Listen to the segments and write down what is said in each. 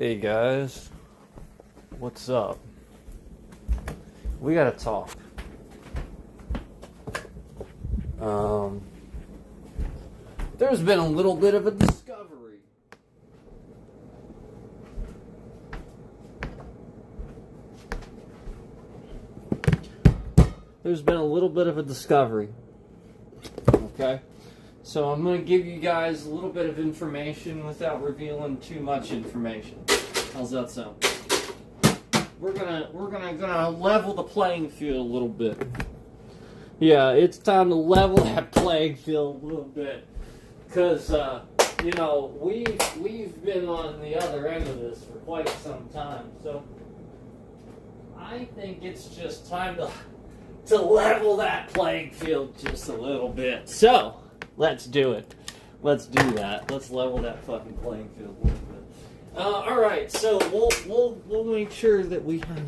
Hey guys, what's up? We gotta talk. There's been a little bit of a discovery. Okay? So I'm gonna give you guys a little bit of information without revealing too much information. How's that sound? We're gonna level the playing field a little bit. Yeah, it's time to level that playing field a little bit, cause we've been on the other end of this for quite some time. So I think it's just time to level that playing field just a little bit. So let's do it. Let's do that. Let's level that fucking playing field a little bit. All right, so we'll make sure that we have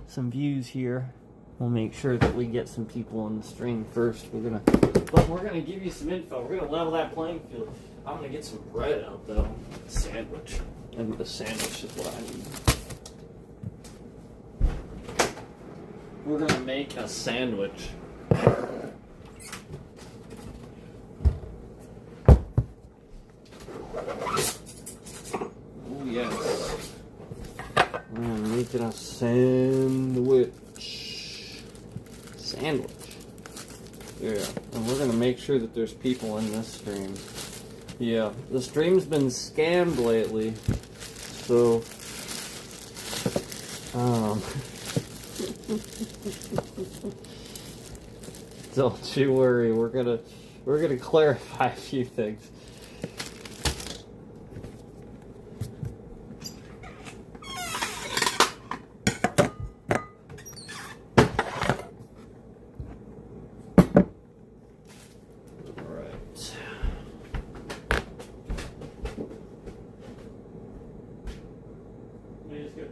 some views here. We'll make sure that we get some people on the stream first. We're gonna give you some info. We're gonna level that playing field. I'm gonna get some bread out though. Sandwich. And the sandwich is what I need. We're gonna make a sandwich. Oh yes. I'm making a sandwich. Yeah, and we're gonna make sure that there's people in this stream. Yeah, the stream's been scammed lately, so don't you worry. We're gonna clarify a few things.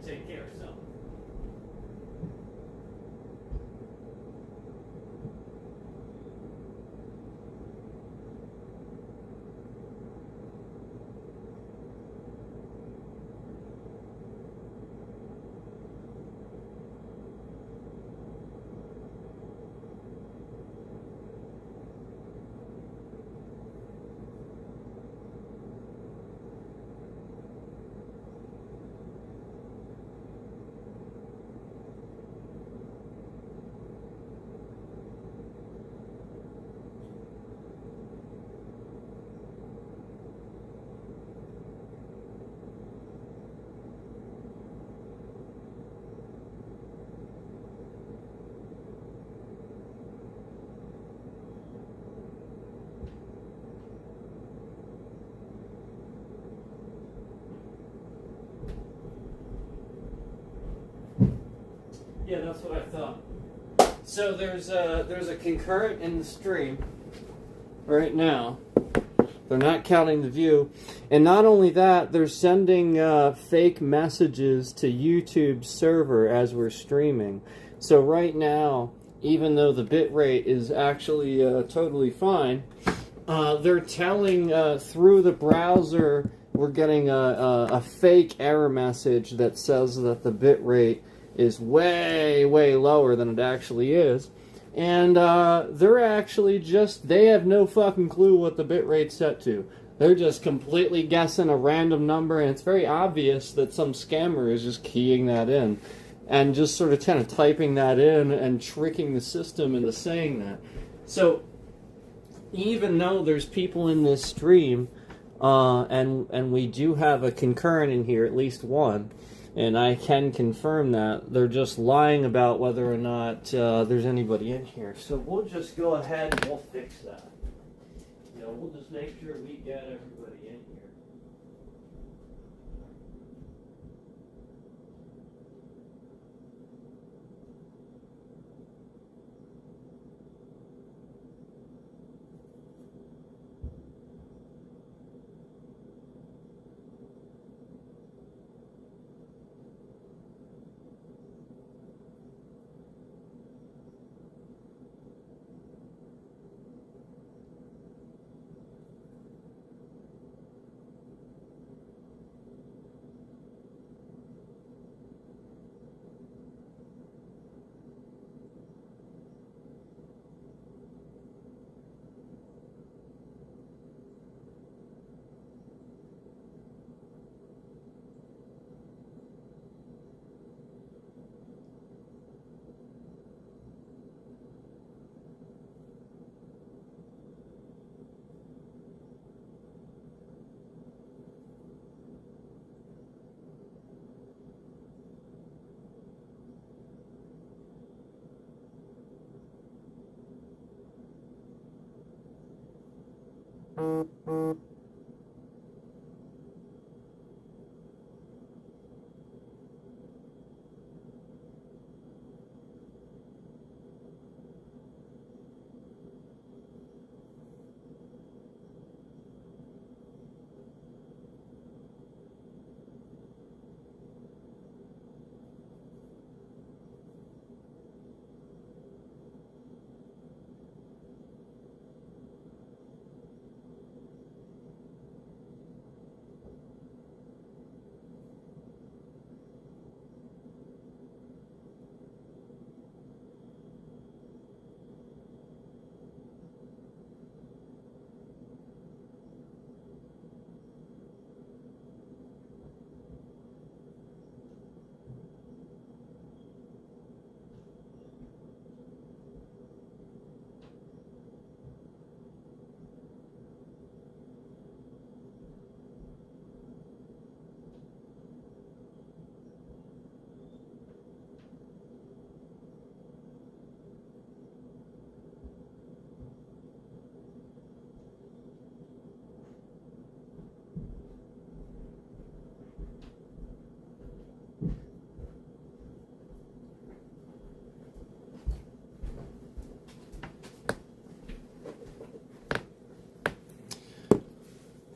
Take care of something. Yeah, that's what I thought. So there's a concurrent in the stream right now. They're not counting the view, and not only that, they're sending fake messages to YouTube's server as we're streaming. So right now, even though the bitrate is actually totally fine, they're telling through the browser we're getting a fake error message that says that the bitrate is way, way lower than it actually is. And they're actually they have no fucking clue what the bitrate's set to. They're just completely guessing a random number, and it's very obvious that some scammer is just keying that in and just sort of kind of typing that in and tricking the system into saying that. So even though there's people in this stream, and we do have a concurrent in here, at least one, and I can confirm that, they're just lying about whether or not there's anybody in here. So we'll just go ahead and we'll fix that. You know, we'll just make sure we get everybody in here.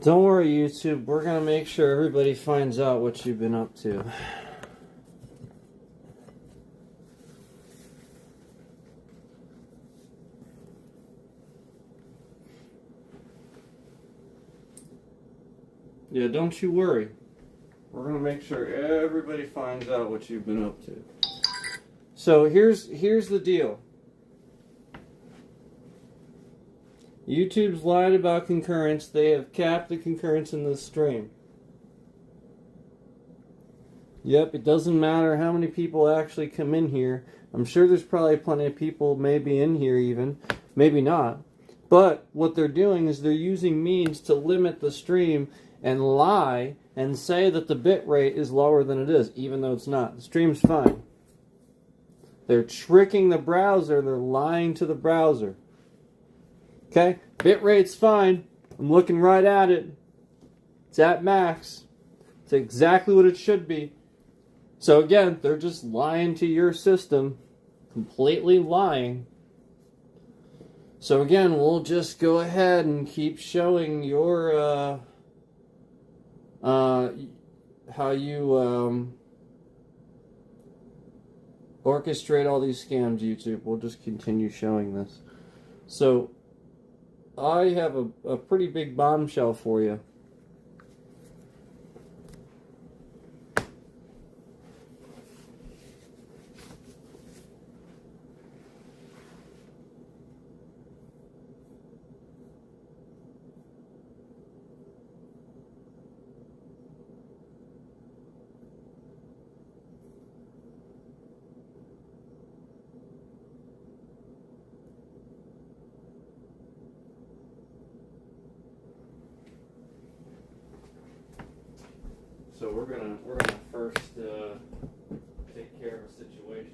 Don't worry, YouTube. We're going to make sure everybody finds out what you've been up to. Yeah, don't you worry. We're going to make sure everybody finds out what you've been up to. So here's the deal. YouTube's lied about concurrence. They have capped the concurrence in this stream. Yep, it doesn't matter how many people actually come in here. I'm sure there's probably plenty of people maybe in here even. Maybe not. But what they're doing is they're using means to limit the stream and lie and say that the bit rate is lower than it is, even though it's not. The stream's fine. They're tricking the browser. They're lying to the browser. Okay, bit rate's fine. I'm looking right at it. It's at max. It's exactly what it should be. So again, they're just lying to your system. Completely lying. So again, we'll just go ahead and keep showing your, how you, orchestrate all these scams, YouTube. We'll just continue showing this. So, I have a pretty big bombshell for you. So we're gonna first take care of a situation.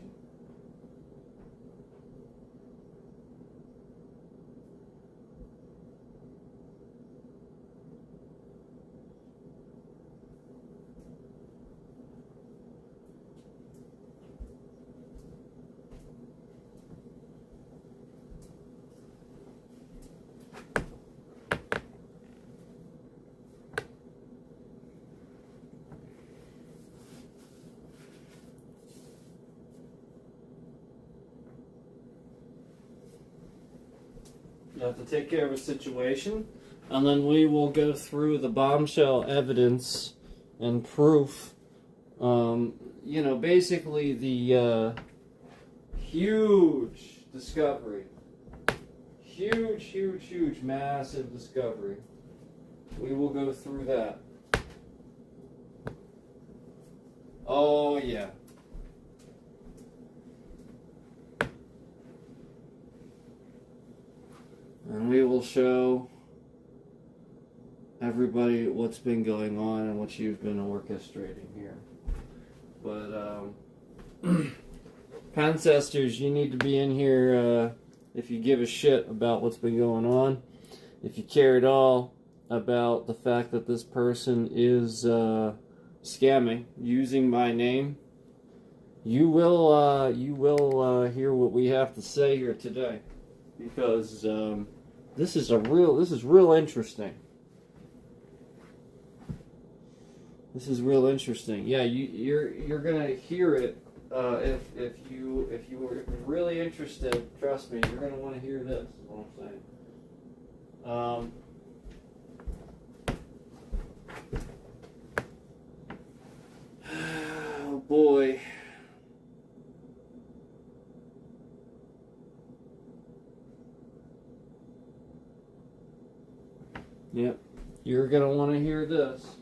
You have to take care of a situation, and then we will go through the bombshell evidence and proof. You know, basically the huge discovery. Huge, massive discovery. We will go through that. Oh, yeah. And we will show everybody what's been going on and what you've been orchestrating here. But, Pancestors, you need to be in here if you give a shit about what's been going on. if you care at all about the fact that this person is scamming using my name, you will hear what we have to say here today, because this is real interesting. This is real interesting. Yeah, you're gonna hear it if you were really interested. Trust me, you're gonna want to hear this. Is what I'm saying. Oh boy. Yep, you're gonna want to hear this.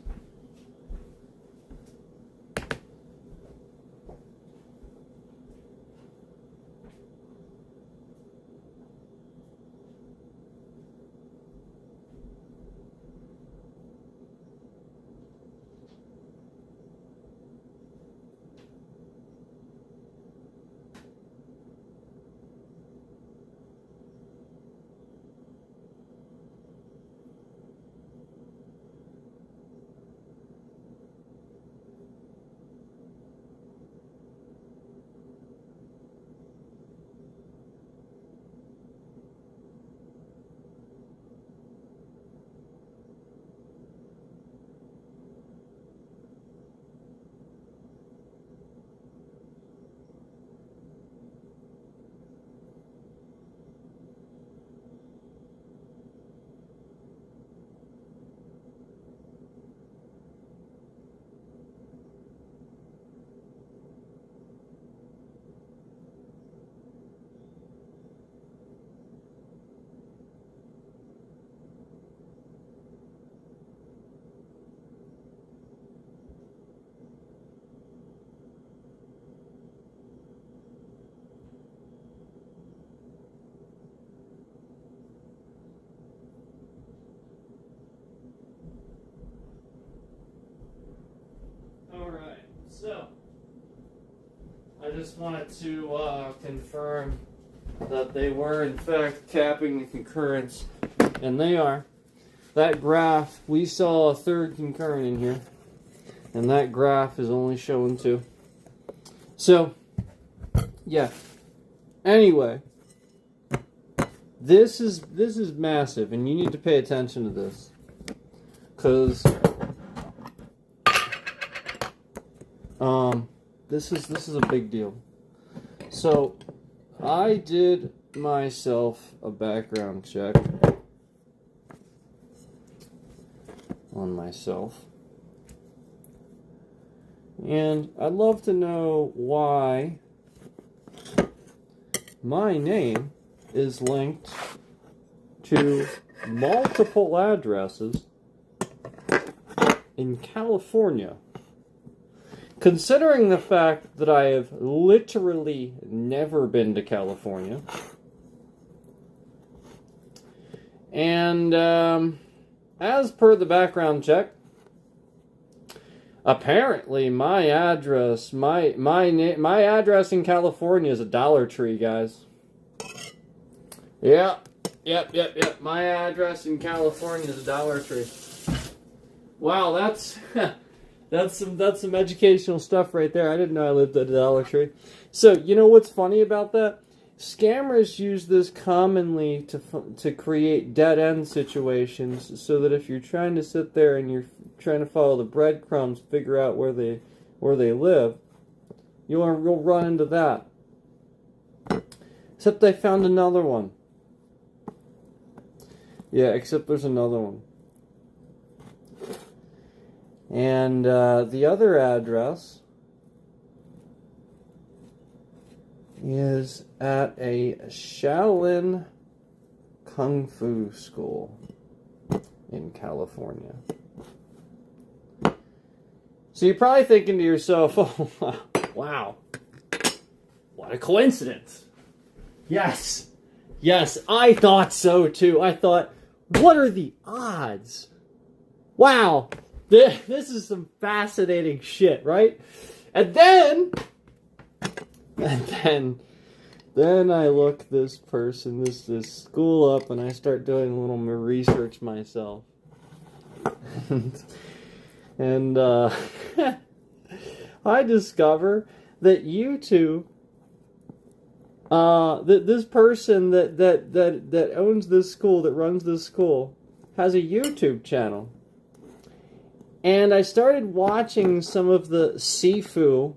So, I just wanted to confirm that they were in fact capping the concurrence, and they are. That graph, we saw a third concurrent in here, and that graph is only showing 2. So, yeah. Anyway, this is massive, and you need to pay attention to this, because this is a big deal. So I did myself a background check on myself, and I'd love to know why my name is linked to multiple addresses in California. Considering the fact that I have literally never been to California, and as per the background check, apparently my address, my address in California is a Dollar Tree, guys. Yep. My address in California is a Dollar Tree. Wow, that's that's some educational stuff right there. I didn't know I lived at a Dollar Tree. So, you know what's funny about that? Scammers use this commonly to create dead-end situations, so that if you're trying to sit there and you're trying to follow the breadcrumbs, figure out where they live, you'll run into that. Except they found another one. Yeah, except there's another one. And the other address is at a Shaolin Kung Fu school in California. So you're probably thinking to yourself, oh, wow, what a coincidence. Yes, I thought so too. I thought, what are the odds? Wow. This is some fascinating shit, right? And then Then I look this person, this school up, and I start doing a little more research myself. and I discover that YouTube, that this person that owns this school, that runs this school, has a YouTube channel. And I started watching some of the Sifu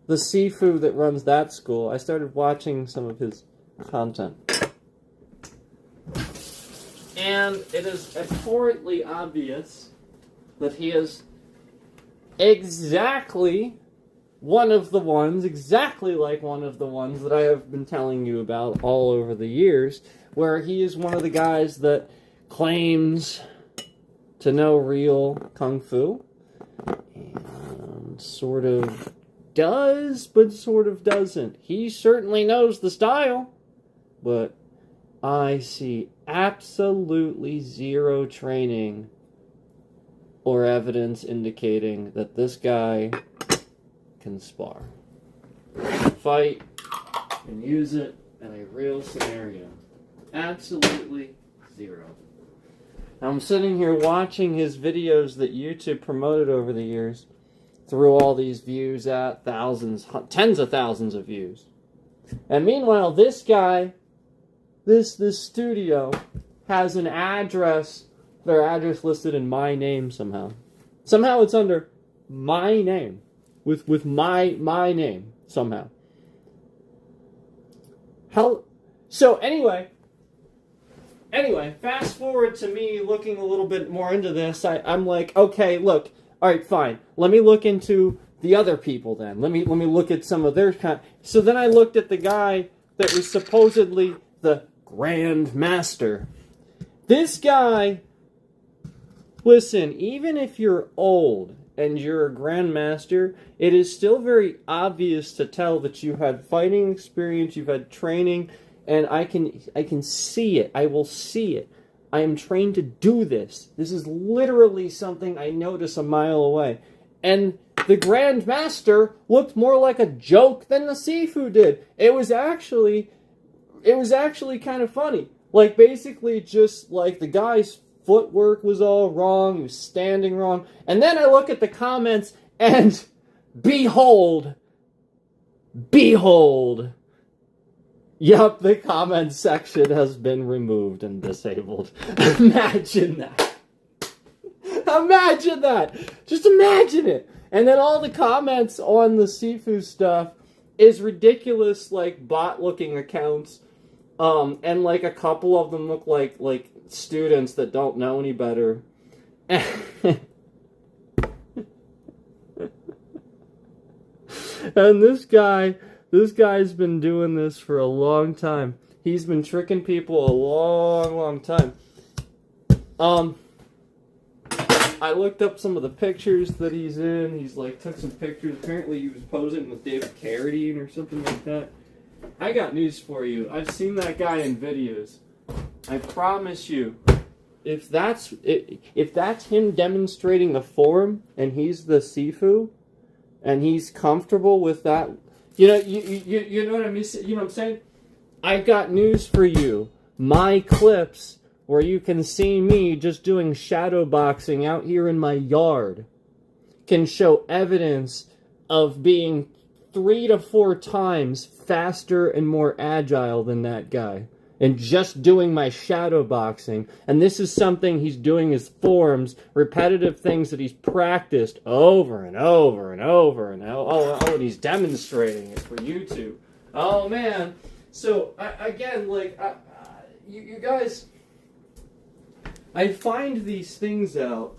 that runs that school. I started watching some of his content. And it is abhorrently obvious that he is exactly like one of the ones that I have been telling you about all over the years, where he is one of the guys that claims to know real Kung Fu, and sort of does, but sort of doesn't. He certainly knows the style, but I see absolutely zero training or evidence indicating that this guy can spar, fight, and use it in a real scenario. Absolutely zero. I'm sitting here watching his videos that YouTube promoted over the years, threw all these views at, thousands, tens of thousands of views. And meanwhile, this guy, this studio, has an address, their address listed in my name somehow. Somehow it's under my name, with my name, somehow. So anyway, fast forward to me looking a little bit more into this. I'm like, okay, look, all right, fine. Let me look into the other people then. Let me look at some of their kind. So then I looked at the guy that was supposedly the Grand Master. This guy, listen, even if you're old and you're a Grand Master, it is still very obvious to tell that you had fighting experience, you've had training, and I can see it. I will see it. I am trained to do this. This is literally something I notice a mile away. And the Grand Master looked more like a joke than the Sifu did. It was actually kind of funny. Like, basically just like the guy's footwork was all wrong, he was standing wrong. And then I look at the comments and behold, yup, the comment section has been removed and disabled. Imagine that. Imagine that. Just imagine it. And then all the comments on the Sifu stuff is ridiculous, like, bot-looking accounts. And, like, a couple of them look like students that don't know any better. And this guy's been doing this for a long time. He's been tricking people a long, long time. I looked up some of the pictures that he's in. He's like took some pictures. Apparently he was posing with David Carradine or something like that. I got news for you. I've seen that guy in videos. I promise you, if that's him demonstrating the form and he's the Sifu and he's comfortable with that, you know what I mean? You know what I'm saying? I've got news for you. My clips where you can see me just doing shadow boxing out here in my yard can show evidence of being 3 to 4 times faster and more agile than that guy. And just doing my shadow boxing. And this is something he's doing as forms, repetitive things that he's practiced over and over and over and over. Oh, and he's demonstrating it for YouTube. Oh, man. So, again, like, you guys, I find these things out.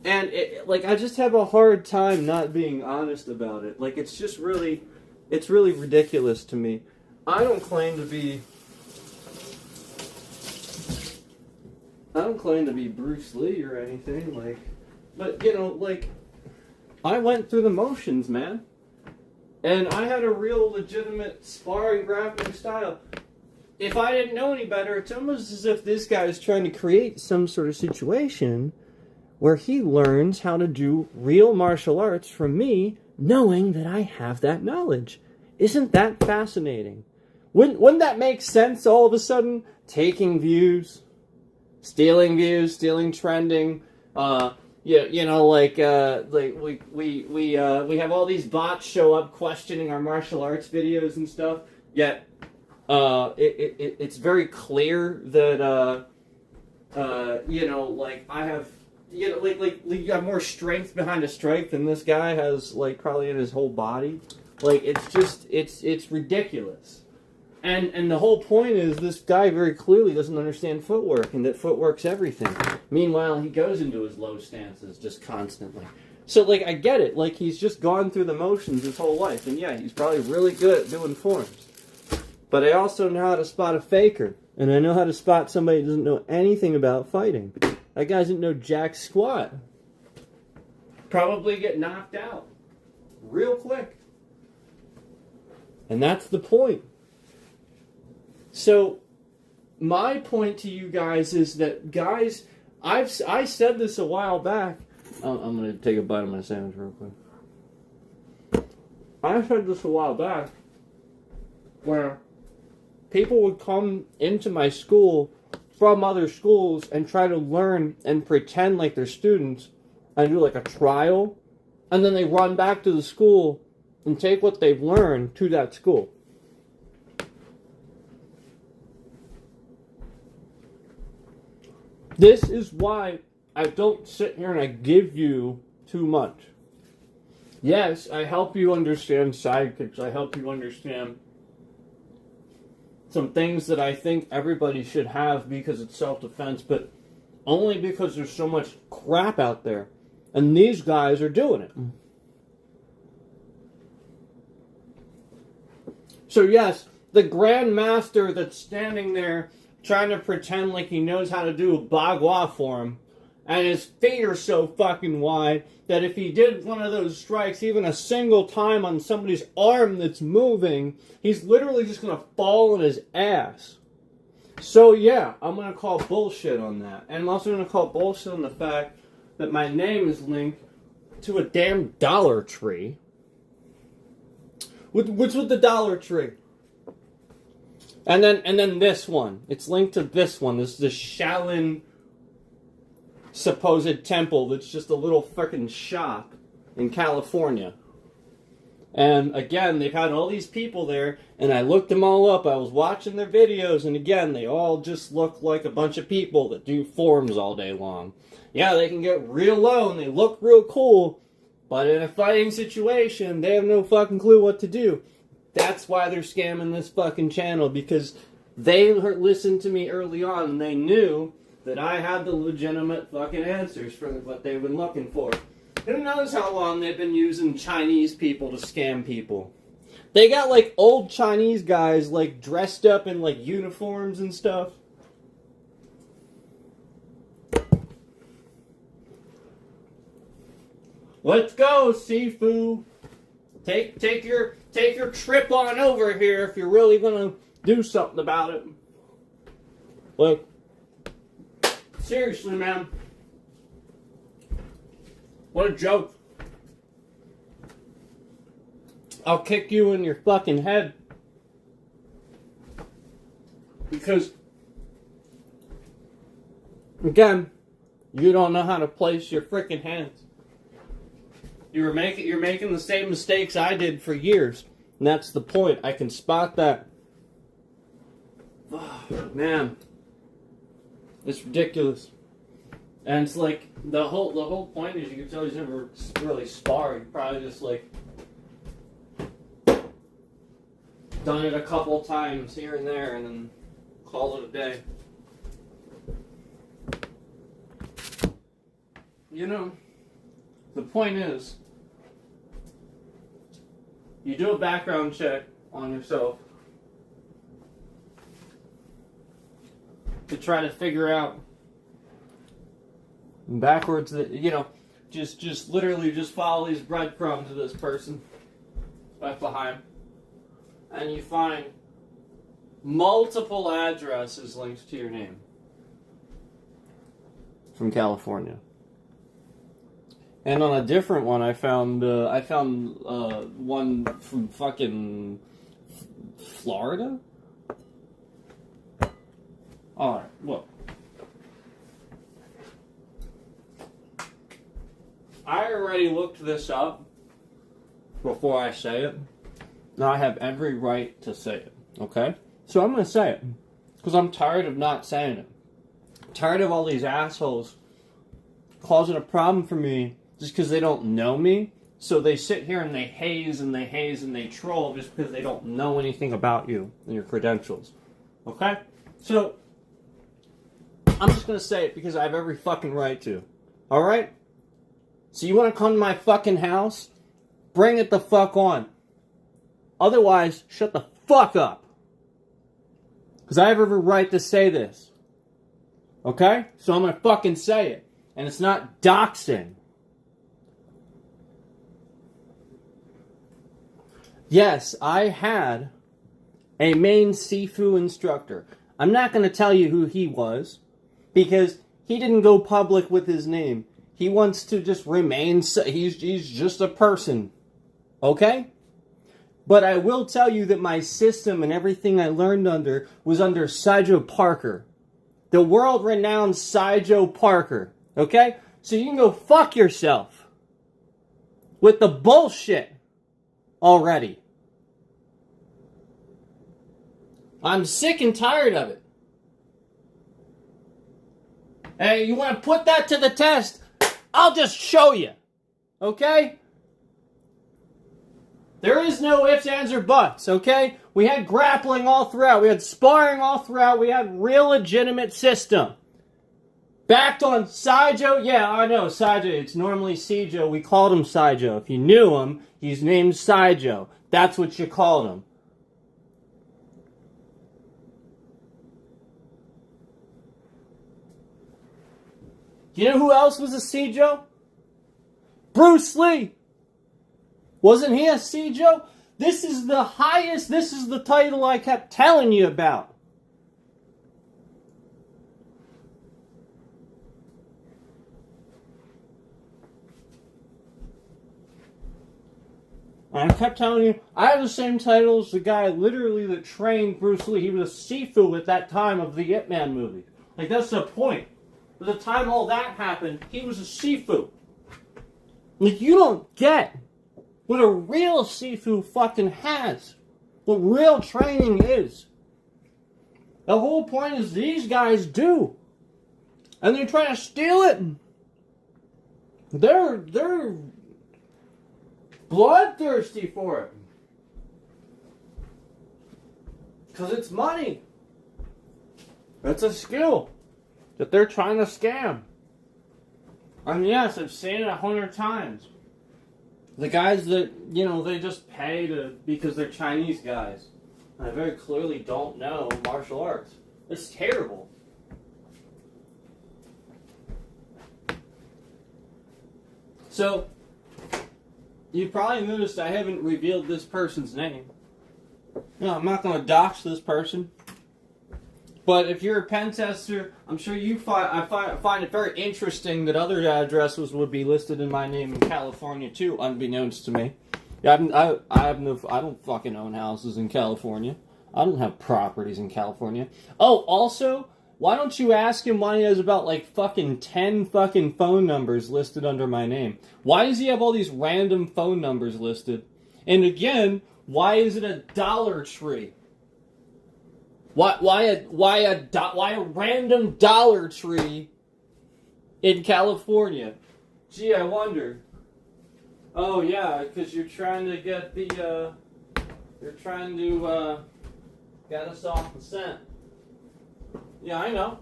And, I just have a hard time not being honest about it. Like, it's just really, it's really ridiculous to me. I don't claim to be Bruce Lee or anything, like, but, you know, like, I went through the motions, man. And I had a real legitimate sparring grappling style. If I didn't know any better, it's almost as if this guy is trying to create some sort of situation where he learns how to do real martial arts from me, knowing that I have that knowledge. Isn't that fascinating? Wouldn't that make sense all of a sudden? Taking views, stealing trending. We have all these bots show up questioning our martial arts videos and stuff. Yet, it's very clear that I have. You have more strength behind a strike than this guy has, probably in his whole body. It's ridiculous. And the whole point is this guy very clearly doesn't understand footwork, and that footwork's everything. Meanwhile, he goes into his low stances just constantly. So, I get it. He's just gone through the motions his whole life. And yeah, he's probably really good at doing forms. But I also know how to spot a faker. And I know how to spot somebody who doesn't know anything about fighting. That guy doesn't know jack squat. Probably get knocked out real quick. And that's the point. So, my point to you guys is that, guys, I said this a while back. I'm going to take a bite of my sandwich real quick. I said this a while back where people would come into my school from other schools and try to learn and pretend like they're students and do a trial, and then they run back to the school and take what they've learned to that school. This is why I don't sit here and I give you too much. Yes, I help you understand sidekicks. I help you understand some things that I think everybody should have because it's self-defense, but only because there's so much crap out there. And these guys are doing it. So yes, the grandmaster that's standing there trying to pretend like he knows how to do a bagua form, and his feet are so fucking wide that if he did one of those strikes even a single time on somebody's arm that's moving, he's literally just going to fall on his ass. So yeah, I'm going to call bullshit on that. And I'm also going to call bullshit on the fact that my name is linked to a damn Dollar Tree. What's with the Dollar Tree? And then this one. It's linked to this one. This is the Shaolin supposed temple that's just a little freaking shop in California. And again, they've had all these people there, and I looked them all up. I was watching their videos, and again, they all just look like a bunch of people that do forms all day long. Yeah, they can get real low, and they look real cool, but in a fighting situation, they have no fucking clue what to do. That's why they're scamming this fucking channel, because they listened to me early on, and they knew that I had the legitimate fucking answers for what they've been looking for. Who knows how long they've been using Chinese people to scam people. They got old Chinese guys dressed up in uniforms and stuff. Let's go, Sifu. Take your trip on over here if you're really gonna do something about it. Look, seriously, man. What a joke. I'll kick you in your fucking head. Because, again, you don't know how to place your freaking hands. You're making the same mistakes I did for years. And that's the point. I can spot that. Oh, man. It's ridiculous. And it's the whole point is you can tell he's never really sparred. He probably just done it a couple times here and there and then called it a day. You know, the point is, you do a background check on yourself to try to figure out backwards that, just literally just follow these breadcrumbs of this person left behind, and you find multiple addresses linked to your name from California. And on a different one, I found one from fucking Florida. All right, look. I already looked this up before I say it. Now I have every right to say it. Okay, so I'm gonna say it because I'm tired of not saying it. I'm tired of all these assholes causing a problem for me just because they don't know me. So they sit here and they haze and they haze and they troll just because they don't know anything about you and your credentials. Okay? So, I'm just going to say it because I have every fucking right to. Alright? So you want to come to my fucking house? Bring it the fuck on. Otherwise, shut the fuck up. Because I have every right to say this. Okay? So I'm going to fucking say it. And it's not doxing. Yes, I had a main Sifu instructor. I'm not going to tell you who he was, because he didn't go public with his name. He wants to just remain, he's just a person. Okay? But I will tell you that my system and everything I learned under was under Saijo Parker. The world-renowned Saijo Parker. Okay? So you can go fuck yourself. With the bullshit. Already. I'm sick and tired of it. Hey, you want to put that to the test? I'll just show you. Okay? There is no ifs, ands, or buts, okay? We had grappling all throughout. We had sparring all throughout. We had real legitimate system. Backed on Saijo. Yeah, I know, Saijo. It's normally Seijo. We called him Saijo. If you knew him, he's named Saijo. That's what you called him. You know who else was a Seijo? Bruce Lee. Wasn't he a Seijo? This is the highest, this is the title I kept telling you about. I kept telling you, I have the same title as the guy literally that trained Bruce Lee. He was a Sifu at that time of the Ip Man movie. Like, that's the point. By the time all that happened, he was a Sifu. Like, you don't get what a real Sifu fucking has. What real training is. The whole point is these guys do. And they're trying to steal it. They're bloodthirsty for it. Because it's money. It's a skill that they're trying to scam. And yes, I've seen it 100 times. The guys that, you know, they just pay to, because they're Chinese guys. And I very clearly don't know martial arts. It's terrible. So, you probably noticed I haven't revealed this person's name. No, I'm not going to dox this person. But if you're a pen tester, I'm sure you find it very interesting that other addresses would be listed in my name in California too, unbeknownst to me. I don't fucking own houses in California. I don't have properties in California. Oh, also, why don't you ask him why he has about like fucking 10 fucking phone numbers listed under my name? Why does he have all these random phone numbers listed? And again, why is it a Dollar Tree? Why a random Dollar Tree in California? Gee, I wonder. Oh yeah, because you're trying to get the you're trying to get us off the scent. Yeah, I know.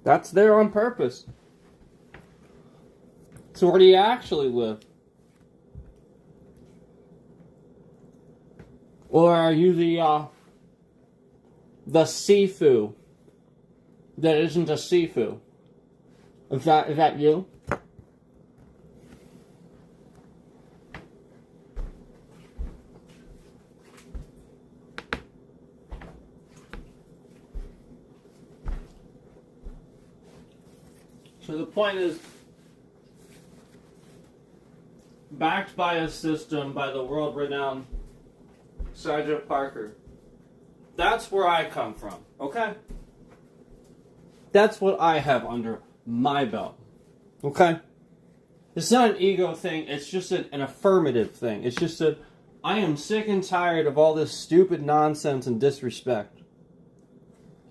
That's there on purpose. So where do you actually live? Or are you the Sifu that isn't a Sifu? Is that you? So So the point is, backed by a system by the world-renowned Sergeant Parker. That's where I come from, okay? That's what I have under my belt, okay? It's not an ego thing, it's just an affirmative thing. It's just that I am sick and tired of all this stupid nonsense and disrespect.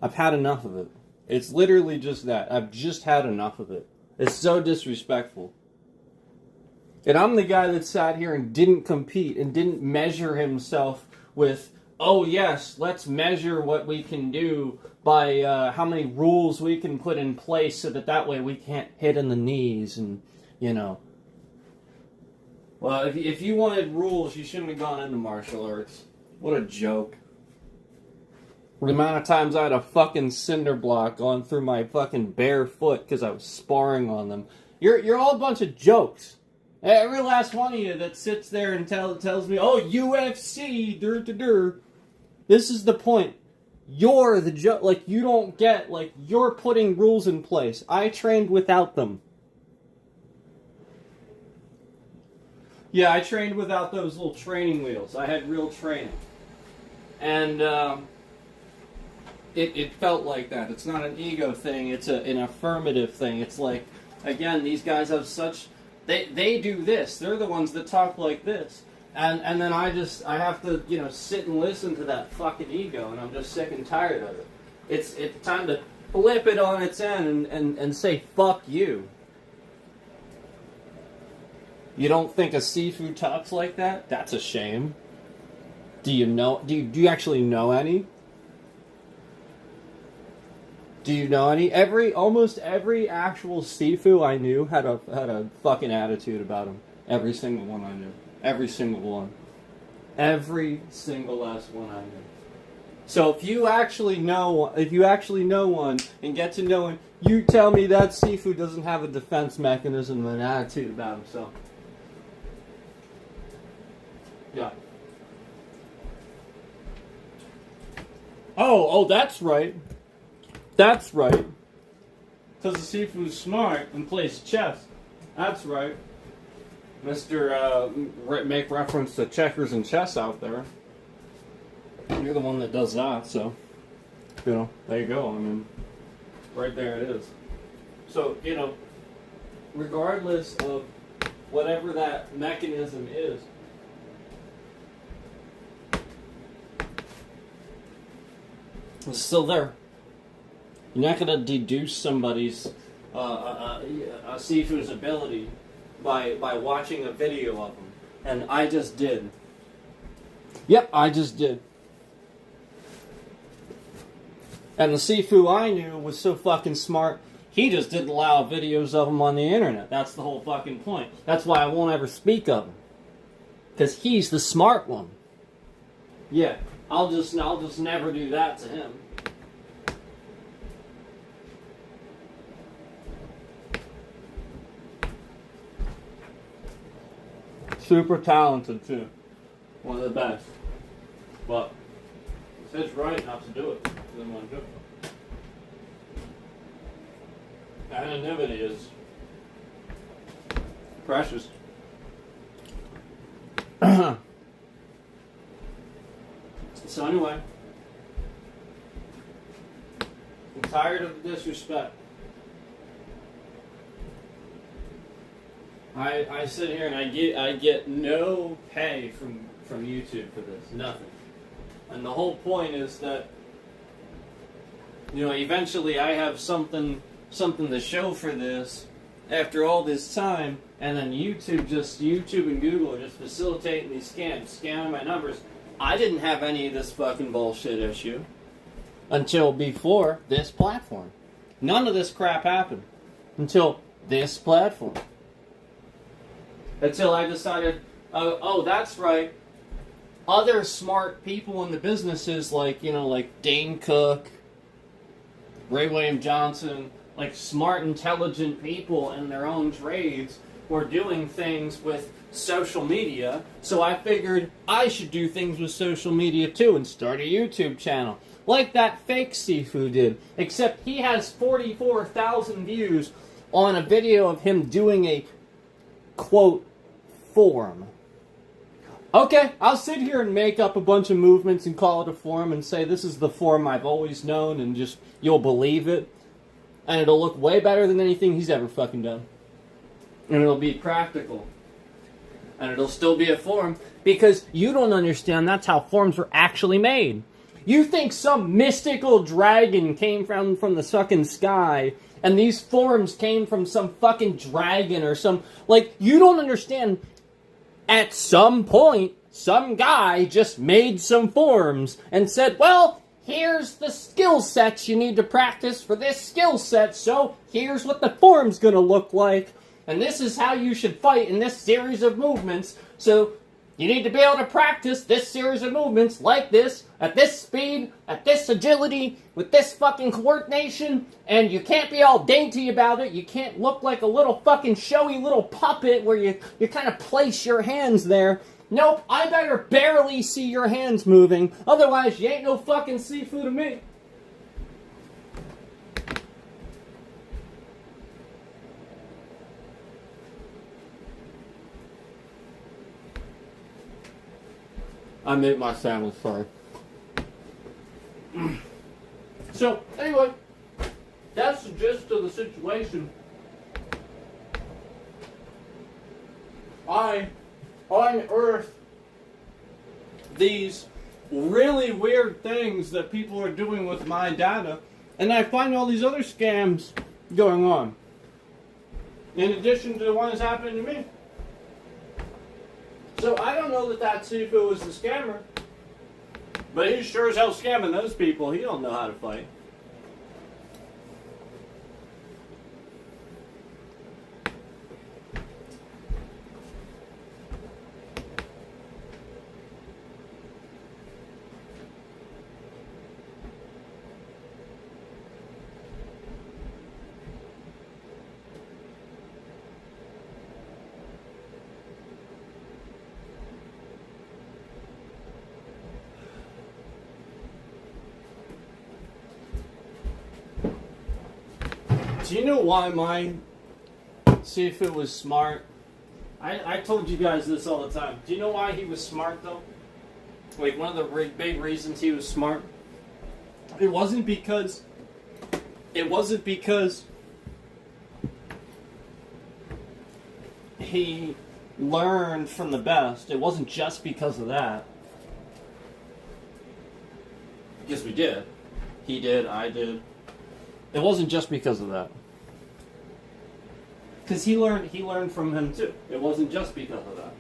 I've had enough of it. It's literally just that. I've just had enough of it. It's so disrespectful. And I'm the guy that sat here and didn't compete and didn't measure himself with, oh yes, let's measure what we can do by how many rules we can put in place so that way we can't hit in the knees and, you know. Well, if you wanted rules, you shouldn't have gone into martial arts. What a joke. The amount of times I had a fucking cinder block going through my fucking bare foot because I was sparring on them. You're all a bunch of jokes. Every last one of you that sits there and tells me, oh, UFC, this is the point. You're the joke. Like, you don't get, like, you're putting rules in place. I trained without them. Yeah, I trained without those little training wheels. I had real training. And, it felt like that. It's not an ego thing. It's an affirmative thing. It's like, again, these guys have such... They do this. They're the ones that talk like this. And then I have to, you know, sit and listen to that fucking ego, and I'm just sick and tired of it. It's time to flip it on its end and say, fuck you. You don't think a Sifu talks like that? That's a shame. Do you actually know any? Do you know any? Almost every actual Sifu I knew had a fucking attitude about him. Every single one I knew. Every single one. Every single last one I knew. So if you actually know one and get to know him, you tell me that Sifu doesn't have a defense mechanism and an attitude about himself. Yeah. Oh, that's right. That's right. Because the Sifu's smart and plays chess. That's right. Make reference to checkers and chess out there. You're the one that does that, so, you know, there you go. I mean, right there it is. So, you know, regardless of whatever that mechanism is, it's still there. You're not going to deduce somebody's a Sifu's ability by watching a video of them. And I just did. Yep, I just did. And the Sifu I knew was so fucking smart, he just didn't allow videos of him on the internet. That's the whole fucking point. That's why I won't ever speak of him. Because he's the smart one. Yeah, I'll just never do that to him. Super talented too. One of the best. But it's his right not to do it. He doesn't want to do it. Anonymity is precious. So anyway, I'm tired of the disrespect. I sit here and I get no pay from YouTube for this, nothing. And the whole point is that, you know, eventually I have something to show for this after all this time, and then YouTube and Google are just facilitating these scams, scamming my numbers. I didn't have any of this fucking bullshit issue until before this platform. None of this crap happened until this platform. Until I decided, oh, that's right. Other smart people in the businesses, like Dane Cook, Ray William Johnson, like smart, intelligent people in their own trades were doing things with social media. So I figured I should do things with social media too and start a YouTube channel. Like that fake Sifu did. Except he has 44,000 views on a video of him doing a, quote, form. Okay, I'll sit here and make up a bunch of movements and call it a form and say this is the form I've always known and just, you'll believe it. And it'll look way better than anything he's ever fucking done. And it'll be practical. And it'll still be a form because you don't understand that's how forms were actually made. You think some mystical dragon came from the fucking sky and these forms came from some fucking dragon or some... Like, you don't understand... At some point, some guy just made some forms and said, well, here's the skill sets you need to practice for this skill set, so here's what the form's gonna look like, and this is how you should fight in this series of movements, so you need to be able to practice this series of movements like this, at this speed, at this agility, with this fucking coordination, and you can't be all dainty about it. You can't look like a little fucking showy little puppet where you kind of place your hands there. Nope, I better barely see your hands moving, otherwise you ain't no fucking Sifu to me. I made my sandwich, sorry. So, anyway, that's the gist of the situation. I unearthed these really weird things that people are doing with my data, and I find all these other scams going on. In addition to the ones happening to me. So I don't know that Sifu was the scammer, but he's sure as hell scamming those people. He don't know how to fight. Do you know why my Sifu was smart? I told you guys this all the time. Do you know why he was smart, though? Like, one of the big reasons he was smart? It wasn't because he learned from the best. It wasn't just because of that. Because we did. He did, I did. It wasn't just because of that. Because he learned from him too. It wasn't just because of that.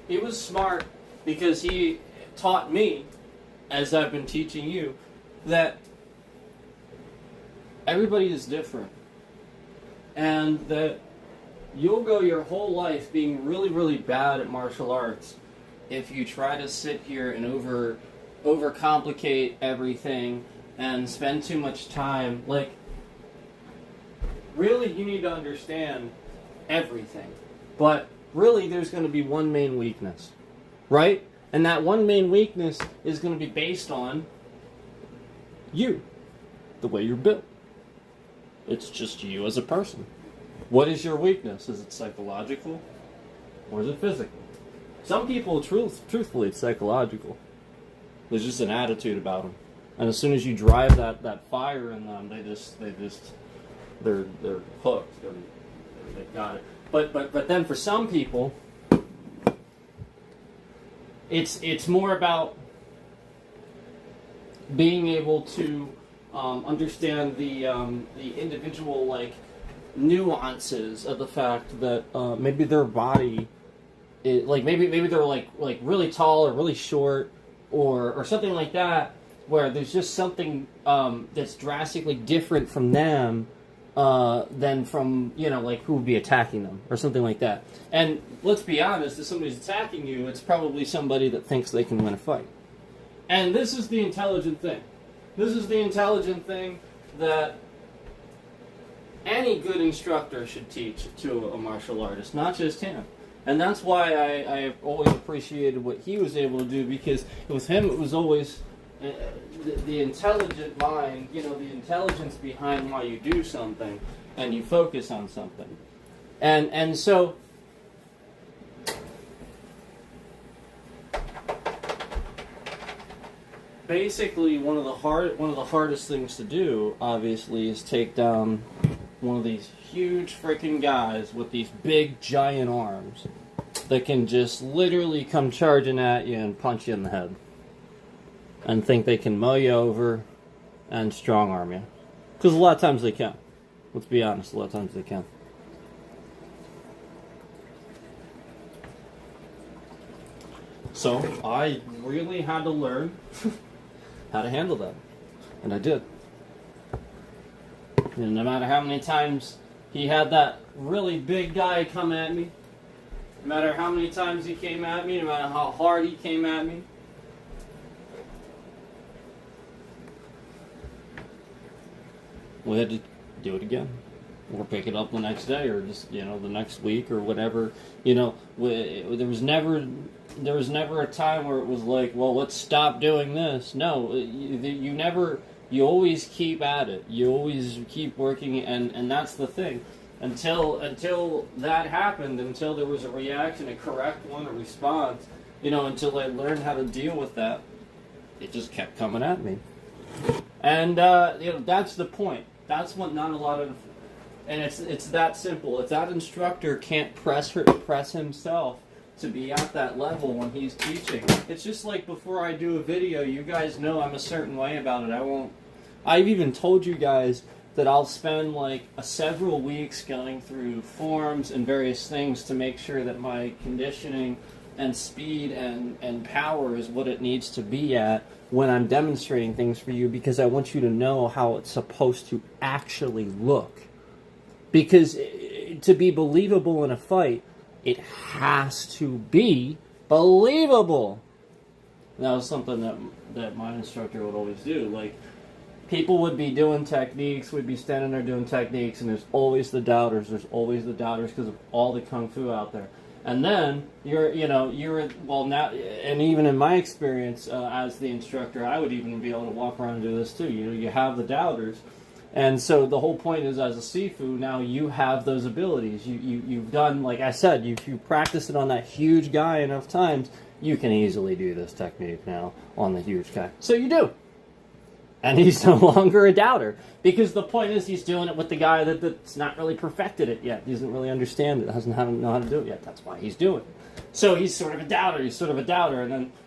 He was smart because he taught me, as I've been teaching you, that everybody is different. And that you'll go your whole life being really, really bad at martial arts if you try to sit here and overcomplicate everything and spend too much time. Like, really, you need to understand everything. But really, there's going to be one main weakness, right? And that one main weakness is going to be based on you, the way you're built. It's just you as a person. What is your weakness? Is it psychological or is it physical? Some people, truthfully, it's psychological. There's just an attitude about them, and as soon as you drive that fire in them, they're hooked. They got it. But then for some people, it's more about being able to understand the individual like nuances of the fact that maybe their body. Maybe they're like really tall or really short or something like that, where there's just something that's drastically different from them than from like who would be attacking them or something like that. And let's be honest, if somebody's attacking you, it's probably somebody that thinks they can win a fight. And this is the intelligent thing. This is the intelligent thing that any good instructor should teach to a martial artist, not just him. And that's why I always appreciated what he was able to do, because with him it was always the intelligent mind, you know, the intelligence behind why you do something, and you focus on something, and so. Basically, one of the hardest things to do, obviously, is take down one of these huge freaking guys with these big giant arms that can just literally come charging at you and punch you in the head, and think they can mow you over and strong arm you, because a lot of times they can. Let's be honest, a lot of times they can. So I really had to learn how to handle that, and I did. And no matter how many times he had that really big guy come at me, no matter how many times he came at me, no matter how hard he came at me, we had to do it again, or pick it up the next day, or just, you know, the next week, or whatever. You know, there was never a time where it was like, well, let's stop doing this. No, you always keep at it. You always keep working, and that's the thing. Until that happened, until there was a reaction, a correct one, a response, you know, until I learned how to deal with that, it just kept coming at me. And, you know, that's the point. That's what not a lot of, and it's that simple. If that instructor can't press himself to be at that level when he's teaching, it's just like before I do a video, you guys know I'm a certain way about it. I've even told you guys that I'll spend like several weeks going through forms and various things to make sure that my conditioning and speed and power is what it needs to be at when I'm demonstrating things for you, because I want you to know how it's supposed to actually look. Because to be believable in a fight, it has to be believable. And that was something that my instructor would always do. Like, people would be doing techniques, we'd be standing there doing techniques, and there's always the doubters. There's always the doubters because of all the kung fu out there. And then now, and even in my experience as the instructor, I would even be able to walk around and do this too. You know, you have the doubters. And so the whole point is, as a Sifu, now you have those abilities. You've done, like I said, you practice it on that huge guy enough times, you can easily do this technique now on the huge guy. So you do. And he's no longer a doubter. Because the point is, he's doing it with the guy that's not really perfected it yet. He doesn't really understand it, doesn't know how to do it yet. That's why he's doing it. So he's sort of a doubter.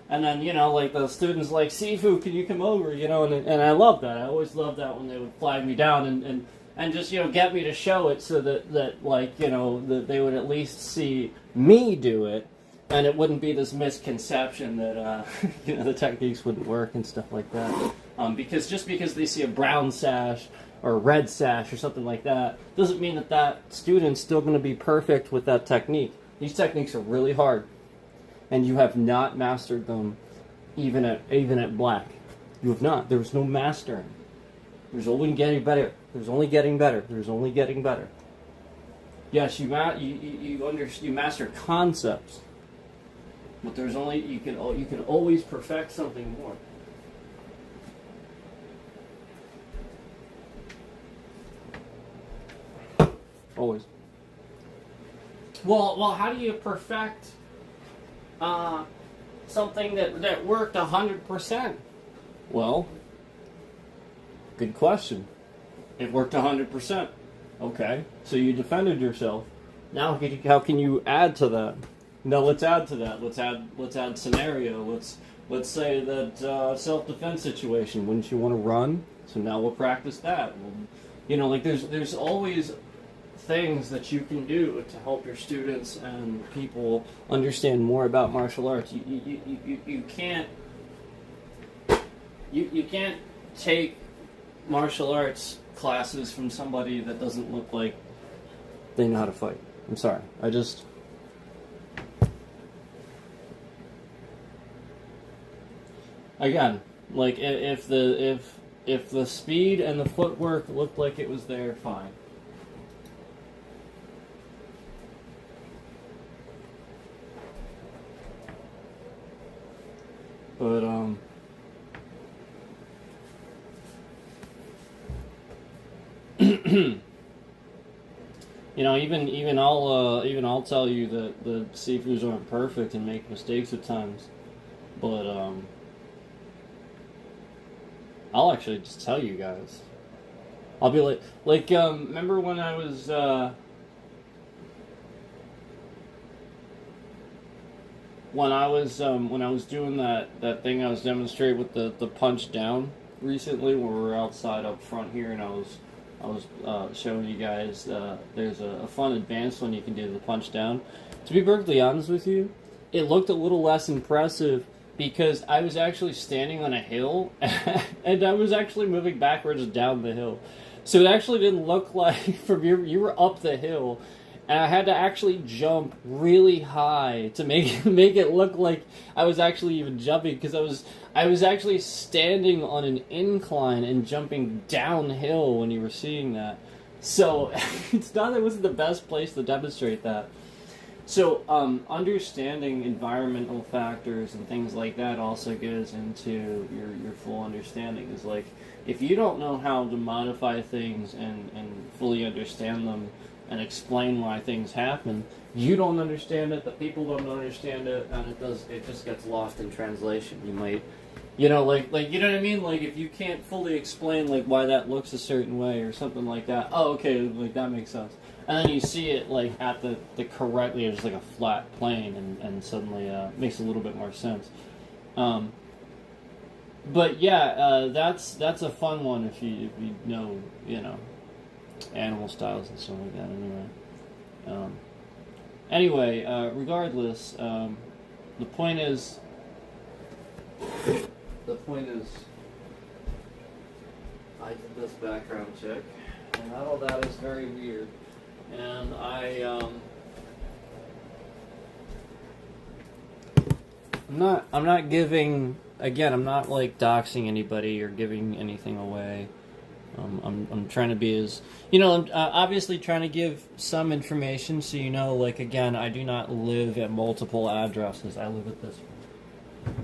And then, you know, like the students like, Sifu, can you come over? You know, and I love that. I always loved that when they would flag me down and just, you know, get me to show it so that like, you know, that they would at least see me do it, and it wouldn't be this misconception that, you know, the techniques wouldn't work and stuff like that. Because just because they see a brown sash or a red sash or something like that doesn't mean that student's still going to be perfect with that technique. These techniques are really hard, and you have not mastered them even at black. You have not. There's no mastering. There's only getting better. There's only getting better. There's only getting better. Yes, you master concepts, but there's only you can always perfect something more. Always. Well, how do you perfect something that worked 100%? Well, good question. It worked 100%. Okay, so you defended yourself. Now, how can you add to that? No, let's add to that. Let's add scenario. Let's say that self-defense situation. Wouldn't you want to run? So now we'll practice that. You know, like there's always things that you can do to help your students and people understand more about martial arts. You can't take martial arts classes from somebody that doesn't look like they know how to fight. I'm sorry. Again, like if the speed and the footwork looked like it was there, fine. But You know, even I'll tell you that the Sifus aren't perfect and make mistakes at times, but I'll actually just tell you guys. I'll be like remember when I was when I was doing that thing I was demonstrating with the punch down recently, where we were outside up front here, and I was showing you guys there's a fun advanced one you can do, the punch down. To be perfectly honest with you, it looked a little less impressive because I was actually standing on a hill and I was actually moving backwards down the hill. So it actually didn't look like from you were up the hill, and I had to actually jump really high to make it look like I was actually even jumping, because I was actually standing on an incline and jumping downhill when you were seeing that. So it's not that it wasn't the best place to demonstrate that. So understanding environmental factors and things like that also goes into your full understanding. Is like, if you don't know how to modify things and fully understand them and explain why things happen, you don't understand it, the people don't understand it, and it just gets lost in translation. You might, you know, like you know what I mean? Like, if you can't fully explain like why that looks a certain way or something like that, oh, okay, like that makes sense. And then you see it like at the correctly, it's like a flat plane, and suddenly makes a little bit more sense. But yeah, that's a fun one if you know, you know, animal styles and stuff like that. Anyway, regardless, the point is, I did this background check, and all that is very weird. And I'm not giving, again, I'm not like doxing anybody or giving anything away. I'm trying to be as, you know, I'm obviously trying to give some information so you know, like, again, I do not live at multiple addresses. I live at this one.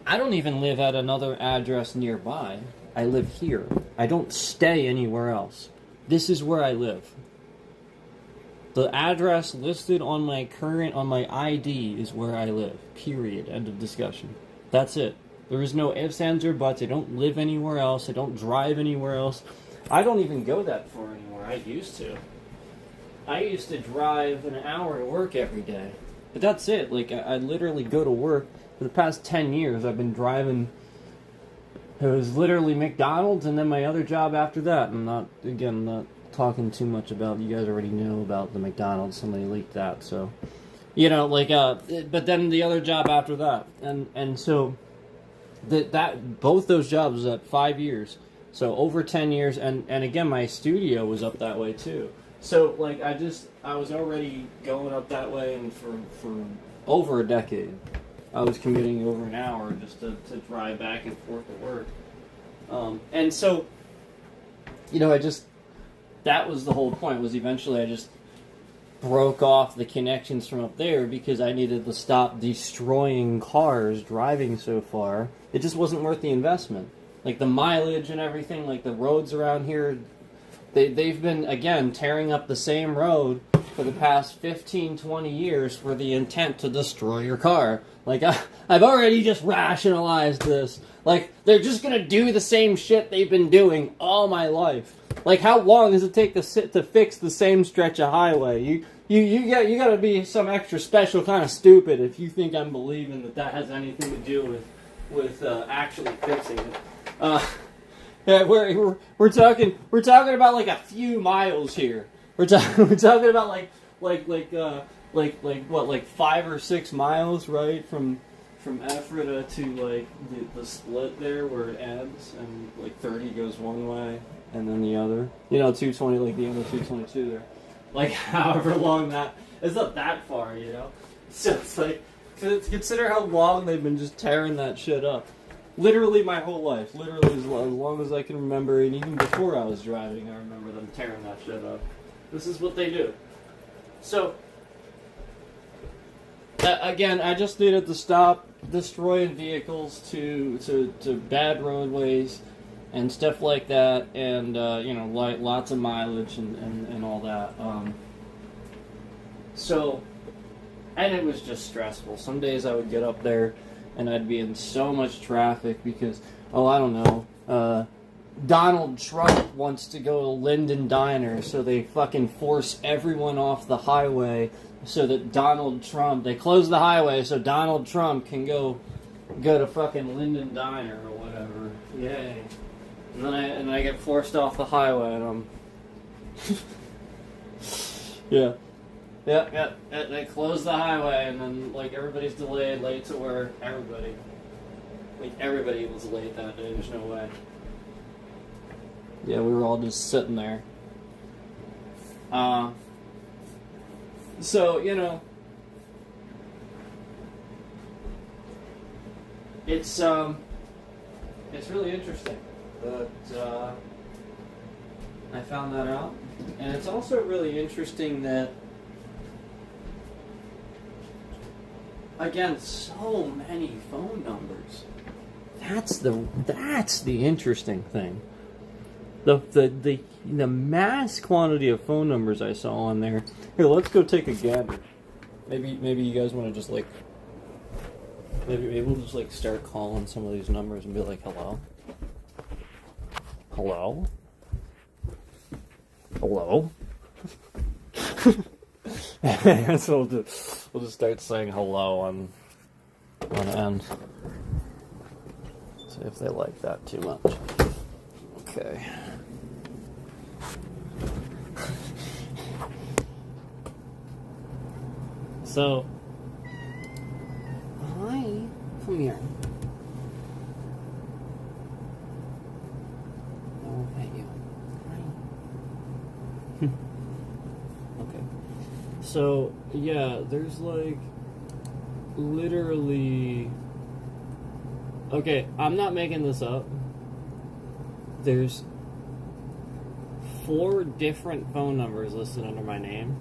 I don't even live at another address nearby. I live here. I don't stay anywhere else. This is where I live. The address listed on my ID is where I live. Period. End of discussion. That's it. There is no ifs, ands, or buts. I don't live anywhere else. I don't drive anywhere else. I don't even go that far anymore. I used to. I used to drive an hour to work every day. But that's it. Like, I literally go to work. For the past 10 years, I've been driving. It was literally McDonald's and then my other job after that. I'm not talking too much about, you guys already know about the McDonald's, somebody leaked that, so, you know, like, but then the other job after that, and so, that both those jobs was at 5 years, so over 10 years, and again, my studio was up that way too, so, like, I was already going up that way, and for over a decade, I was commuting over an hour just to drive back and forth to work, and so, you know, that was the whole point, was eventually I just broke off the connections from up there because I needed to stop destroying cars driving so far. It just wasn't worth the investment. Like, the mileage and everything, like, the roads around here, they've been, again, tearing up the same road for the past 15, 20 years for the intent to destroy your car. Like, I've already just rationalized this. Like, they're just gonna do the same shit they've been doing all my life. Like, how long does it take to fix the same stretch of highway? You gotta be some extra special kind of stupid if you think I'm believing that has anything to do with actually fixing it. Yeah, we're talking about like a few miles here. We're talking about like what, 5 or 6 miles, right, from Ephrata to like the split there where it ends, and like 30 goes one way and then the other. You know, 220, like the end of 222 there. Like, however long that, it's not that far, you know. So it's like, consider how long they've been just tearing that shit up. Literally my whole life. Literally as long as I can remember, and even before I was driving, I remember them tearing that shit up. This is what they do. So, again, I just needed to stop destroying vehicles to bad roadways and stuff like that, and like lots of mileage and all that. So, and it was just stressful. Some days I would get up there and I'd be in so much traffic because, I don't know, Donald Trump wants to go to Linden Diner, so they fucking force everyone off the highway so that they close the highway so Donald Trump can go to fucking Linden Diner or whatever. Yay. And then I get forced off the highway and I'm... Yeah. Yeah, they close the highway and then, like, everybody's delayed, late to work, everybody was late that day, there's no way. Yeah, we were all just sitting there. So, it's really interesting that I found that out. And it's also really interesting that, again, so many phone numbers. That's the interesting thing. The mass quantity of phone numbers I saw on there. Here, let's go take a gander. Maybe you guys want to just maybe we'll just start calling some of these numbers and be like, hello, hello, hello. So we'll just start saying hello on end. See if they like that too much. Okay. So, hi, come here. I'll pet you. Hi. Okay. So, yeah, there's literally... Okay, I'm not making this up. There's 4 different phone numbers listed under my name,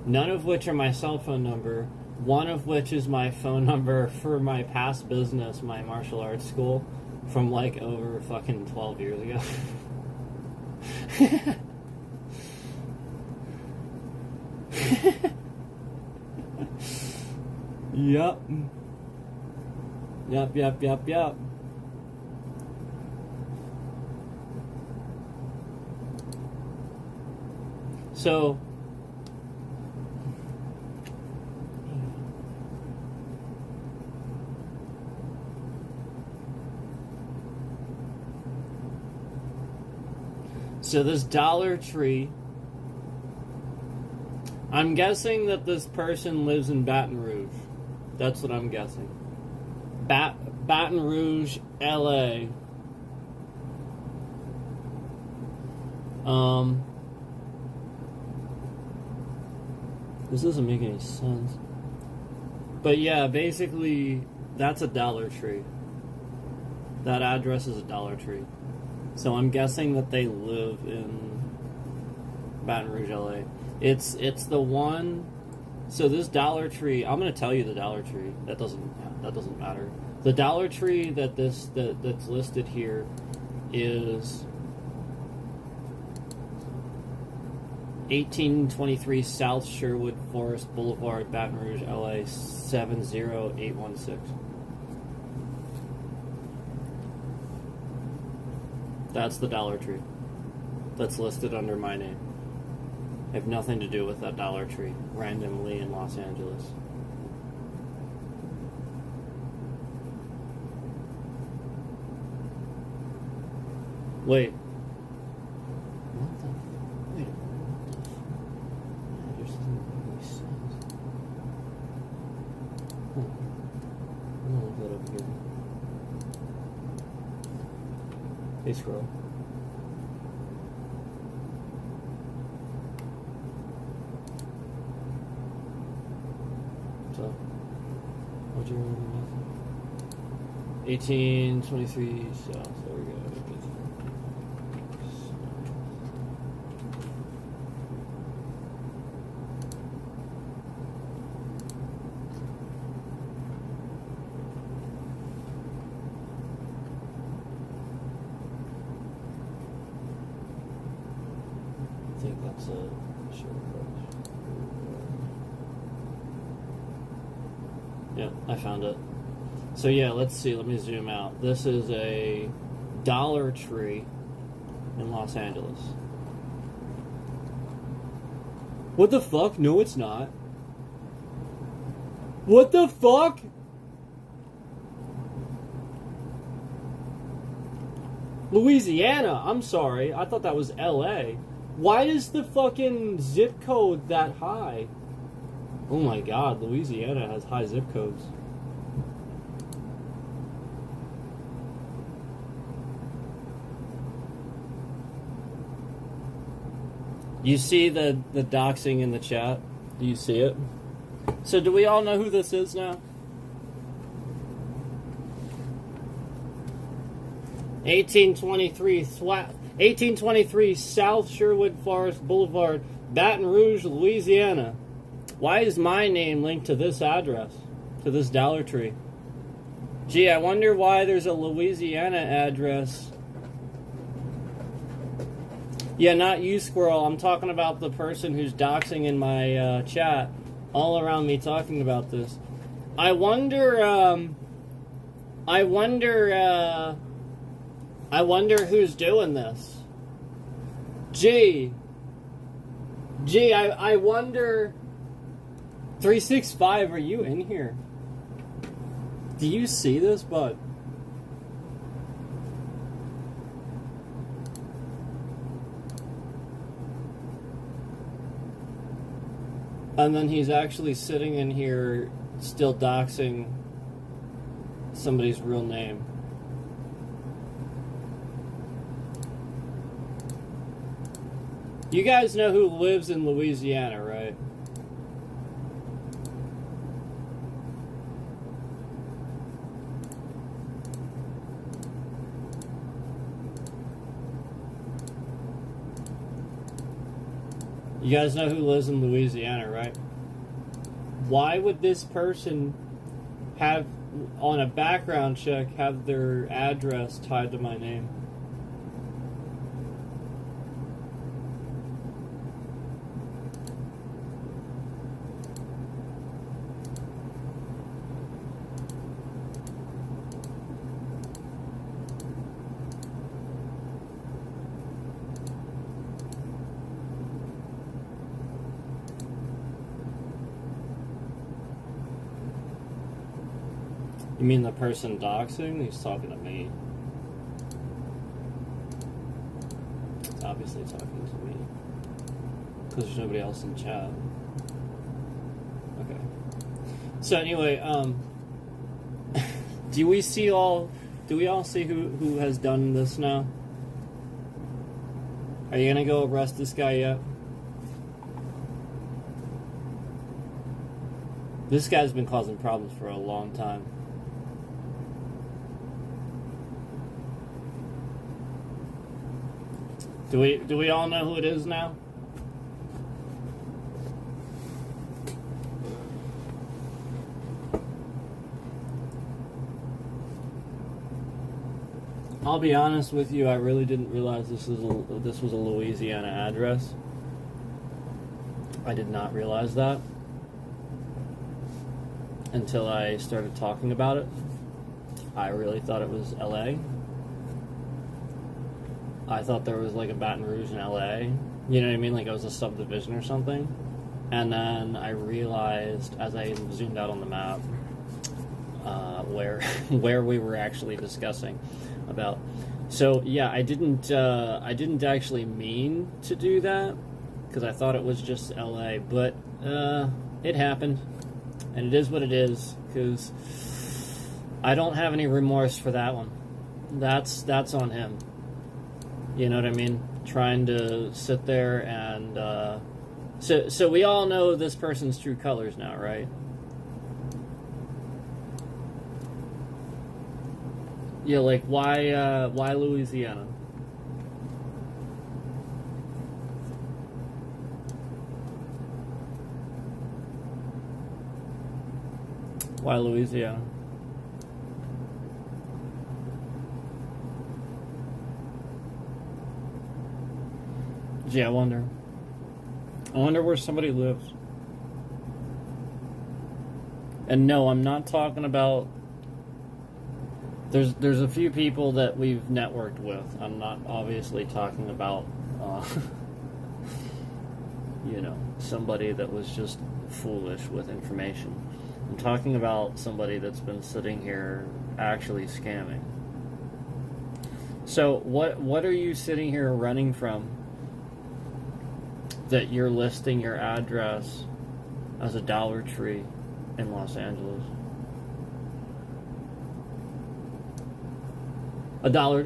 none of which are my cell phone number, one of which is my phone number for my past business, my martial arts school, from over fucking 12 years ago. Yup. Yup. So, this Dollar Tree, I'm guessing that this person lives in Baton Rouge. That's what I'm guessing. Baton Rouge, LA. This doesn't make any sense. But yeah, basically, that's a Dollar Tree. That address is a Dollar Tree. So I'm guessing that they live in Baton Rouge, LA. It's the one. So this Dollar Tree, I'm gonna tell you the Dollar Tree. That doesn't matter. The Dollar Tree that's listed here is 1823 South Sherwood Forest Boulevard, Baton Rouge, LA 70816. That's the Dollar Tree that's listed under my name. I have nothing to do with that Dollar Tree randomly in Los Angeles. Wait. What the? Wait a minute. That just doesn't make any sense. A little bit over here. Hey, scroll. So, what's your 1823 South. There we go. That's a short crush. Yep, I found it. So yeah, let's see. Let me zoom out. This is a Dollar Tree in Los Angeles. What the fuck? No, it's not. What the fuck? Louisiana. I'm sorry. I thought that was LA. Why is the fucking zip code that high? Oh my god, Louisiana has high zip codes. You see the doxing in the chat? Do you see it? So do we all know who this is now? 1823 South Sherwood Forest Boulevard, Baton Rouge, Louisiana. Why is my name linked to this address? To this Dollar Tree? Gee, I wonder why there's a Louisiana address. Yeah, not you, Squirrel. I'm talking about the person who's doxing in my chat all around me talking about this. I wonder who's doing this. Gee, I wonder... 365, are you in here? Do you see this, bud? And then he's actually sitting in here still doxing somebody's real name. You guys know who lives in Louisiana, right? You guys know who lives in Louisiana, right? Why would this person have, on a background check, have their address tied to my name? You mean the person doxing? He's talking to me. He's obviously talking to me. Because there's nobody else in chat. Okay. So anyway, do we all see who has done this now? Are you gonna go arrest this guy yet? This guy's been causing problems for a long time. Do we all know who it is now? I'll be honest with you, I really didn't realize this was a Louisiana address. I did not realize that until I started talking about it. I really thought it was LA. I thought there was like a Baton Rouge in LA. You know what I mean? Like it was a subdivision or something. And then I realized as I zoomed out on the map where we were actually discussing about. So yeah, I didn't actually mean to do that because I thought it was just LA, but it happened, and it is what it is. Because I don't have any remorse for that one. That's on him. You know what I mean? Trying to sit there and so we all know this person's true colors now, right? Yeah, like why Louisiana? Why Louisiana? Gee, I wonder. I wonder where somebody lives. And no, I'm not talking about... There's a few people that we've networked with. I'm not obviously talking about, somebody that was just foolish with information. I'm talking about somebody that's been sitting here actually scamming. So what are you sitting here running from that you're listing your address as a Dollar Tree in Los Angeles? A Dollar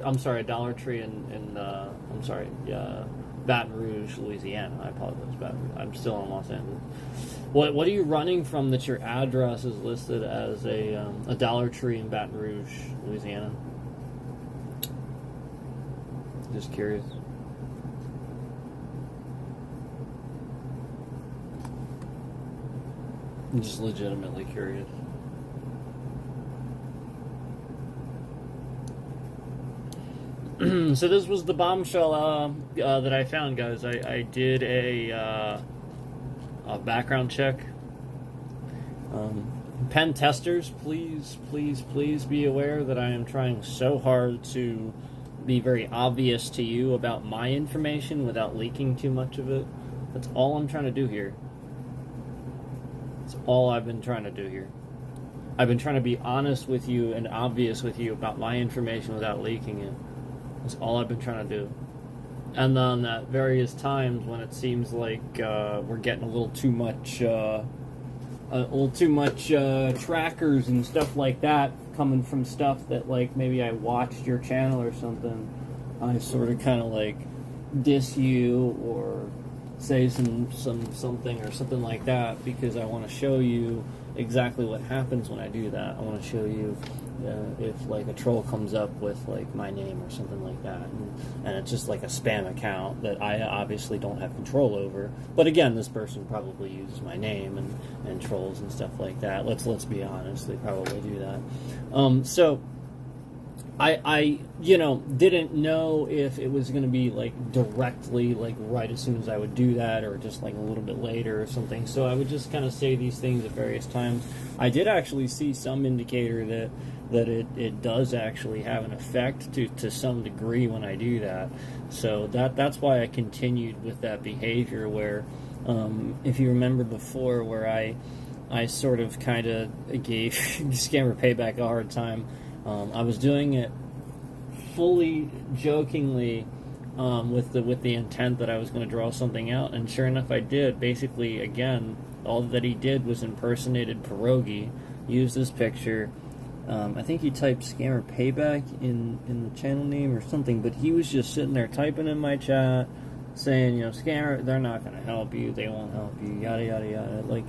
Tree in Baton Rouge, Louisiana. I apologize, Baton Rouge. I'm still in Los Angeles. What are you running from that your address is listed as a Dollar Tree in Baton Rouge, Louisiana? Just curious. I'm just legitimately curious. So this was the bombshell that I found, guys. I did a background check. Pen testers, please be aware that I am trying so hard to be very obvious to you about my information without leaking too much of it. That's all I'm trying to do here. That's all I've been trying to do here. I've been trying to be honest with you and obvious with you about my information without leaking it. That's all I've been trying to do. And then at various times when it seems like we're getting a little too much trackers and stuff like that coming from stuff that, like, maybe I watched your channel or something, I sort of kind of like diss you or say something or something like that, because I want to show you exactly what happens when I do that. I want to show you if like a troll comes up with like my name or something like that, and it's just like a spam account that I obviously don't have control over. But again, this person probably uses my name and trolls and stuff like that. Let's be honest, they probably do that. So I didn't know if it was going to be like directly like right as soon as I would do that, or just like a little bit later or something. So I would just kind of say these things at various times. I did actually see some indicator that it does actually have an effect to some degree when I do that. So that's why I continued with that behavior where, if you remember before, where I sort of kind of gave Scammer Payback a hard time. I was doing it fully jokingly, with the intent that I was going to draw something out, and sure enough I did. Basically, again, all that he did was impersonated Pierogi, used his picture. I think he typed Scammer Payback in the channel name or something, but he was just sitting there typing in my chat saying, Scammer, they're not going to help you, they won't help you, yada yada yada. Like,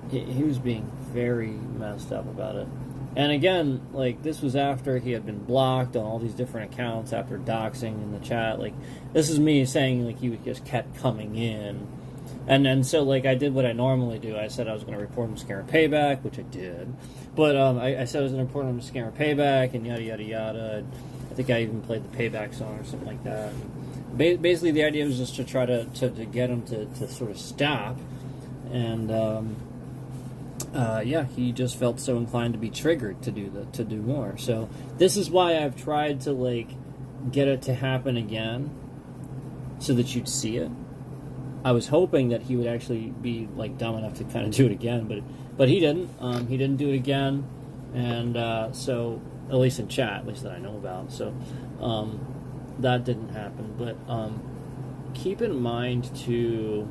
he was being very messed up about it. And again, like, this was after he had been blocked on all these different accounts after doxing in the chat. Like, this is me saying, like, he just kept coming in. And then, so, like, I did what I normally do. I said I was going to report him to Scammer Payback, which I did. But I said I was going to report him to Scammer Payback and yada, yada, yada. I think I even played the Payback song or something like that. Basically, the idea was just to try to get him to sort of stop. And, he just felt so inclined to be triggered to do more. So this is why I've tried to, like, get it to happen again so that you'd see it. I was hoping that he would actually be, like, dumb enough to kind of do it again, but he didn't. He didn't do it again, and so, at least in chat, at least that I know about. So that didn't happen. But keep in mind too,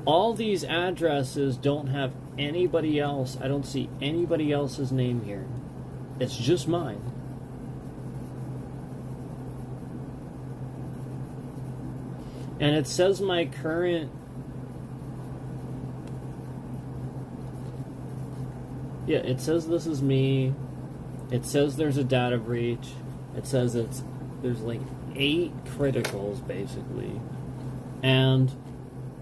all these addresses don't have anybody else. I don't see anybody else's name here. It's just mine. And it says my current... Yeah, it says this is me. It says there's a data breach. It says there's like 8 criticals, basically. And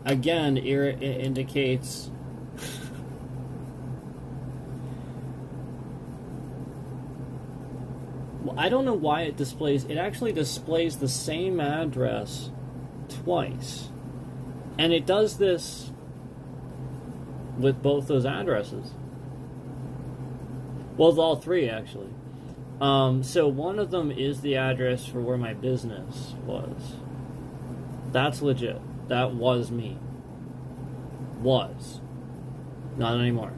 again, it indicates... I don't know why it displays. It actually displays the same address twice, and it does this with both those addresses. Well, with all three actually. So one of them is the address for where my business was. That's legit. That was me. Was. Not anymore.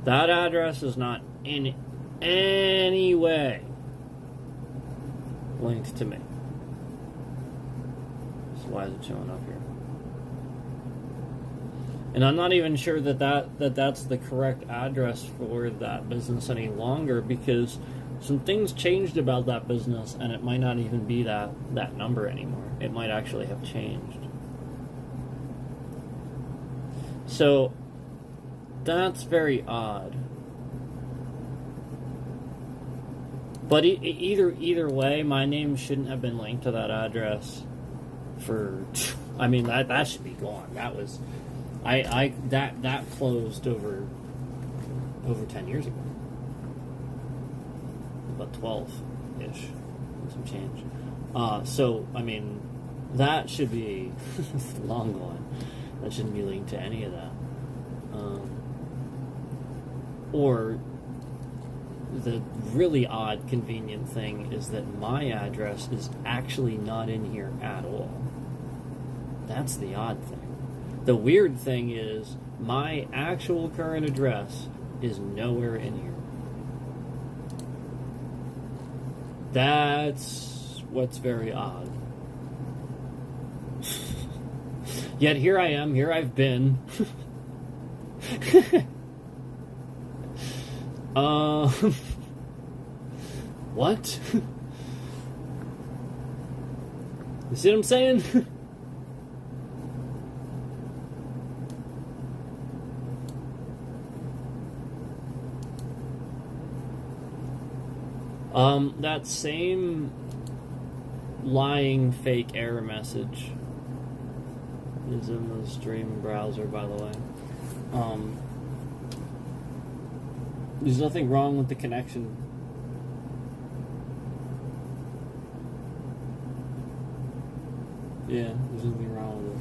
That address is not in any way linked to me. So why is it showing up here? And I'm not even sure that's the correct address for that business any longer, because some things changed about that business, and it might not even be that number anymore. It might actually have changed. So that's very odd. But either way, my name shouldn't have been linked to that address for. I mean, that should be gone. That was, that closed over 10 years ago. About 12-ish, some change. So I mean, that should be long gone. That shouldn't be linked to any of that. Or the really odd, convenient thing is that my address is actually not in here at all. That's the odd thing. The weird thing is my actual current address is nowhere in here. That's what's very odd. Yet here I am, here I've been. What? You see what I'm saying? That same lying fake error message is in the stream browser, by the way. There's nothing wrong with the connection. Yeah, there's nothing wrong with it.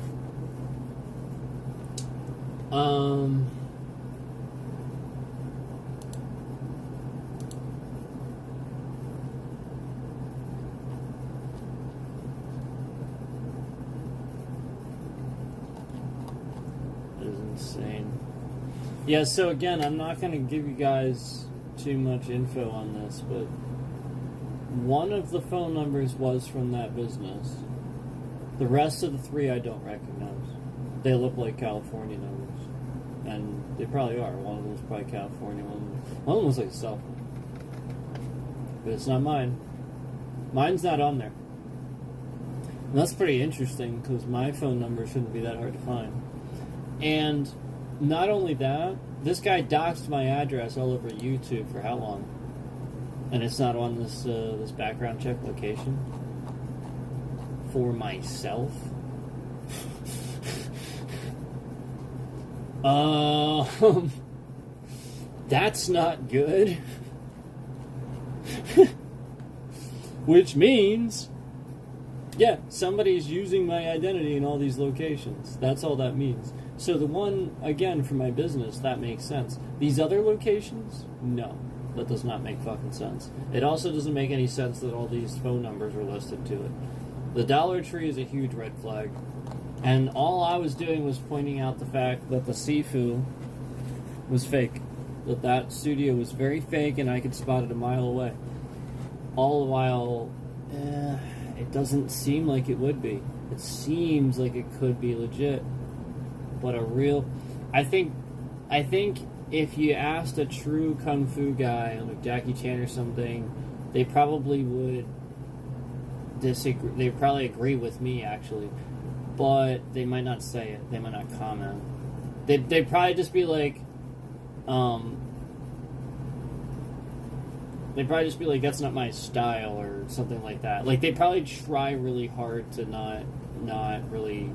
Yeah, so again, I'm not going to give you guys too much info on this, but one of the phone numbers was from that business. The rest of the three I don't recognize. They look like California numbers. And they probably are. One of them is probably California. One of them looks like a cell phone. But it's not mine. Mine's not on there. And that's pretty interesting, because my phone number shouldn't be that hard to find. And not only that, this guy doxed my address all over YouTube for how long? And it's not on this this background check location for myself. That's not good. Which means, yeah, somebody's using my identity in all these locations. That's all that means. So the one, again, for my business, that makes sense. These other locations, no. That does not make fucking sense. It also doesn't make any sense that all these phone numbers are listed to it. The Dollar Tree is a huge red flag. And all I was doing was pointing out the fact that the Sifu was fake. That studio was very fake, and I could spot it a mile away. All the while, it doesn't seem like it would be. It seems like it could be legit. But a real... I think if you asked a true Kung Fu guy, like Jackie Chan or something, they probably would disagree. They would probably agree with me, actually. But they might not say it. They might not comment. They'd probably just be like... They'd probably just be like, that's not my style, or something like that. Like, they'd probably try really hard to not really...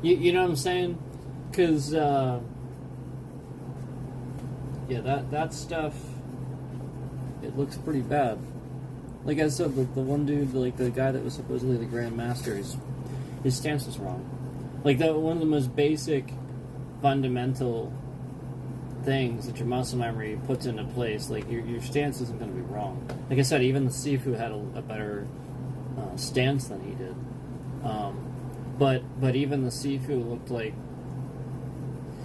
You know what I'm saying? Because, yeah, that stuff... it looks pretty bad. Like I said, the one dude, like the guy that was supposedly the Grand Master, his stance was wrong. Like one of the most basic, fundamental things that your muscle memory puts into place, like your stance isn't going to be wrong. Like I said, even the Sifu had a better stance than he did. But even the Sifu looked like,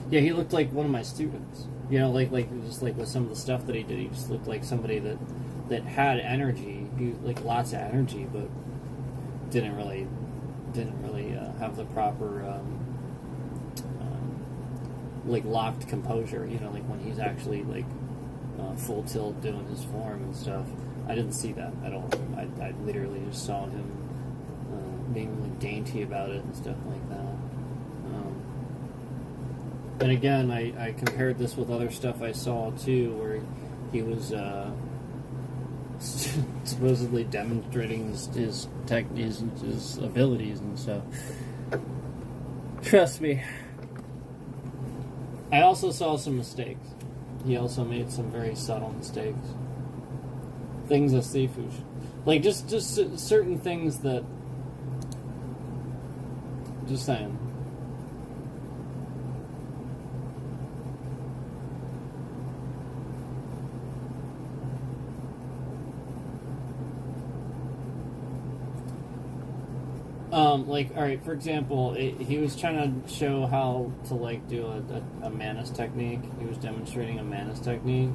yeah, he looked like one of my students. You know, like just like with some of the stuff that he did, he just looked like somebody that had energy, like lots of energy, but didn't really have the proper like locked composure. You know, like when he's actually like full tilt doing his form and stuff. I didn't see that at all. I literally just saw him being really dainty about it and stuff like that. And again, I compared this with other stuff I saw too, where he was supposedly demonstrating his abilities and stuff. Trust me. I also saw some mistakes. He also made some very subtle mistakes. Things of Sifu, like just certain things that. Just saying. Like, alright, for example, he was trying to show how to, like, do a Manus technique. He was demonstrating a Manus technique.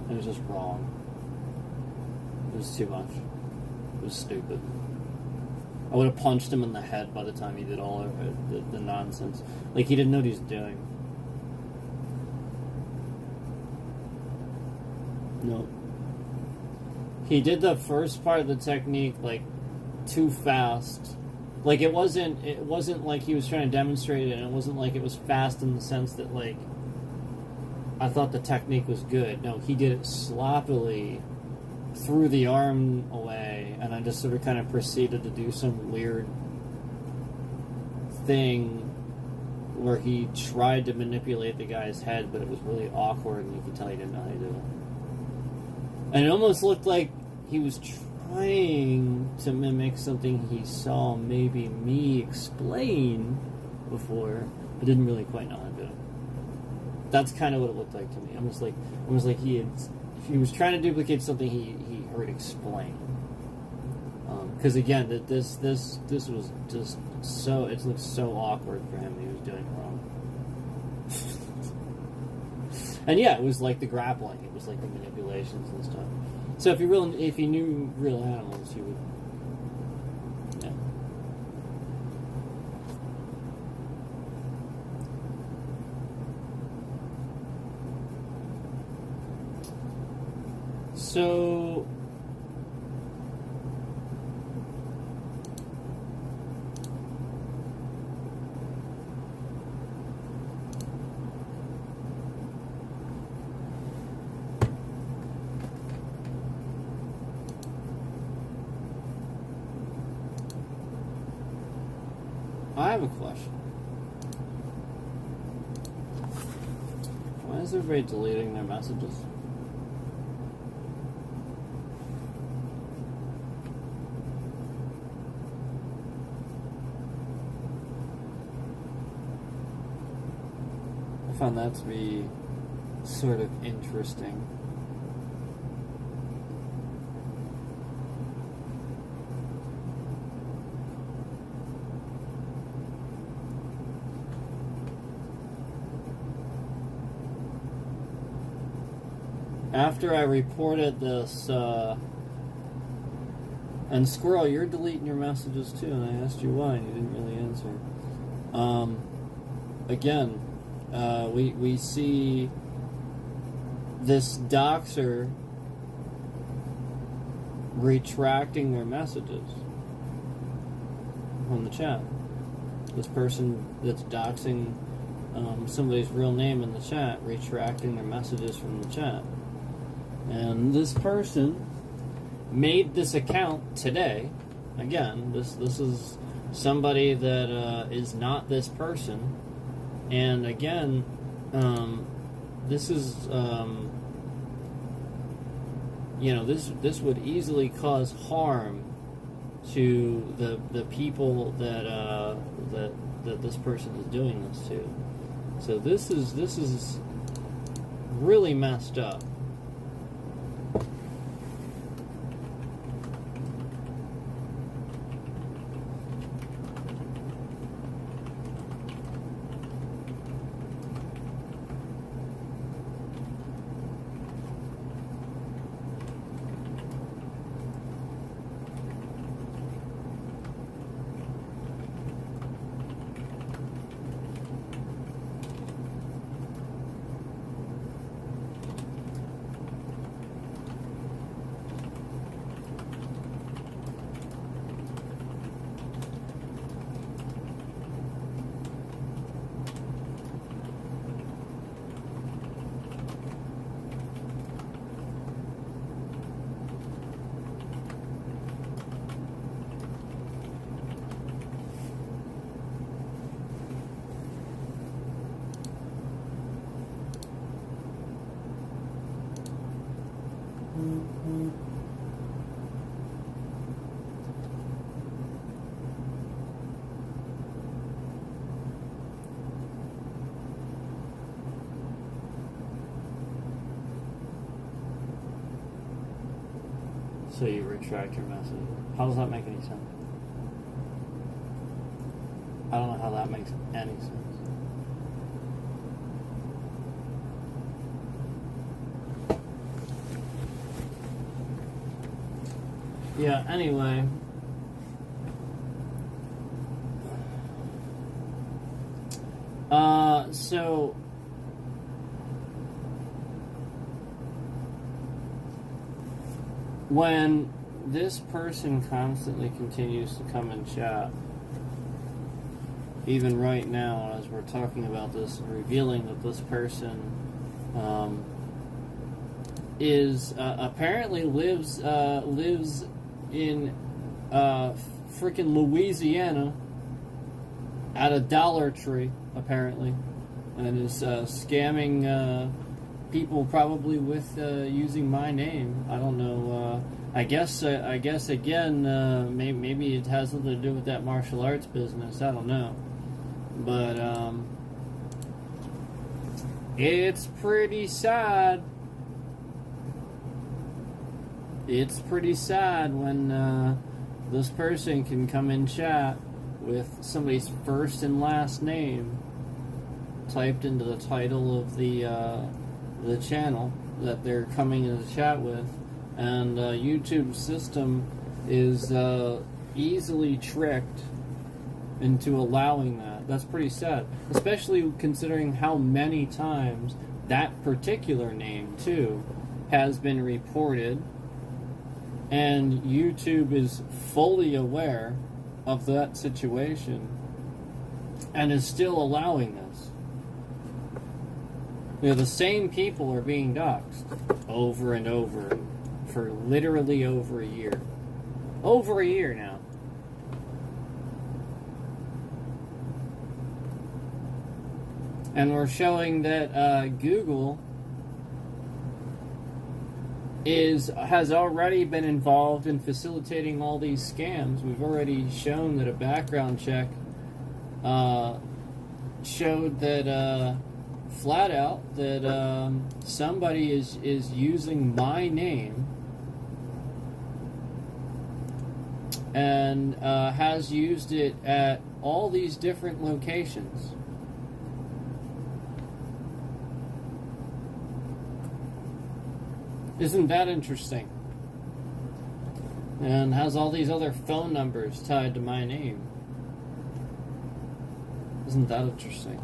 It was just wrong. It was too much. It was stupid. I would have punched him in the head by the time he did all of the nonsense. Like, he didn't know what he was doing. No. He did the first part of the technique, like, too fast. Like, it wasn't like he was trying to demonstrate it, and it wasn't like it was fast in the sense that, like, I thought the technique was good. No, he did it sloppily, threw the arm away, and I just sort of kind of proceeded to do some weird thing where he tried to manipulate the guy's head, but it was really awkward, and you could tell he didn't know how to do it. And it almost looked like he was trying to mimic something he saw maybe me explain before, but didn't really quite know how to do it. That's kind of what it looked like to me. Almost like he was trying to duplicate something he heard explained. Because again, this was just so, it looked so awkward for him. He was doing it wrong. And yeah, it was like the grappling. It was like the manipulations and stuff. So if you knew real animals, you would. Yeah. So. I have a question. Why is everybody deleting their messages? I found that to be sort of interesting. After I reported this, and Squirrel, you're deleting your messages too, and I asked you why, and you didn't really answer. Again, we see this doxer retracting their messages on the chat. This person that's doxing somebody's real name in the chat, retracting their messages from the chat. And this person made this account today. Again, this is somebody that is not this person. And again, this is this would easily cause harm to the people that this person is doing this to. So this is really messed up. So you retract your message. How does that make any sense? I don't know how that makes any sense. Yeah, anyway. So when this person constantly continues to come and chat, even right now as we're talking about this, revealing that this person is apparently lives in freaking Louisiana at a Dollar Tree, apparently, and is scamming people probably with using my name. I don't know. I guess again, maybe it has something to do with that martial arts business. I don't know, but it's pretty sad. It's pretty sad when this person can come in chat with somebody's first and last name typed into the title of the channel that they're coming into chat with, and YouTube's system is easily tricked into allowing that. That's pretty sad, especially considering how many times that particular name too has been reported, and YouTube is fully aware of that situation and is still allowing this. The same people are being doxxed over and over for literally over a year. Over a year now. And we're showing that Google has already been involved in facilitating all these scams. We've already shown that a background check showed that flat out that somebody is using my name and has used it at all these different locations. Isn't that interesting? And has all these other phone numbers tied to my name. Isn't that interesting?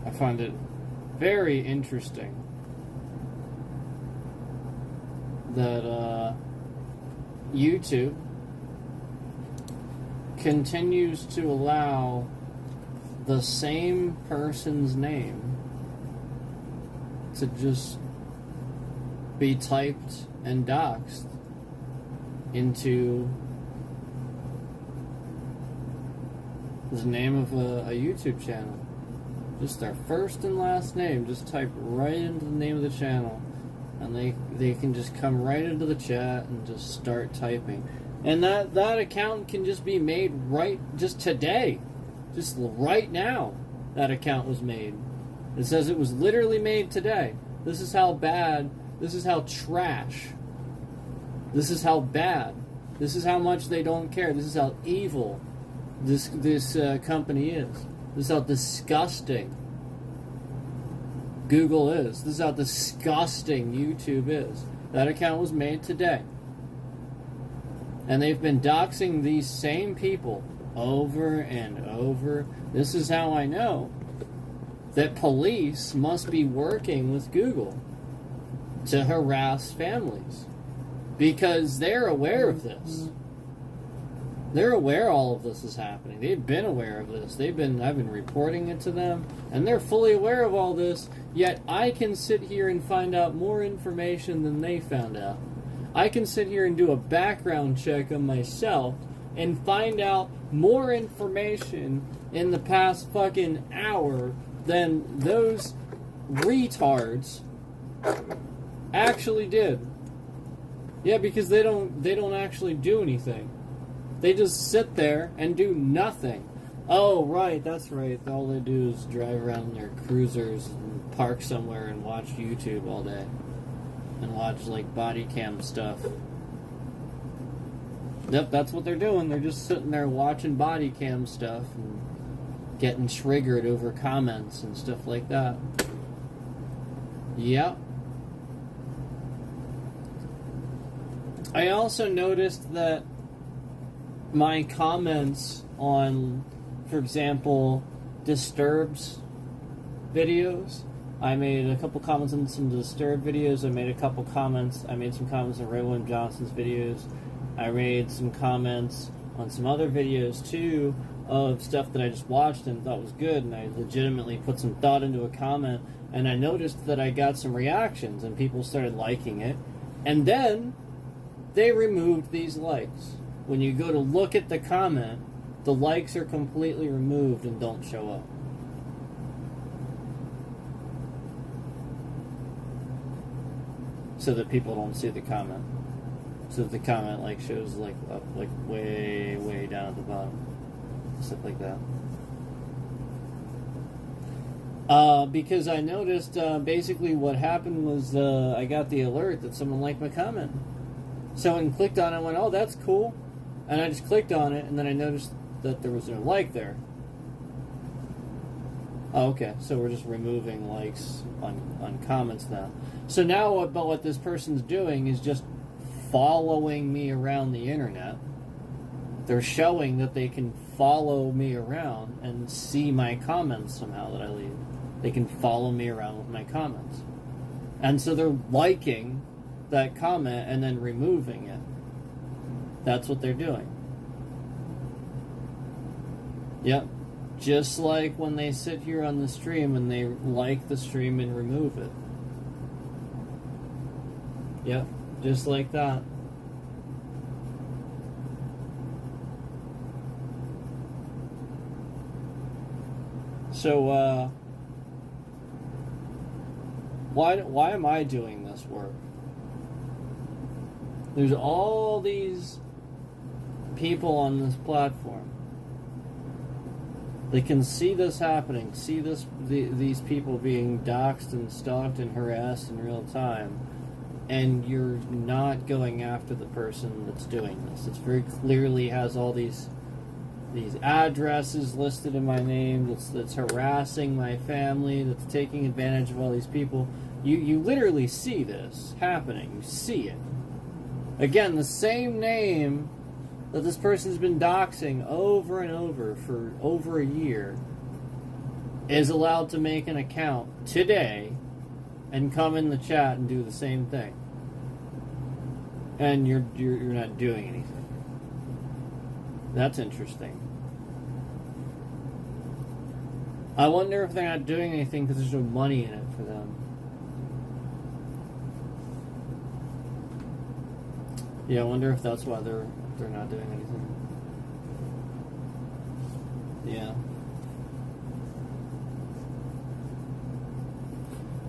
I find it very interesting that YouTube continues to allow the same person's name to just be typed and doxed into the name of a YouTube channel. Just their first and last name. Just type right into the name of the channel. And they can just come right into the chat and just start typing. And that account can just be made just today. Just right now, that account was made. It says it was literally made today. This is how bad, this is how trash, this is how bad, this is how much they don't care, this is how evil this company is. This is how disgusting Google is. This is how disgusting YouTube is. That account was made today. And they've been doxing these same people over and over. This is how I know that police must be working with Google to harass families. Because they're aware of this. They're aware all of this is happening. They've been aware of this. I've been reporting it to them, and they're fully aware of all this, yet I can sit here and find out more information than they found out. I can sit here and do a background check on myself and find out more information in the past fucking hour than those retards actually did. Yeah, because they don't actually do anything. They just sit there and do nothing. Oh, right, that's right. All they do is drive around in their cruisers and park somewhere and watch YouTube all day. And watch, like, body cam stuff. Yep, that's what they're doing. They're just sitting there watching body cam stuff and getting triggered over comments and stuff like that. Yep. I also noticed that my comments on, for example, Disturbed's videos. I made a couple comments on some Disturbed videos. I made some comments on Ray William Johnson's videos. I made some comments on some other videos too of stuff that I just watched and thought was good, and I legitimately put some thought into a comment, and I noticed that I got some reactions and people started liking it, and then they removed these likes. When you go to look at the comment, the likes are completely removed and don't show up. So that people don't see the comment. So that the comment like shows like up, like way down at the bottom. Stuff like that. Because I noticed basically what happened was I got the alert that someone liked my comment. Someone clicked on it and went, oh, that's cool. And I just clicked on it, and then I noticed that there was no like there. Oh, okay, so we're just removing likes on comments now. So now what this person's doing is just following me around the internet. They're showing that they can follow me around and see my comments somehow that I leave. They can follow me around with my comments. And so they're liking that comment and then removing it. That's what they're doing. Yep. Just like when they sit here on the stream and they like the stream and remove it. Yep. Just like that. So, why am I doing this work? There's all these people on this platform. They can see this happening, see these people being doxxed and stalked and harassed in real time, and you're not going after the person that's doing this. It very clearly has all these addresses listed in my name, that's harassing my family, that's taking advantage of all these people. You literally see this happening. You see it. Again, the same name that this person's been doxing over and over for over a year is allowed to make an account today and come in the chat and do the same thing. And you're not doing anything. That's interesting. I wonder if they're not doing anything because there's no money in it for them. Yeah, I wonder if that's why they're not doing anything. Yeah.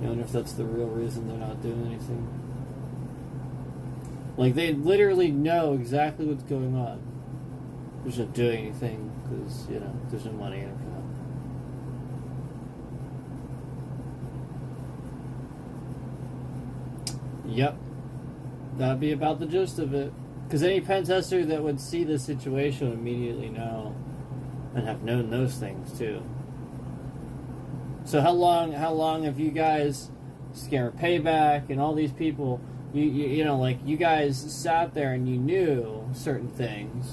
I wonder if that's the real reason they're not doing anything. Like, they literally know exactly what's going on. They're just not doing anything because, you know, there's no money in it for that. Yep. That'd be about the gist of it. Because any pen tester that would see this situation would immediately know and have known those things too. So how long have you guys, Scammer Payback and all these people, you know, like, you guys sat there and you knew certain things.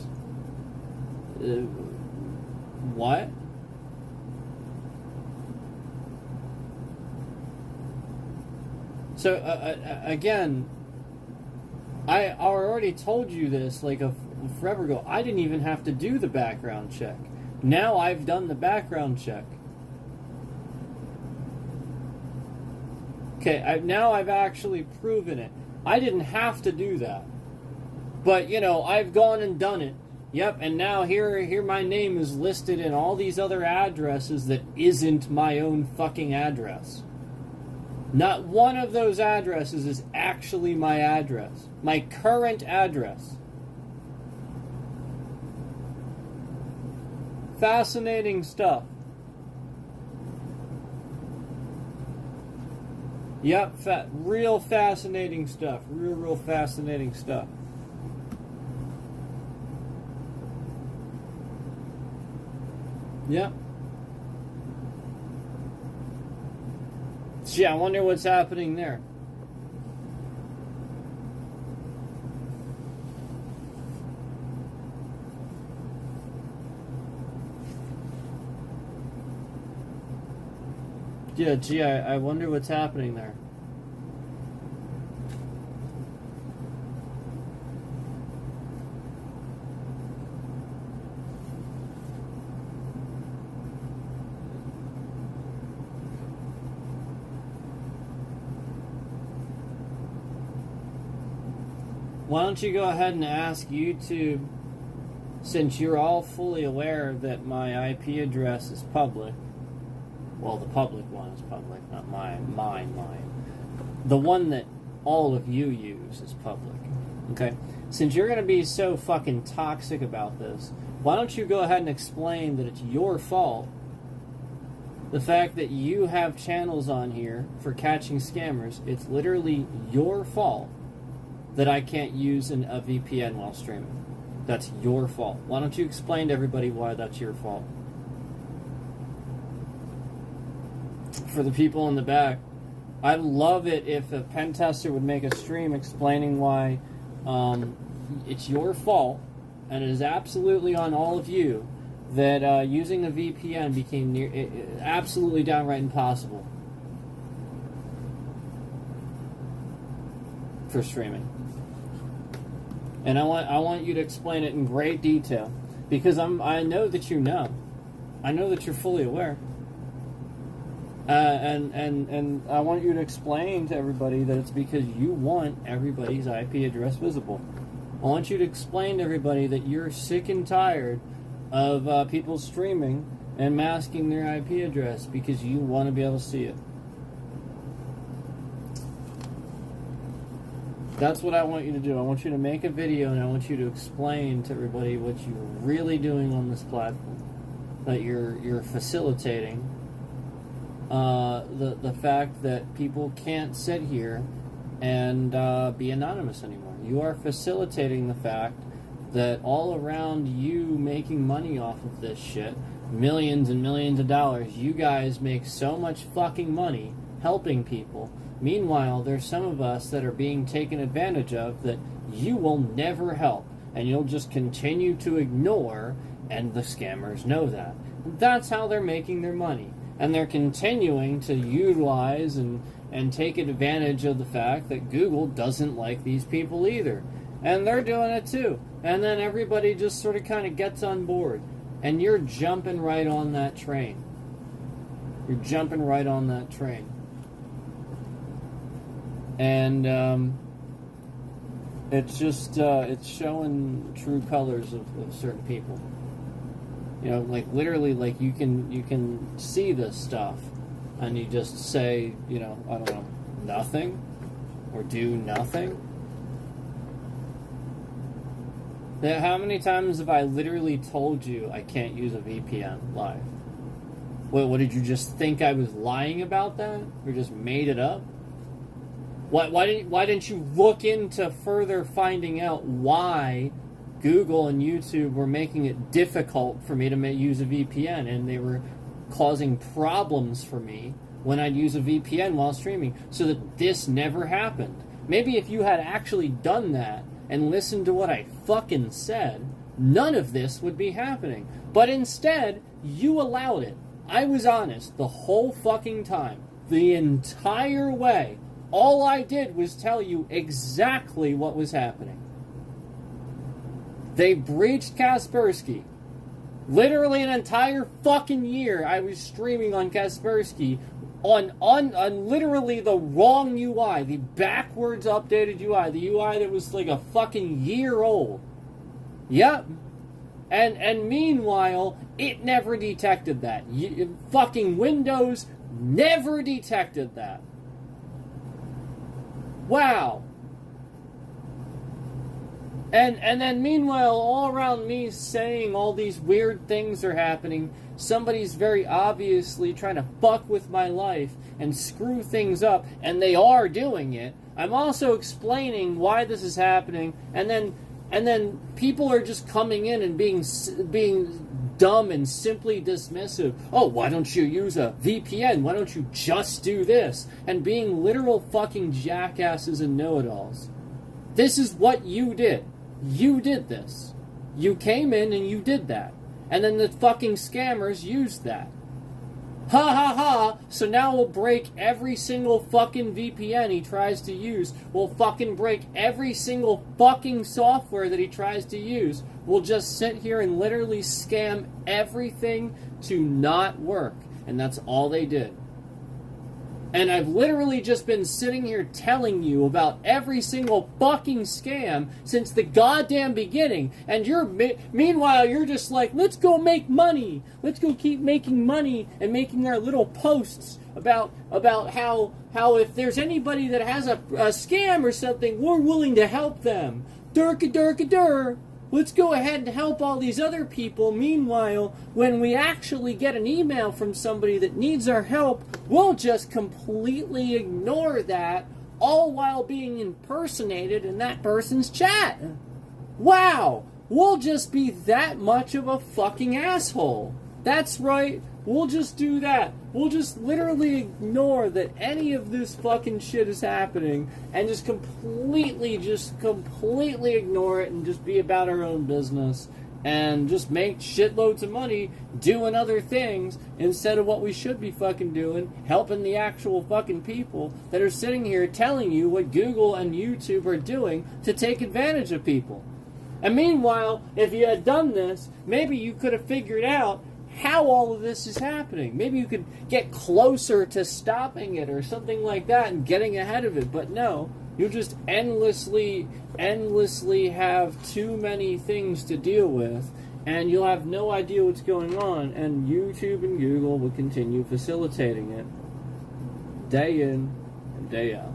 What? So, again, I already told you this, like, forever ago. I didn't even have to do the background check. Now I've done the background check. Okay, now I've actually proven it. I didn't have to do that. But, you know, I've gone and done it. Yep, and now here my name is listed in all these other addresses that isn't my own fucking address. Not one of those addresses is actually my address. My current address. Fascinating stuff. Yep, real fascinating stuff. Real fascinating stuff. Yep. Gee, I wonder what's happening there. Yeah, gee, I wonder what's happening there. Why don't you go ahead and ask YouTube, since you're all fully aware that my IP address is public. Well, the public one is public, not mine. The one that all of you use is public. Okay? Since you're going to be so fucking toxic about this, why don't you go ahead and explain that it's your fault, the fact that you have channels on here for catching scammers, it's literally your fault that I can't use a VPN while streaming. That's your fault. Why don't you explain to everybody why that's your fault? For the people in the back, I'd love it if a pen tester would make a stream explaining why it's your fault, and it is absolutely on all of you, that using a VPN became absolutely downright impossible for streaming. And I want you to explain it in great detail, because I know that you know. I know that you're fully aware. And I want you to explain to everybody that it's because you want everybody's IP address visible. I want you to explain to everybody that you're sick and tired of people streaming and masking their IP address because you want to be able to see it. That's what I want you to do. I want you to make a video and I want you to explain to everybody what you're really doing on this platform. That you're facilitating the fact that people can't sit here and be anonymous anymore. You are facilitating the fact that all around you making money off of this shit, millions and millions of dollars, you guys make so much fucking money helping people. Meanwhile, there's some of us that are being taken advantage of that you will never help, and you'll just continue to ignore, and the scammers know that. That's how they're making their money. And they're continuing to utilize and take advantage of the fact that Google doesn't like these people either. And they're doing it too. And then everybody just sort of kind of gets on board. And you're jumping right on that train. You're jumping right on that train. And It's just it's showing true colors of certain people. You know, like literally, like you can see this stuff, and you just say, you know, I don't know, nothing, or do nothing. How many times have I literally told you I can't use a VPN live? What did you just think I was lying about that, or just made it up? Why didn't you look into further finding out why Google and YouTube were making it difficult for me to use a VPN, and they were causing problems for me when I'd use a VPN while streaming, so that this never happened? Maybe if you had actually done that and listened to what I fucking said, none of this would be happening. But instead, you allowed it. I was honest the whole fucking time. The entire way. All I did was tell you exactly what was happening. They breached Kaspersky. Literally an entire fucking year I was streaming on Kaspersky on literally the wrong UI, the backwards updated UI, the UI that was like a fucking year old. Yep. And meanwhile, it never detected that. Fucking Windows never detected that. Wow. And then meanwhile, all around me saying all these weird things are happening, somebody's very obviously trying to fuck with my life and screw things up, and they are doing it. I'm also explaining why this is happening, and then people are just coming in and being dumb and simply dismissive. Oh, why don't you use a VPN? Why don't you just do this? And being literal fucking jackasses and know-it-alls. This is what you did. You did this. You came in and you did that. And then the fucking scammers used that. Ha ha ha! So now we'll break every single fucking VPN he tries to use. We'll fucking break every single fucking software that he tries to use. We'll just sit here and literally scam everything to not work. And that's all they did. And I've literally just been sitting here telling you about every single fucking scam since the goddamn beginning. And meanwhile, you're just like, let's go make money. Let's go keep making money and making our little posts about how if there's anybody that has a scam or something, we're willing to help them. Durka. Let's go ahead and help all these other people. Meanwhile, when we actually get an email from somebody that needs our help, we'll just completely ignore that, all while being impersonated in that person's chat. Wow! We'll just be that much of a fucking asshole. That's right. We'll just do that. We'll just literally ignore that any of this fucking shit is happening and just completely ignore it and just be about our own business and just make shitloads of money doing other things instead of what we should be fucking doing, helping the actual fucking people that are sitting here telling you what Google and YouTube are doing to take advantage of people. And meanwhile, if you had done this, maybe you could have figured out how all of this is happening. Maybe you could get closer to stopping it or something like that and getting ahead of it. But no, you'll just endlessly have too many things to deal with, and you'll have no idea what's going on, and YouTube and Google will continue facilitating it day in and day out.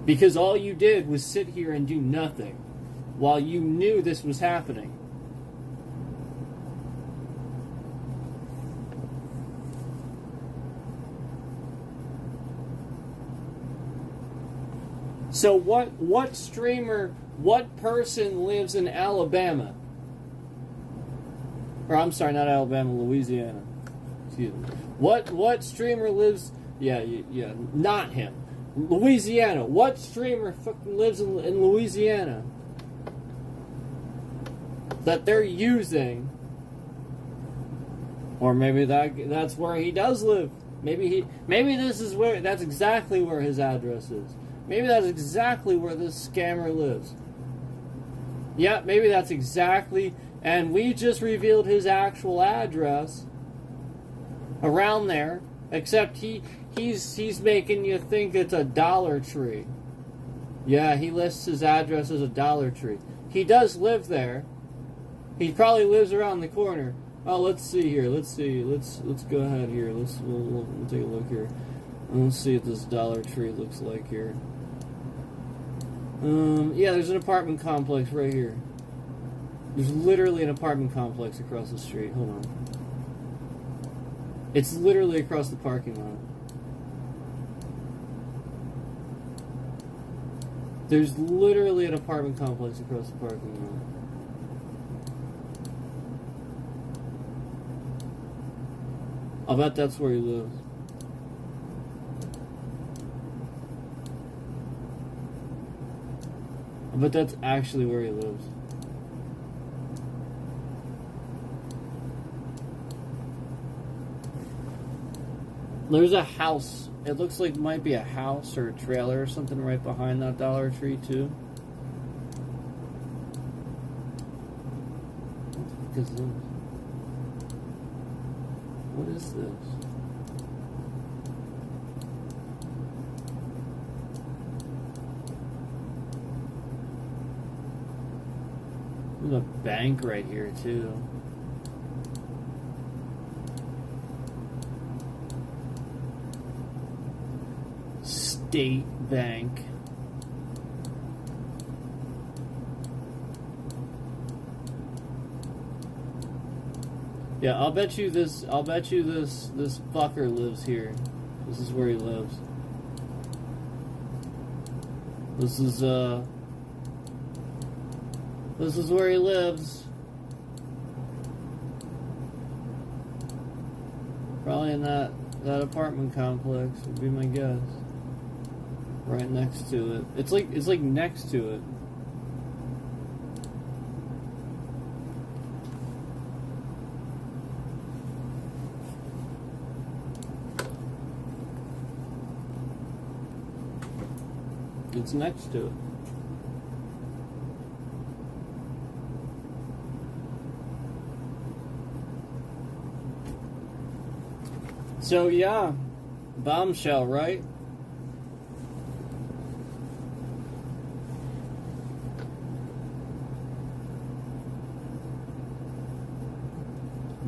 Because all you did was sit here and do nothing while you knew this was happening. So what streamer, what person lives in Alabama? Or I'm sorry, not Alabama, Louisiana. Excuse me. What streamer lives, yeah, not him. Louisiana. What streamer fucking lives in Louisiana that they're using? Or maybe that's where he does live. Maybe that's exactly where his address is. Maybe that's exactly where this scammer lives. Yeah, maybe that's exactly, and we just revealed his actual address around there, except he's making you think it's a Dollar Tree. Yeah, he lists his address as a Dollar Tree. He does live there. He probably lives around the corner. Oh, let's see here. Let's see. Let's go ahead here. We'll take a look here. Let's see what this Dollar Tree looks like here. Yeah, there's an apartment complex right here. There's literally an apartment complex across the street. Hold on. It's literally across the parking lot. There's literally an apartment complex across the parking lot. I'll bet that's where he lives. I bet that's actually where he lives. There's a house. It looks like it might be a house or a trailer or something right behind that Dollar Tree too. What the fuck is this? What is this? There's a bank right here too. State Bank. Yeah, I'll bet you this fucker lives here. This is where he lives. This is where he lives. Probably in that apartment complex would be my guess. Right next to it. It's like next to it. It's next to it. So yeah, bombshell, right?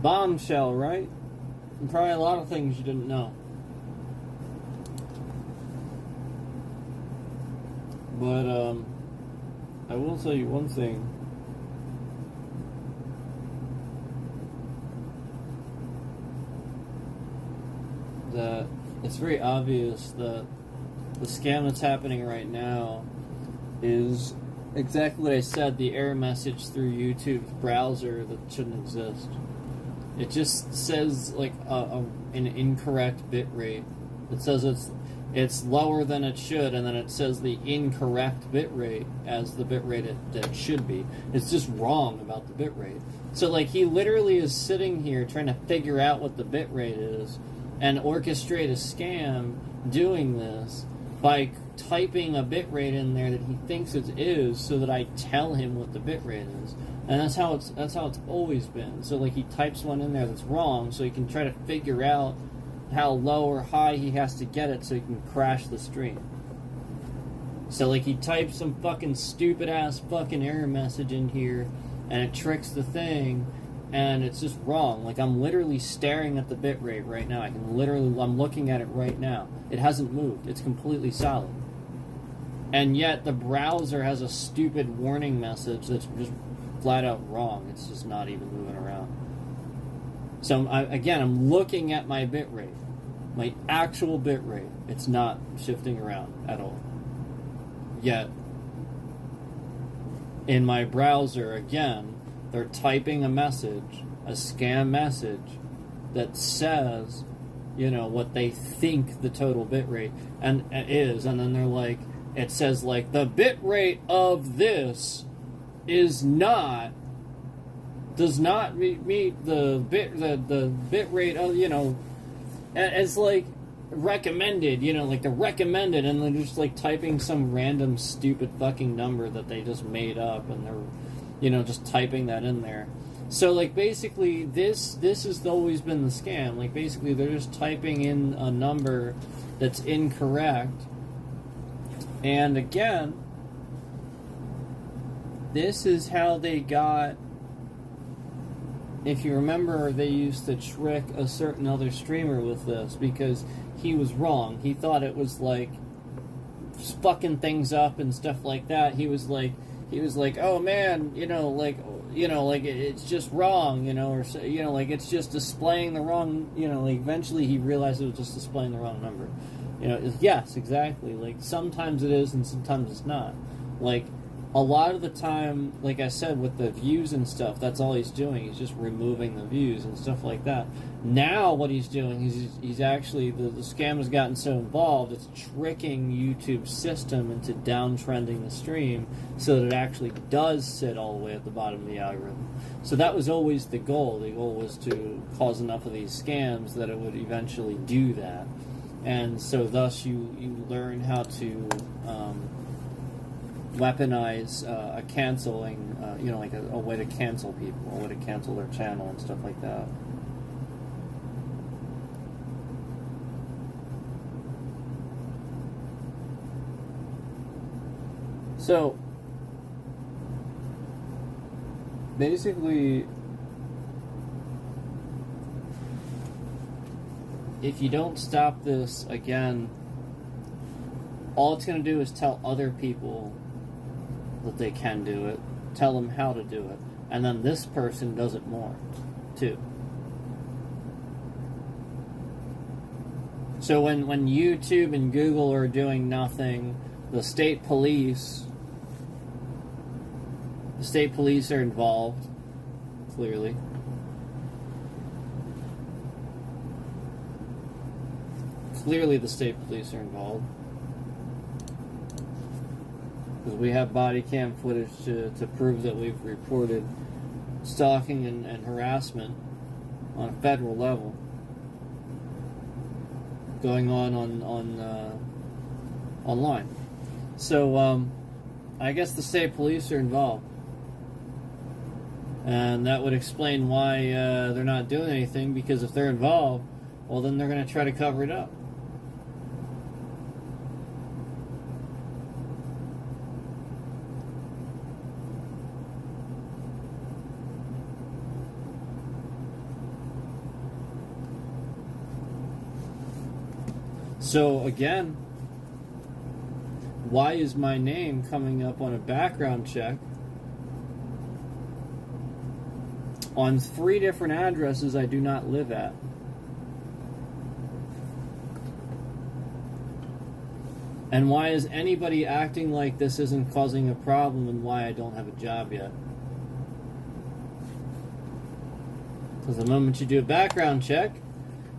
Bombshell, right? And probably a lot of things you didn't know. But I will tell you one thing. That it's very obvious that the scam that's happening right now is exactly what I said, the error message through YouTube's browser that shouldn't exist. It just says like an incorrect bit rate. It says it's lower than it should, and then it says the incorrect bit rate as the bit rate that it should be. It's just wrong about the bit rate. So like he literally is sitting here trying to figure out what the bit rate is and orchestrate a scam doing this by typing a bit rate in there that he thinks it is, so that I tell him what the bit rate is. And that's how it's always been. So like he types one in there that's wrong, so he can try to figure out how low or high he has to get it so he can crash the stream. So like he types some fucking stupid ass fucking error message in here, and it tricks the thing, and it's just wrong. Like I'm literally staring at the bit rate right now. I'm looking at it right now. It hasn't moved. It's completely solid. And yet the browser has a stupid warning message that's just flat out wrong. It's just not even moving around. So I'm looking at my bit rate, my actual bit rate. It's not shifting around at all. Yet in my browser, again, they're typing a message, a scam message that says, what they think the total bit rate is, and then they're like, it says like the bit rate of this does not meet the bit rate of it's like recommended, like the recommended, and they're just like typing some random stupid fucking number that they just made up, and they're just typing that in there. So like basically this has always been the scam. Like basically they're just typing in a number that's incorrect, and again this is how they got. If you remember, they used to trick a certain other streamer with this because he was wrong. He thought it was like fucking things up and stuff like that. He was like, oh man, it's just wrong, or like it's just displaying the wrong, like eventually he realized it was just displaying the wrong number. Yes, exactly. Like sometimes it is and sometimes it's not. Like a lot of the time, like I said, with the views and stuff, that's all he's doing. He's just removing the views and stuff like that. Now what he's doing is he's actually, the scam has gotten so involved, it's tricking YouTube's system into downtrending the stream so that it actually does sit all the way at the bottom of the algorithm. So that was always the goal. The goal was to cause enough of these scams that it would eventually do that. And so thus you learn how to weaponize a canceling, like a way to cancel people, a way to cancel their channel and stuff like that. So, basically, if you don't stop this, again, all it's going to do is tell other people that they can do it, tell them how to do it, and then this person does it more, too. So when YouTube and Google are doing nothing, the state police are involved, clearly. Clearly the state police are involved. Because we have body cam footage to prove that we've reported stalking and harassment on a federal level going on online. So I guess the state police are involved. And that would explain why they're not doing anything, because if they're involved, well, then they're going to try to cover it up. So again, why is my name coming up on a background check on 3 different addresses I do not live at? And why is anybody acting like this isn't causing a problem, and why I don't have a job yet? Because the moment you do a background check,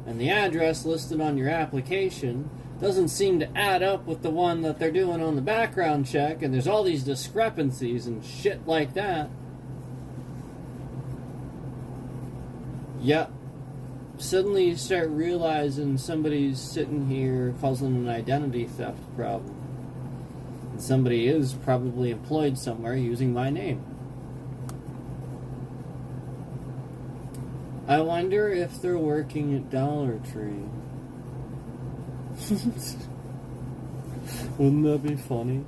and the address listed on your application doesn't seem to add up with the one that they're doing on the background check, and there's all these discrepancies and shit like that. Yep. Suddenly you start realizing somebody's sitting here causing an identity theft problem. And somebody is probably employed somewhere using my name. I wonder if they're working at Dollar Tree. Wouldn't that be funny?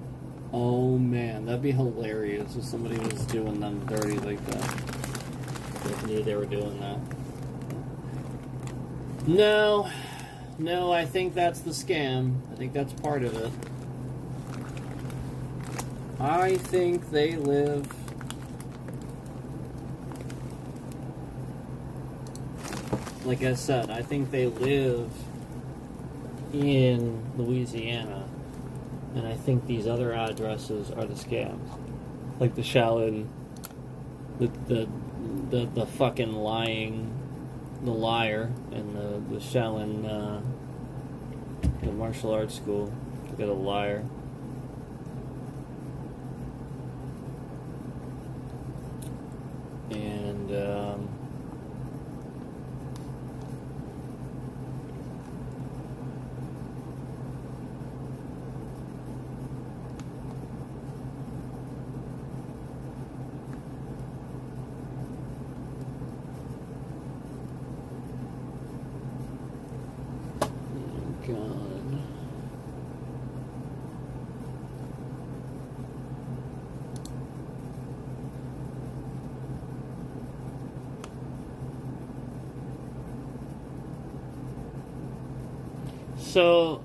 Oh man, that'd be hilarious if somebody was doing them dirty like that. They knew they were doing that. No, I think that's the scam. I think that's part of it. I think they live... Like I said, I think they live in Louisiana, and I think these other addresses are the scams, like the Shaolin, the fucking lying, the liar, and the Shaolin, the martial arts school. You got a liar. And God. So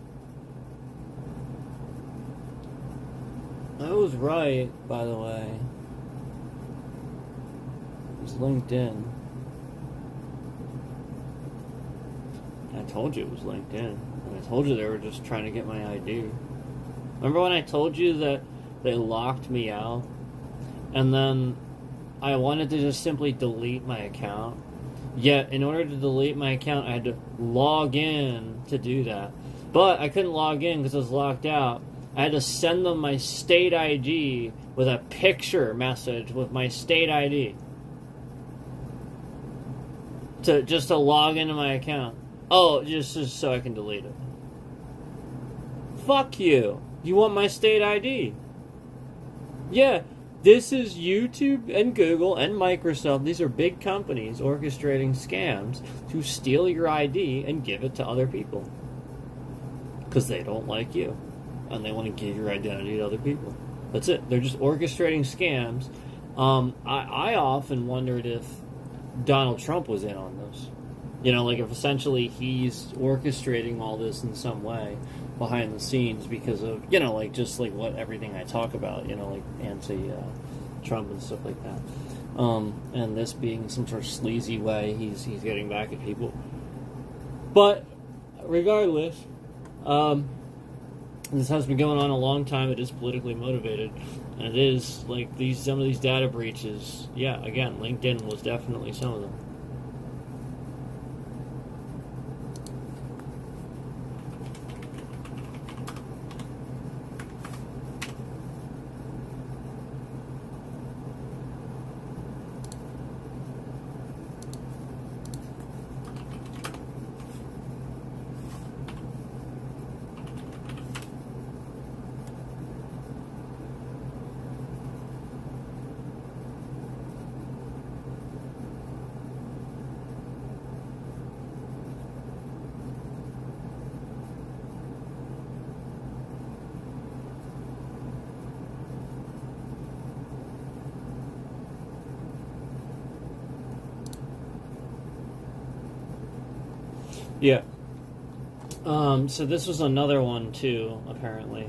I was right, by the way. It was LinkedIn. I told you it was LinkedIn. And I told you they were just trying to get my ID. Remember when I told you that they locked me out? And then I wanted to just simply delete my account. Yet, in order to delete my account, I had to log in to do that. But I couldn't log in because I was locked out. I had to send them my state ID with a picture message with my state ID. Just to log into my account. Oh, just so I can delete it. Fuck you. You want my state ID? Yeah, this is YouTube and Google and Microsoft. These are big companies orchestrating scams to steal your ID and give it to other people. Because they don't like you. And they want to give your identity to other people. That's it. They're just orchestrating scams. I often wondered if Donald Trump was in on this. You know, like if essentially he's orchestrating all this in some way behind the scenes because of, you know, like just like what everything I talk about, you know, like anti-Trump and stuff like that. And this being some sort of sleazy way he's getting back at people. But regardless, this has been going on a long time. It is politically motivated. And it is like some of these data breaches. Yeah, again, LinkedIn was definitely some of them. Yeah. So this was another one too, apparently.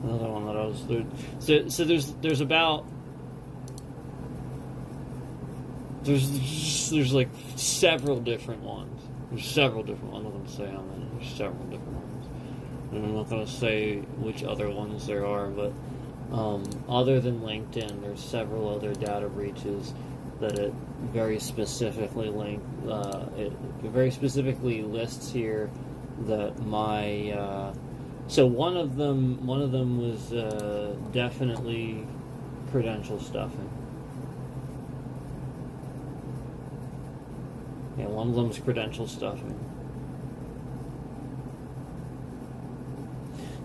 Another one that I was through. So there's about there's like several different ones. There's several different ones. I'm not going to say how many. There's several different ones. And I'm not going to say which other ones there are, but other than LinkedIn, there's several other data breaches that it very specifically it very specifically lists here that my so one of them was definitely credential stuffing. Yeah, one of them is credential stuffing.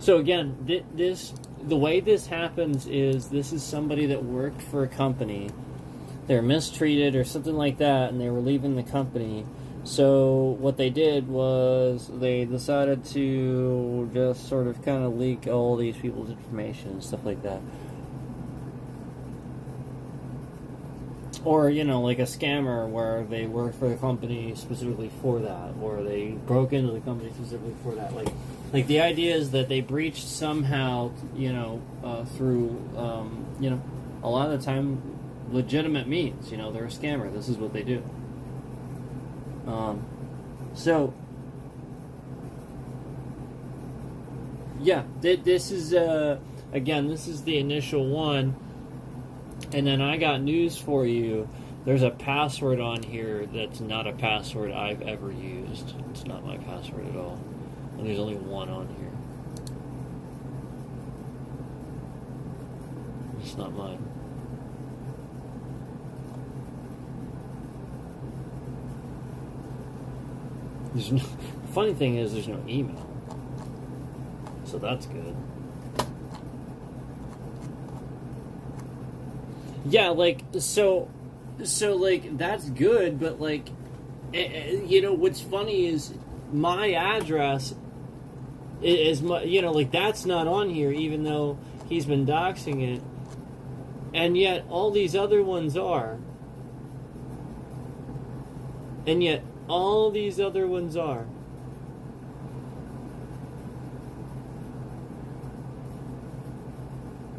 So again, the way this happens is this is somebody that worked for a company. They're mistreated or something like that, and they were leaving the company. So what they did was they decided to just sort of kind of leak all these people's information and stuff like that. Or, you know, like a scammer where they worked for the company specifically for that, or they broke into the company specifically for that. Like the idea is that they breached somehow, you know, through, you know, a lot of the time legitimate means. You know, they're a scammer. This is what they do. So, yeah, this is, again, this is the initial one. And then I got news for you. There's a password on here that's not a password I've ever used. It's not my password at all. And there's only one on here. It's not mine. There's no, the funny thing is there's no email. So that's good. Yeah, like, so like, that's good, but, like, you know, what's funny is my address is, you know, like, that's not on here, even though he's been doxing it, and yet all these other ones are. And yet all these other ones are.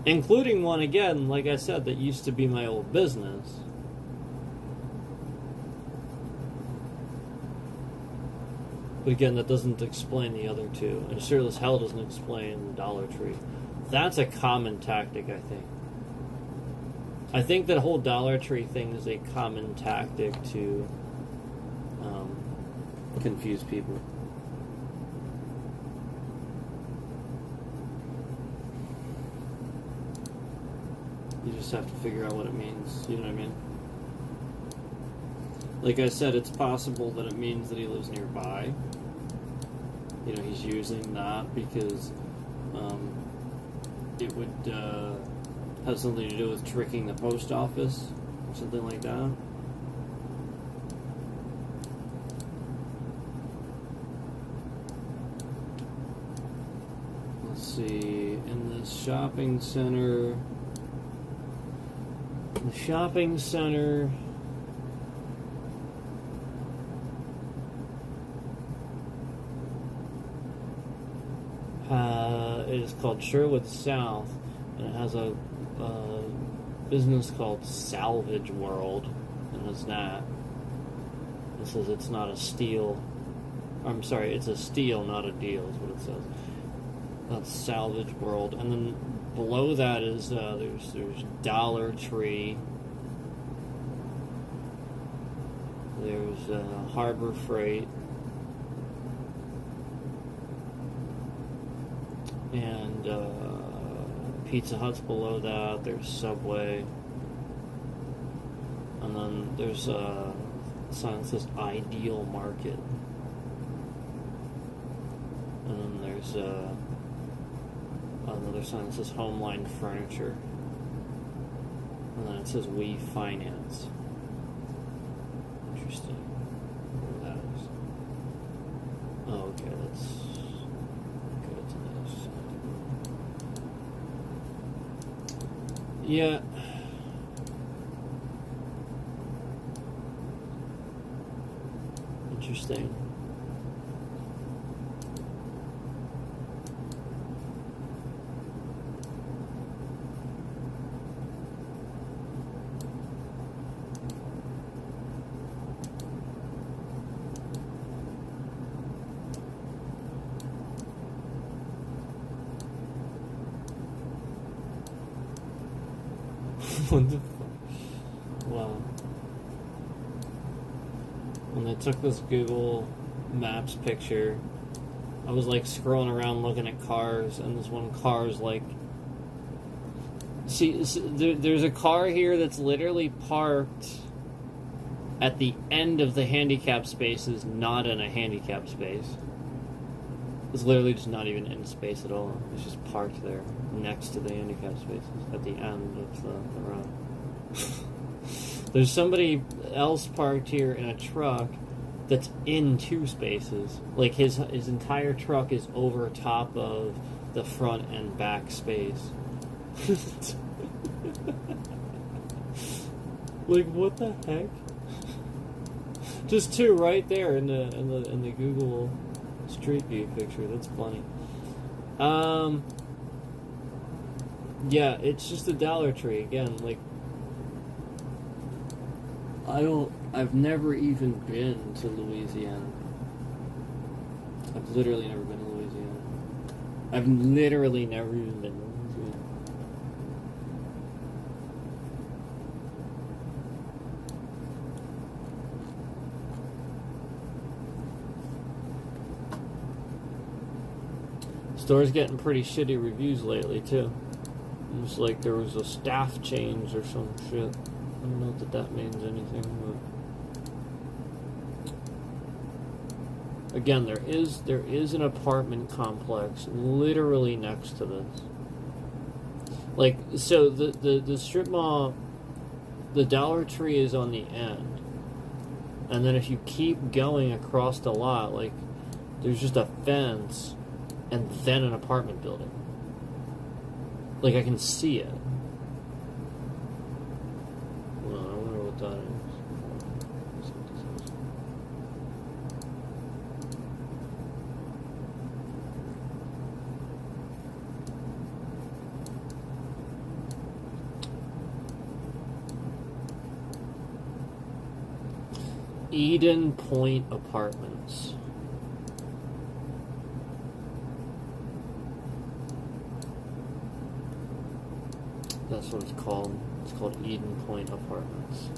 Including one, again, like I said, that used to be my old business. But again, that doesn't explain the other two. And sure as hell doesn't explain Dollar Tree. That's a common tactic, I think. I think that whole Dollar Tree thing is a common tactic to confuse people. You just have to figure out what it means. You know what I mean? Like I said, it's possible that it means that he lives nearby. You know, he's using that because it would have something to do with tricking the post office or something like that. Let's see, in this shopping center, it is called Sherwood South, and it has a business called Salvage World, and it's that. It says it's not a steal. I'm sorry, it's a steal, not a deal, is what it says. That's Salvage World, and then below that is there's Dollar Tree. There's Harbor Freight. And Pizza Hut's below that. There's Subway. And then there's a sign that says Ideal Market. And then there's another sign that says Homeline Furniture. And then it says We Finance. Interesting. Where that is. Oh, okay, that's good to this. Yeah. Interesting. What the fuck? Wow. When they took this Google Maps picture, I was like scrolling around looking at cars, and this one car is like... See, there's a car here that's literally parked at the end of the handicap spaces, not in a handicap space. It's literally just not even in space at all. It's just parked there next to the handicap spaces at the end of the road. There's somebody else parked here in a truck that's in two spaces. Like his entire truck is over top of the front and back space. Like, what the heck? Just two right there in the Google Street View picture. That's funny. Yeah, it's just a Dollar Tree again. Like, I've never even been to Louisiana. I've literally never been to Louisiana. I've literally never even been to Louisiana. Store's getting pretty shitty reviews lately, too. It was like there was a staff change or some shit. I don't know that means anything, but... Again, there is an apartment complex literally next to this. Like, so the strip mall, the Dollar Tree is on the end. And then if you keep going across the lot, like, there's just a fence and then an apartment building. Like, I can see it. Well, I wonder what that is. Eden Point Apartments. That's what it's called. It's called Eden Point Apartments.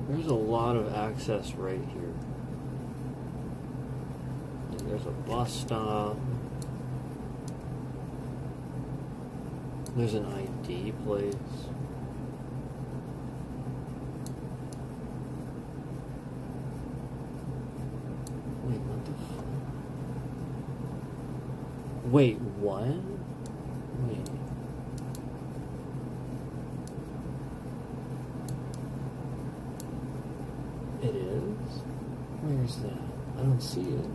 There's a lot of access right here. And there's a bus stop. There's an ID place. Wait, what the fuck? Wait, what? Wait. It is? Where's that? I don't see it.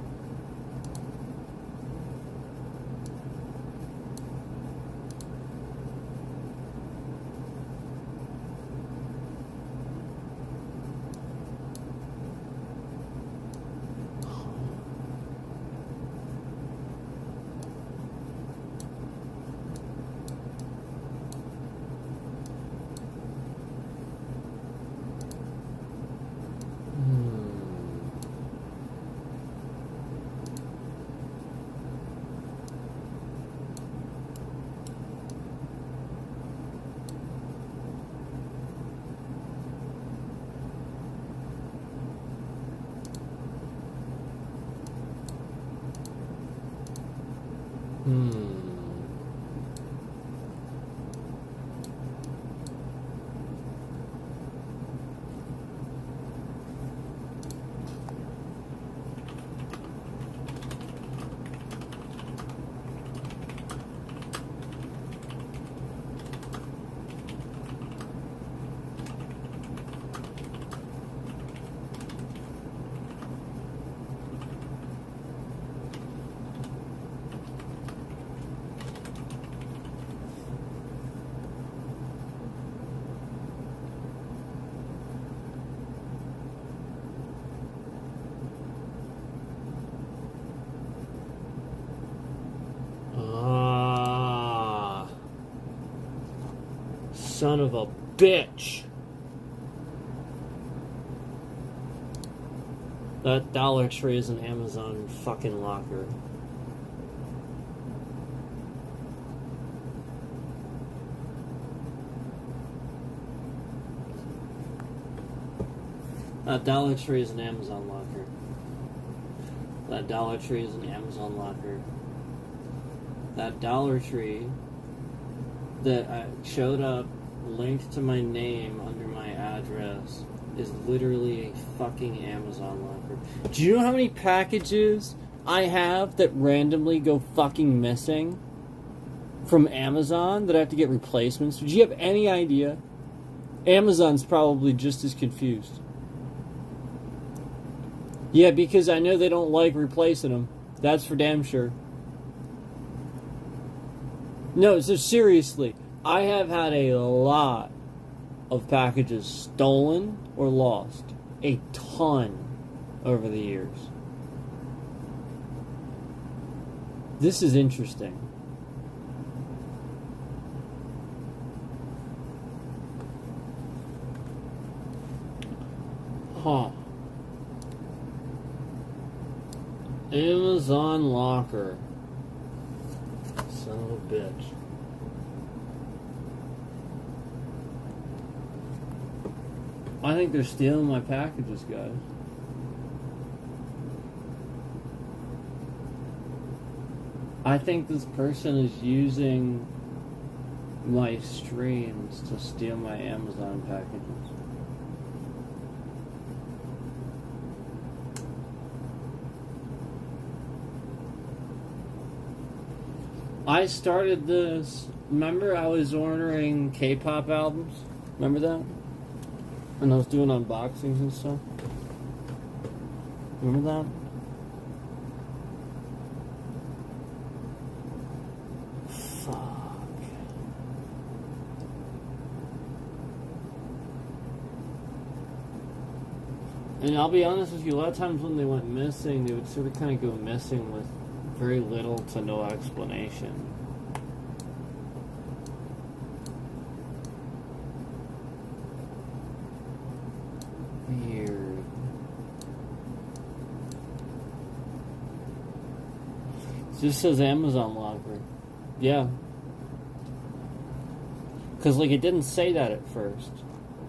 Son of a bitch. That Dollar Tree is an Amazon fucking locker. That Dollar Tree is an Amazon locker. That Dollar Tree is an Amazon locker. That Dollar Tree that I showed up linked to my name under my address is literally a fucking Amazon locker. Do you know how many packages I have that randomly go fucking missing from Amazon that I have to get replacements? Do you have any idea? Amazon's probably just as confused. Yeah, because I know they don't like replacing them. That's for damn sure. No, so seriously, I have had a lot of packages stolen or lost. A ton over the years. This is interesting. Huh. Amazon locker. Son of a bitch. I think they're stealing my packages, guys. I think this person is using my streams to steal my Amazon packages. I started this. Remember, I was ordering K-pop albums? Remember that? And I was doing unboxings and stuff. Remember that? And I'll be honest with you, a lot of times when they went missing, they would sort of kind of go missing with very little to no explanation. Weird. It just says Amazon locker. Yeah. Because, like, it didn't say that at first.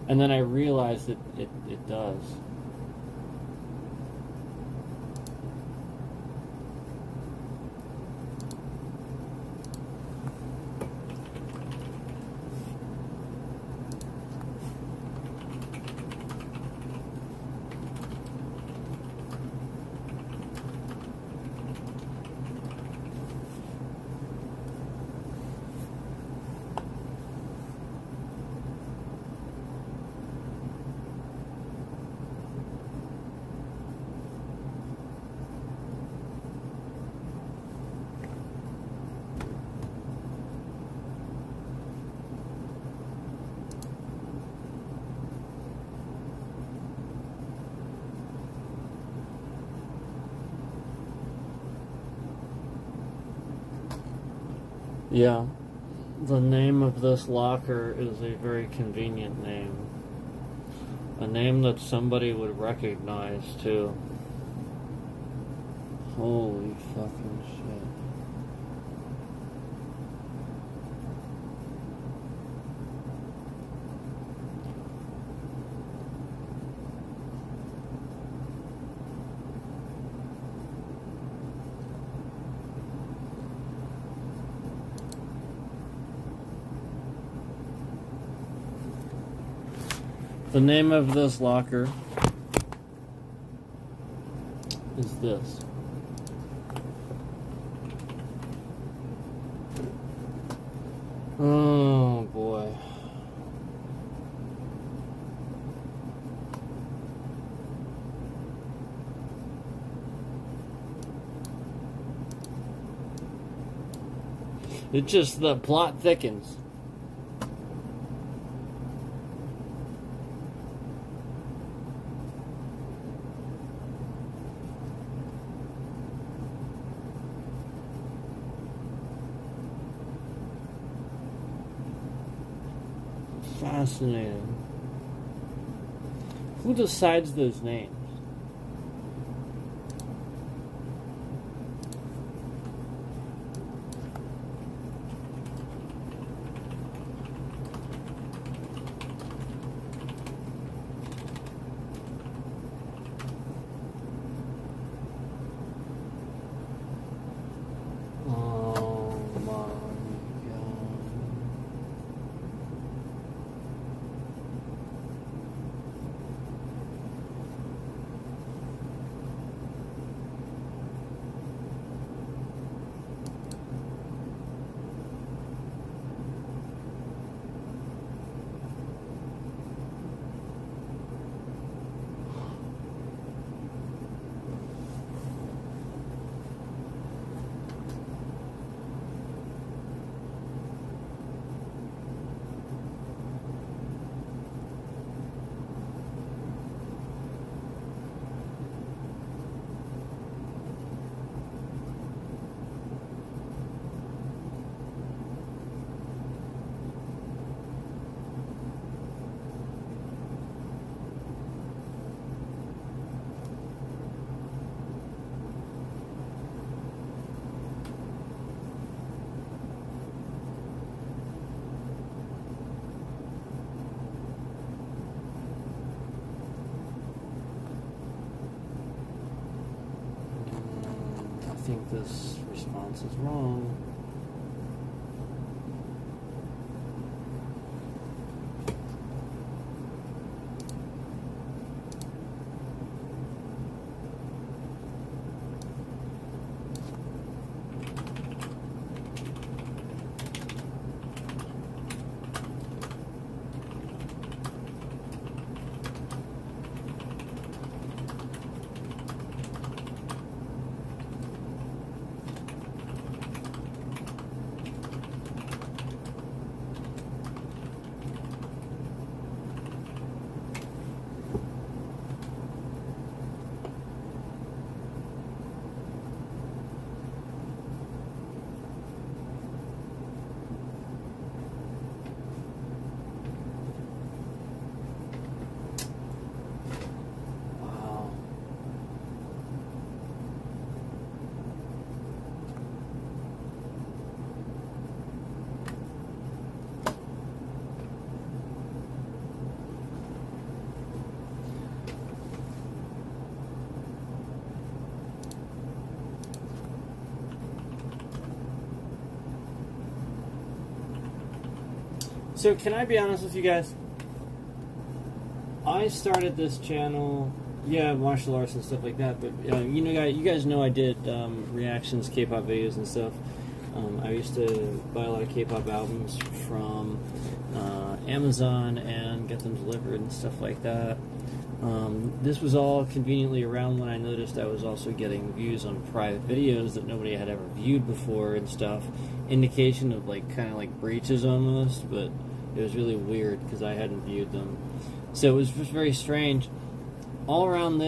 And then I realized that it does. Yeah. The name of this locker is a very convenient name. A name that somebody would recognize, too. Holy fucking shit. The name of this locker is this. Oh boy. It just, the plot thickens. Fascinating. Who decides those names? I think this response is wrong. So can I be honest with you guys? I started this channel, yeah, martial arts and stuff like that, but you guys know I did reactions, K-pop videos and stuff. I used to buy a lot of K-pop albums from Amazon and get them delivered and stuff like that. This was all conveniently around when I noticed I was also getting views on private videos that nobody had ever viewed before and stuff. Indication of kind of breaches almost, but it was really weird because I hadn't viewed them. So it was just very strange. All around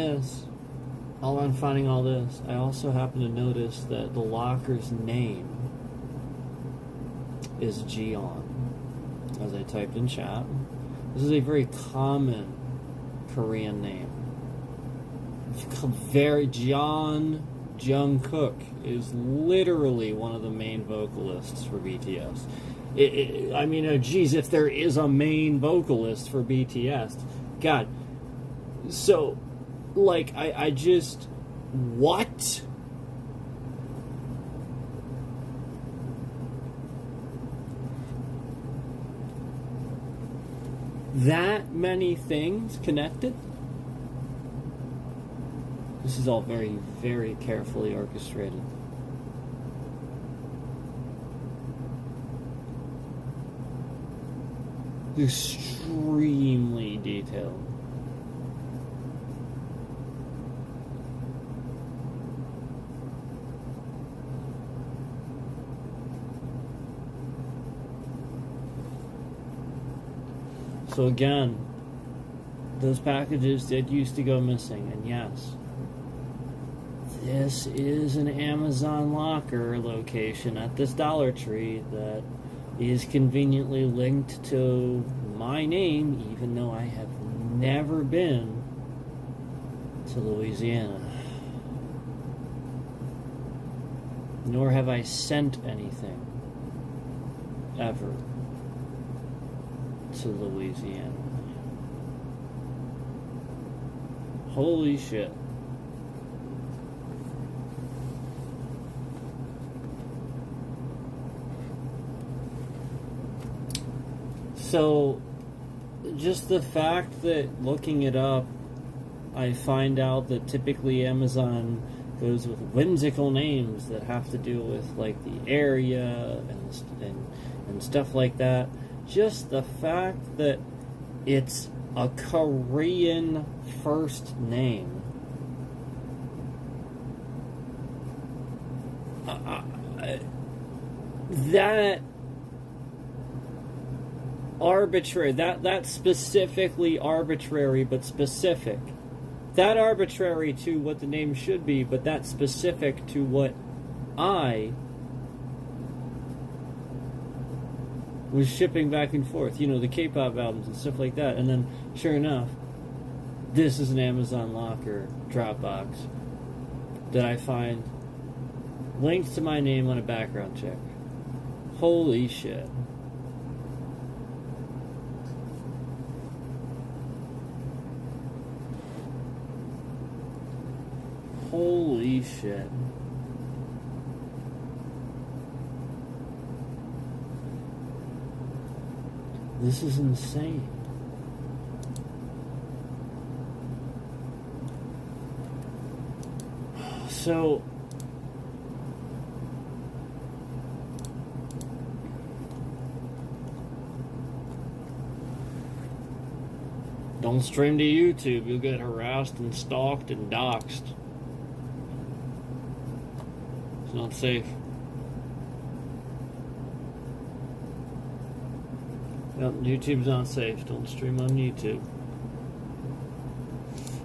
finding all this, I also happened to notice that the locker's name is Jion. As I typed in chat, this is a very common Korean name. John Jungkook is literally one of the main vocalists for BTS. Geez, if there is a main vocalist for BTS, God. So, I just, what? That many things connected? This is all very, very carefully orchestrated. Extremely detailed. So again, those packages did used to go missing, and yes, this is an Amazon locker location at this Dollar Tree that is conveniently linked to my name, even though I have never been to Louisiana. Nor have I sent anything ever to Louisiana. Holy shit. So, just the fact that looking it up, I find out that typically Amazon goes with whimsical names that have to do with the area and stuff like that. Just the fact that it's a Korean first name. That arbitrary, that's specifically arbitrary, but specific. That arbitrary to what the name should be, but that's specific to what I was shipping back and forth, the K-pop albums and stuff like that. And then, sure enough, this is an Amazon locker Dropbox that I find linked to my name on a background check. Holy shit. Holy shit. This is insane. So, don't stream to YouTube. You'll get harassed and stalked and doxxed. It's not safe. Yep, YouTube's not safe. Don't stream on YouTube.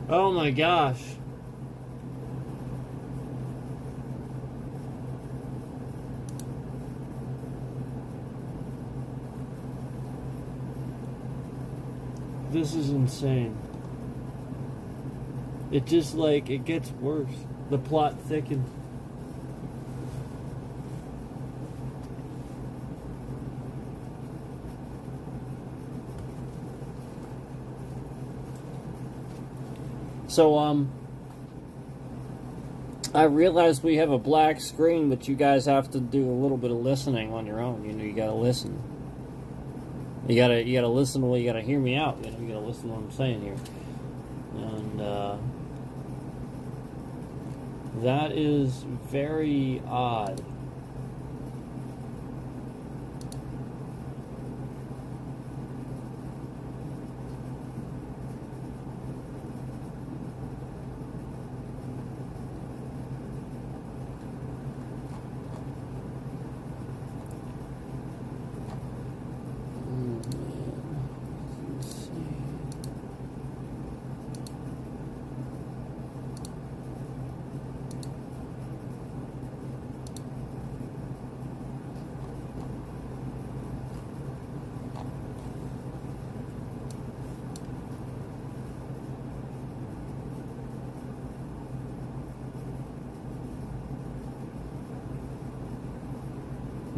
Oh my gosh. This is insane. It just it gets worse. The plot thickens. So, I realized we have a black screen, but you guys have to do a little bit of listening on your own. You gotta listen. You gotta listen to what you gotta hear me out. You gotta listen to what I'm saying here, and that is very odd.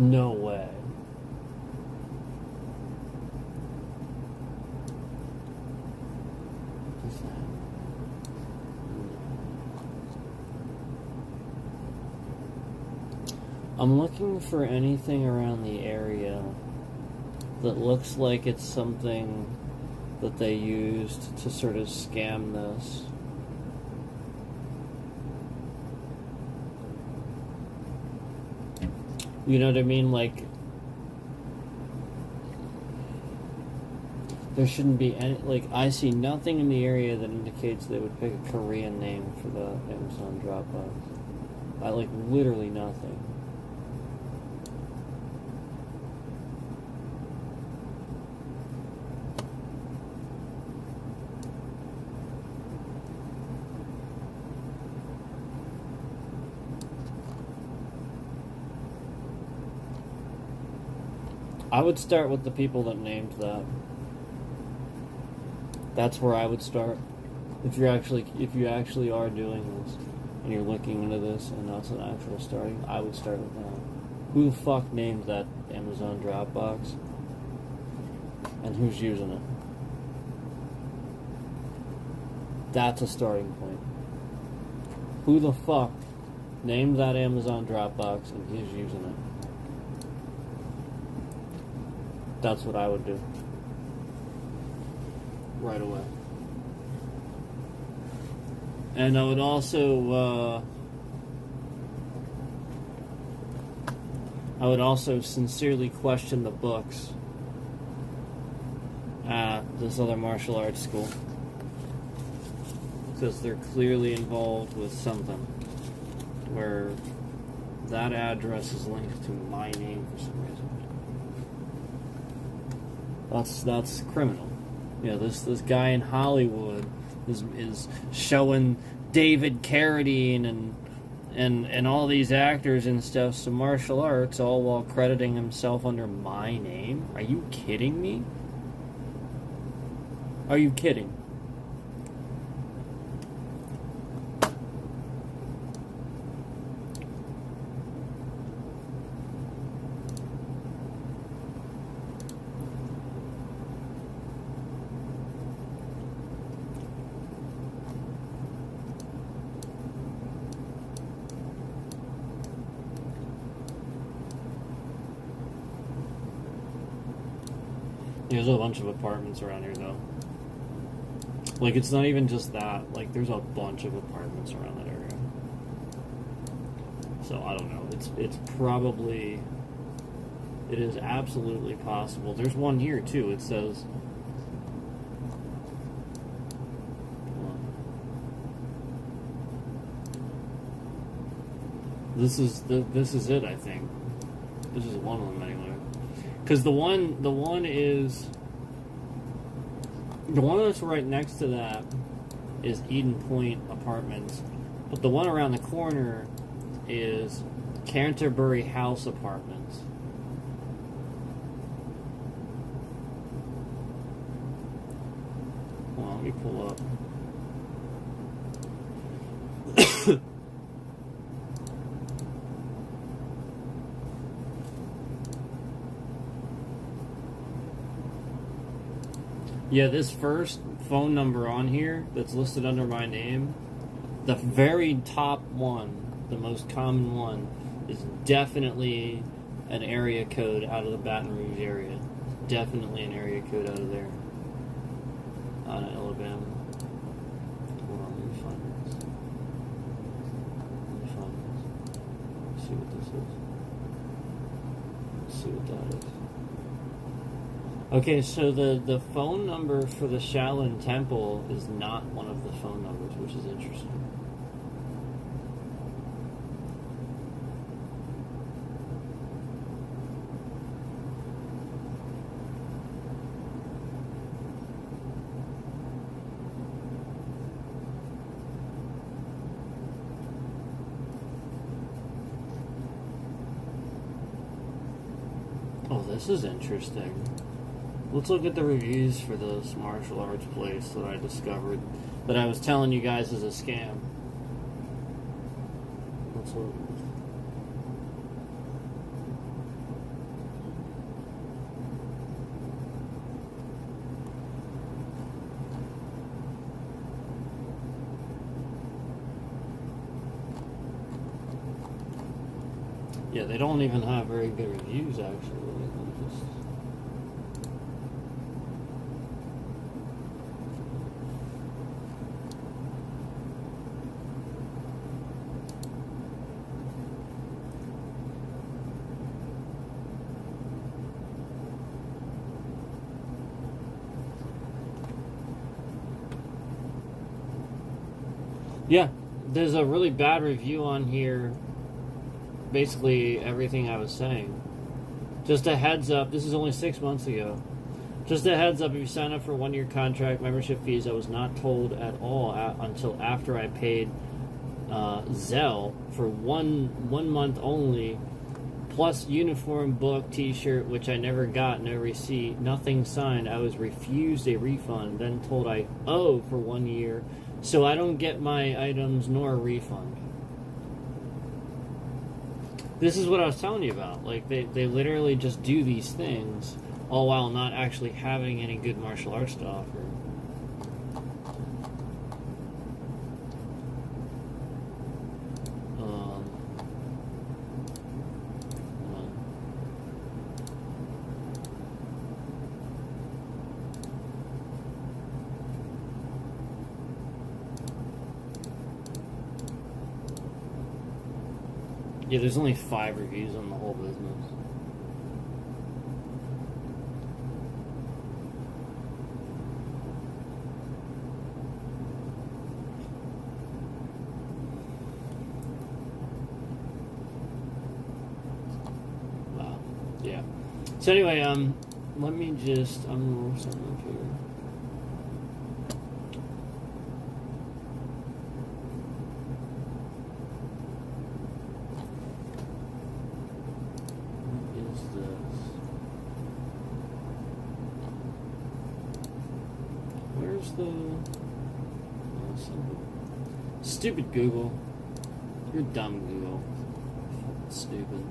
No way. I'm looking for anything around the area that looks like it's something that they used to sort of scam this. You know what I mean? Like, there shouldn't be any, like, I see nothing in the area that indicates they would pick a Korean name for the Amazon Dropbox. Literally nothing. I would start with the people that named that. That's where I would start. If you actually are doing this and you're looking into this and that's an actual starting, I would start with that. Who the fuck named that Amazon Dropbox? And who's using it? That's a starting point. Who the fuck named that Amazon Dropbox and who's using it? That's what I would do. Right away. And I would also, sincerely question the books at this other martial arts school. Because they're clearly involved with something where that address is linked to my name for some reason. That's criminal. You know, this guy in Hollywood is showing David Carradine and all these actors and stuff some martial arts, all while crediting himself under my name. Are you kidding me? Are you kidding? There's a bunch of apartments around here, though. Like, it's not even just that. Like, there's a bunch of apartments around that area. So, I don't know. It's probably... It is absolutely possible. There's one here, too. It says... This is it, I think. This is one of them, anyway. Because the one that's right next to that is Eden Point Apartments, but the one around the corner is Canterbury House Apartments. Hold on, let me pull up. Yeah, this first phone number on here that's listed under my name, the very top one, the most common one, is definitely an area code out of the Baton Rouge area. definitely an area code out of there. Out of Alabama. Hold on, let me find this. Let's see what this is. Let's see what that is. Okay, so the phone number for the Shaolin Temple is not one of the phone numbers, which is interesting. Oh, this is interesting. Let's look at the reviews for this martial arts place that I discovered that I was telling you guys is a scam. Let's look. Yeah, they don't even have very good reviews, actually. Yeah, there's a really bad review on here. Basically, everything I was saying. Just a heads up, this is only 6 months ago. Just a heads up, if you sign up for a 1-year contract, membership fees, I was not told at all until after I paid Zelle for one month only, plus uniform, book, t-shirt, which I never got, no receipt, nothing signed. I was refused a refund, then told I owe for 1 year, so I don't get my items nor a refund. This is what I was telling you about. Like, they literally just do these things, all while not actually having any good martial arts to offer. Yeah, there's only 5 reviews on the whole business. Wow. Yeah. So anyway, let me just, I'm gonna roll something up here. Stupid Google. You're dumb, Google. Stupid.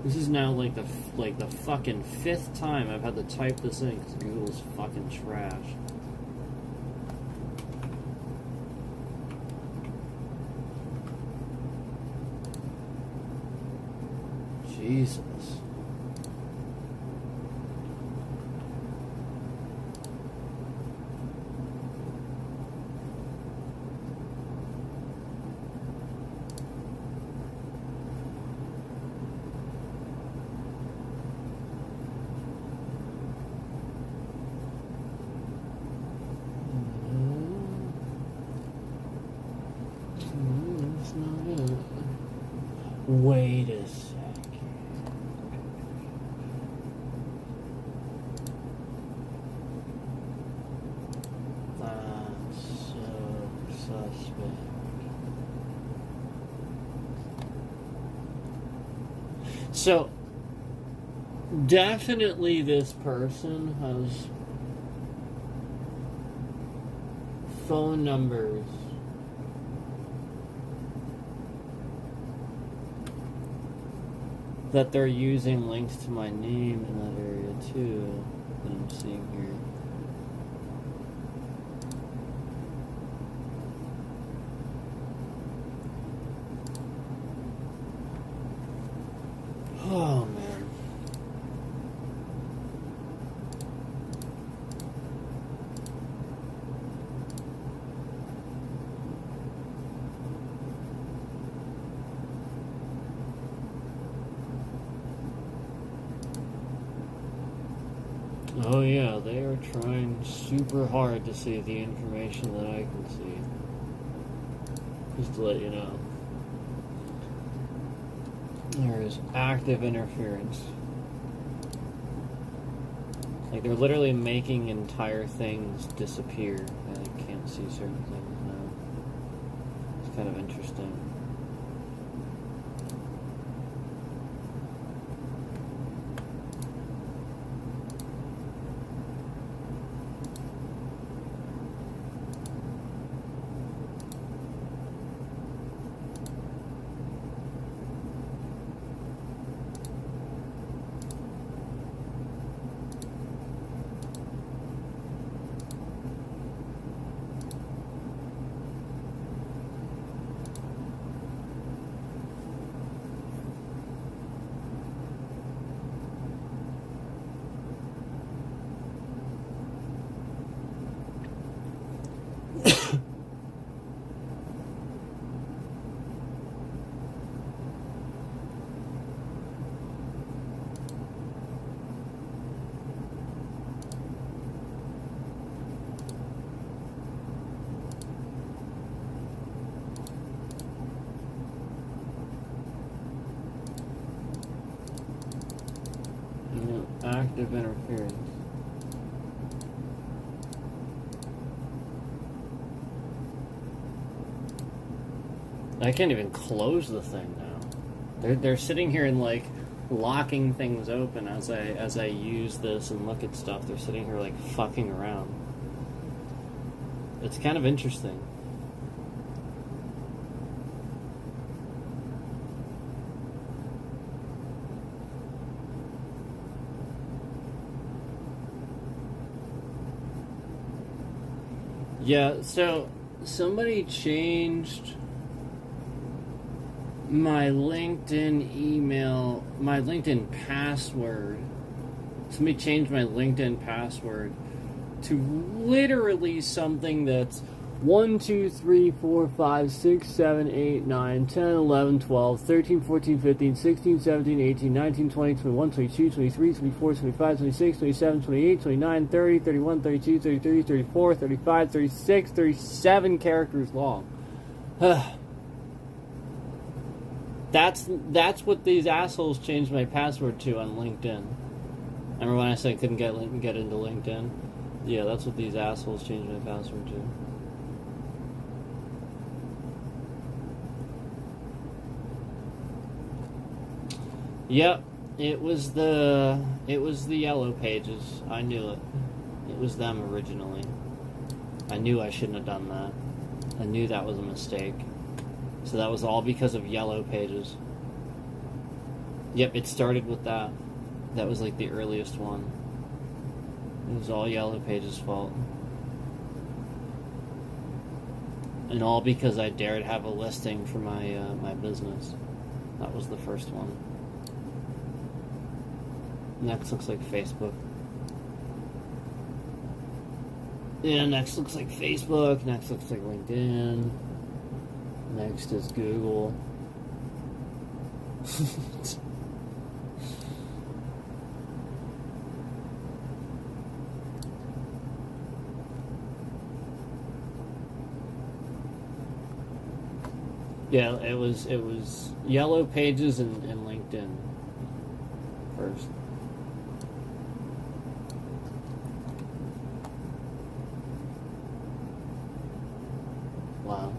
This is now like the fucking 5th time I've had to type this in because Google's fucking trash. Jesus. Wait a sec. That's so suspect. So, definitely this person has phone numbers that they're using links to my name in that area too, that I'm seeing here. Oh yeah, they are trying super hard to see the information that I can see. Just to let you know. There is active interference. Like, they're literally making entire things disappear. I can't see certain things now. It's kind of interesting. Active interference. I can't even close the thing now. They're sitting here and like locking things open as I use this and look at stuff. They're sitting here like fucking around. It's kind of interesting. Yeah, so somebody changed my LinkedIn email, my LinkedIn password. Somebody changed my LinkedIn password to literally something that's 1, 2, 3, 4, 5, 6, 7, 8, 9, 10, 11, 12, 13, 14, 15, 16, 17, 18, 19, 20, 21, 22, 23, 24, 25, 26, 27, 28, 29, 30, 31, 32, 33, 34, 35, 36, 37 characters long. That's what these assholes changed my password to on LinkedIn. Remember when I said I couldn't get into LinkedIn? Yeah, that's what these assholes changed my password to. Yep, it was the Yellow Pages. I knew it. It was them originally. I knew I shouldn't have done that. I knew that was a mistake. So that was all because of Yellow Pages. Yep, it started with that. That was like the earliest one. It was all Yellow Pages' fault. And all because I dared have a listing for my my business. That was the first one. Next looks like Facebook. Yeah, next looks like Facebook. Next looks like LinkedIn. Next is Google. Yeah, it was Yellow Pages and LinkedIn first. Wow.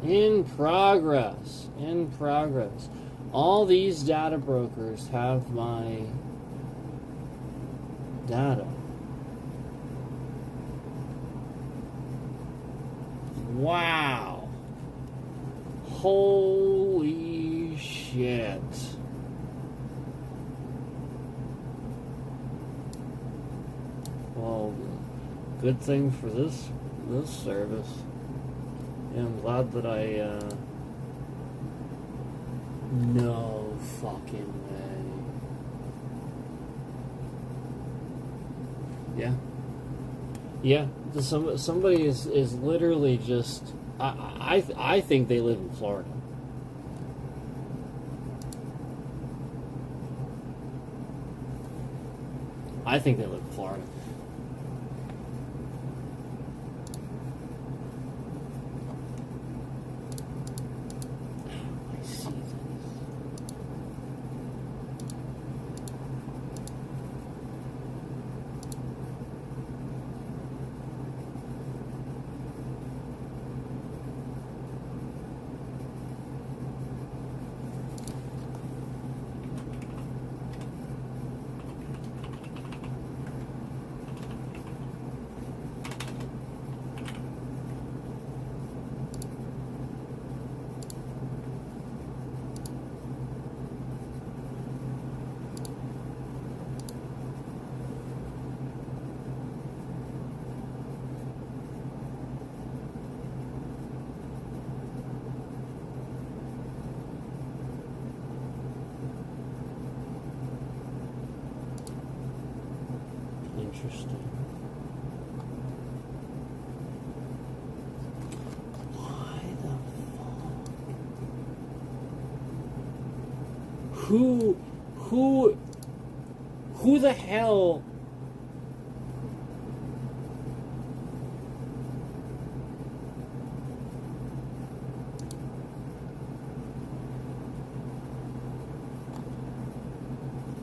In progress. In progress. All these data brokers have my data. Wow. Holy shit. Well, good thing for this this service. Yeah, I'm glad that I, no fucking way. Yeah. Yeah, somebody is literally just... I think they live in Florida. I think they live in Florida. I see this. Interesting. Why the fuck? Who the hell?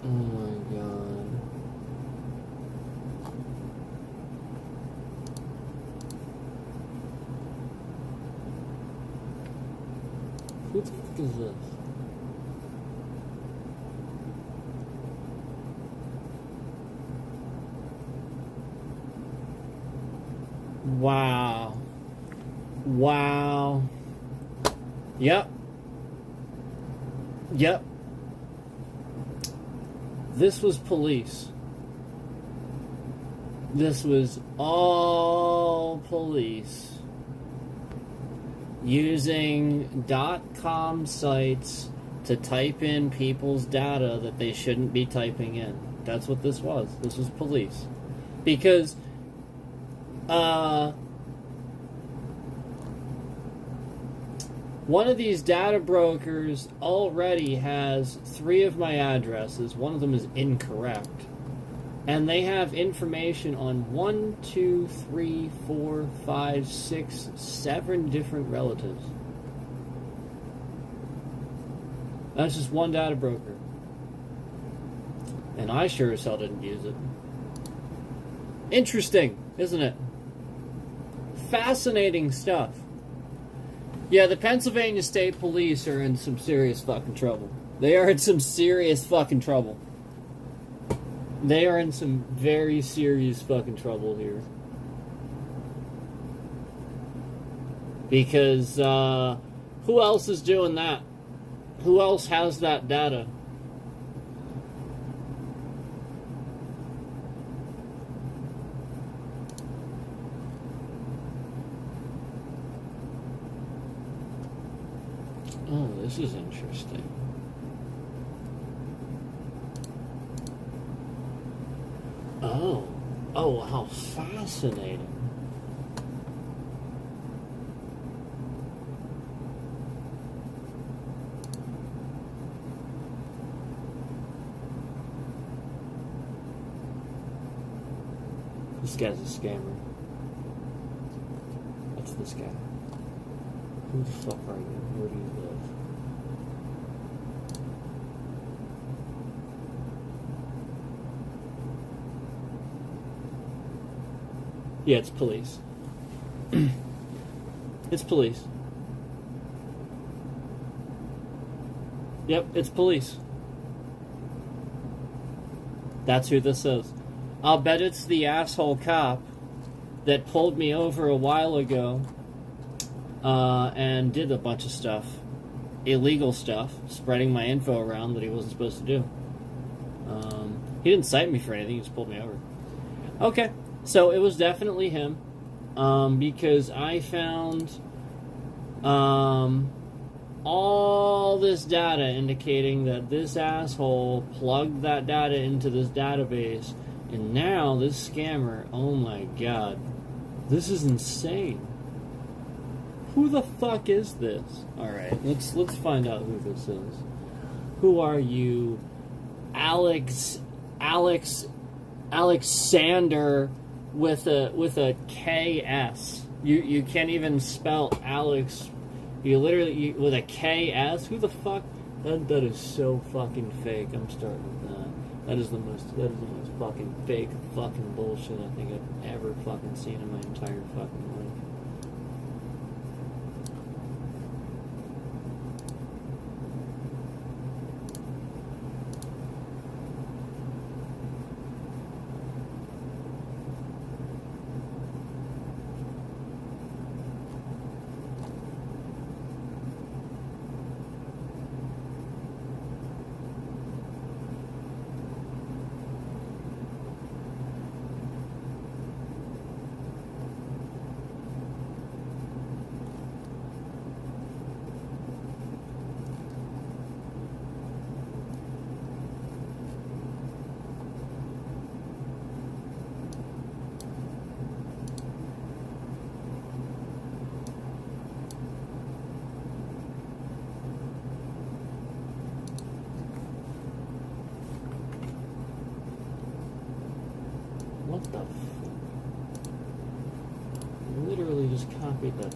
Oh my god. Who the fuck is this? Wow. Wow. Yep. Yep. This was police. This was all police. Using .com sites to type in people's data that they shouldn't be typing in. That's what this was. This was police. Because one of these data brokers already has 3 of my addresses. One of them is incorrect. And they have information on 1, 2, 3, 4, 5, 6, 7 different relatives. That's just one data broker. And I sure as hell didn't use it. Interesting, isn't it? Fascinating stuff. Yeah, the Pennsylvania State Police are in some serious fucking trouble. They are in some serious fucking trouble. They are in some very serious fucking trouble here. Because, who else is doing that? Who else has that data? Oh, this is interesting. Oh. Oh, how fascinating. This guy's a scammer. That's this guy. Who the fuck are you? Where do you live? Yeah, it's police. It's police. Yep, it's police. That's who this is. I'll bet it's the asshole cop that pulled me over a while ago and did a bunch of stuff. Illegal stuff. Spreading my info around that he wasn't supposed to do. He didn't cite me for anything, he just pulled me over. Okay. So it was definitely him. because I found all this data indicating that this asshole plugged that data into this database, and now this scammer, oh my god, this is insane. Who the fuck is this? Alright, let's find out who this is. Who are you? Alexander with a KS. You can't even spell Alex. You literally with a KS. Who the fuck? That is so fucking fake. I'm starting with that. That is the most fucking fake fucking bullshit I think I've ever fucking seen in my entire fucking life. What the fuck? Literally just copied that.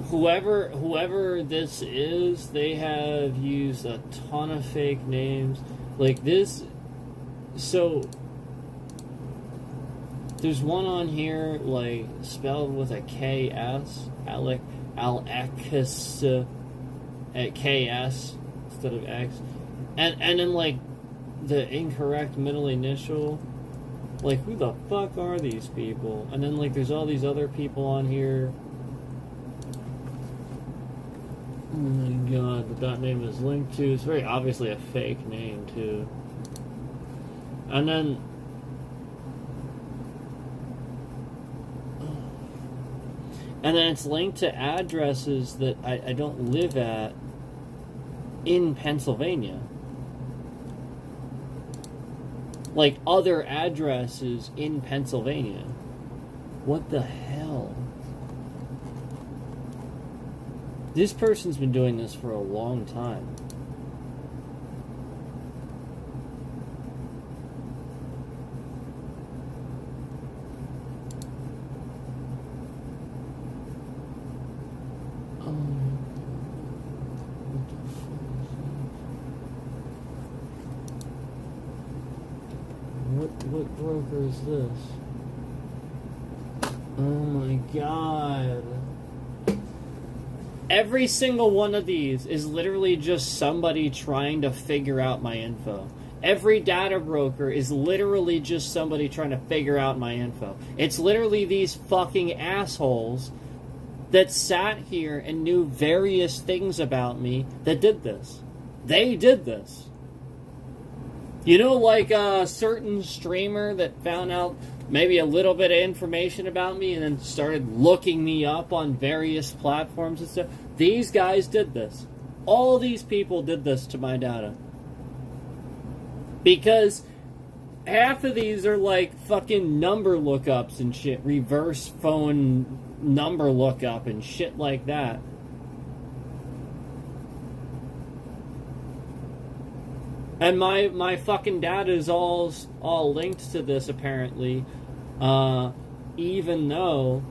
Whoever this is, they have used a ton of fake names. Like this, so there's one on here like spelled with a KS, Alex at KS instead of X, and then like the incorrect middle initial. Like who the fuck are these people? And then like there's all these other people on here. Oh my god, that name is linked to. It's very obviously a fake name, too. And then... And then it's linked to addresses that I don't live at in Pennsylvania. Like other addresses in Pennsylvania. What the hell? This person's been doing this for a long time. What broker is this? Oh my god. Every single one of these is literally just somebody trying to figure out my info. Every data broker is literally just somebody trying to figure out my info. It's literally these fucking assholes that sat here and knew various things about me that did this. They did this. You know, like a certain streamer that found out maybe a little bit of information about me and then started looking me up on various platforms and stuff. These guys did this. All these people did this to my data. Because half of these are like fucking number lookups and shit. Reverse phone number lookup and shit like that. And my fucking data is all linked to this apparently, even though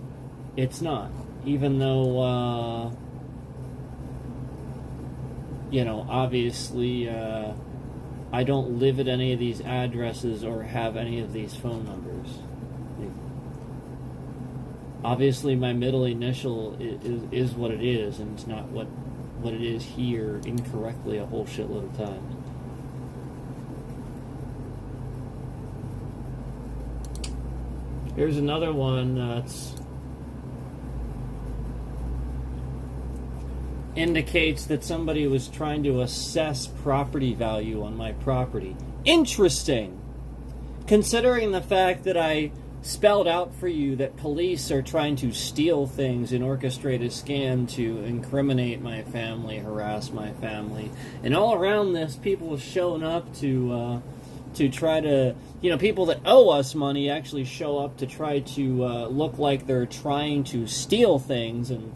it's not. Even though obviously, I don't live at any of these addresses or have any of these phone numbers. Obviously, my middle initial is what it is, and it's not what it is here incorrectly a whole shitload of times. Here's another one that's indicates that somebody was trying to assess property value on my property. Interesting! Considering the fact that I spelled out for you that police are trying to steal things and orchestrate a scam to incriminate my family, harass my family, and all around this, people have shown up to try to, people that owe us money actually show up to try to look like they're trying to steal things, and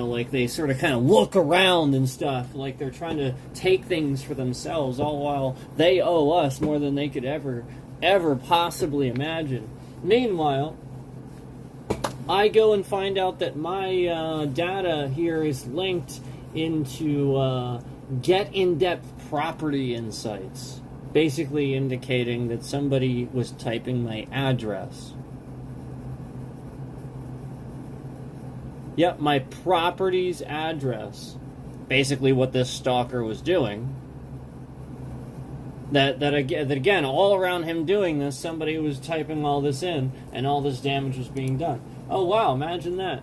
like they sort of kind of look around and stuff, like they're trying to take things for themselves, all while they owe us more than they could ever possibly imagine. Meanwhile, I go and find out that my data here is linked into Get In-Depth Property Insights, basically indicating that somebody was typing my address. Yep, my property's address. Basically what this stalker was doing. That again, all around him doing this, somebody was typing all this in, and all this damage was being done. Oh wow, imagine that.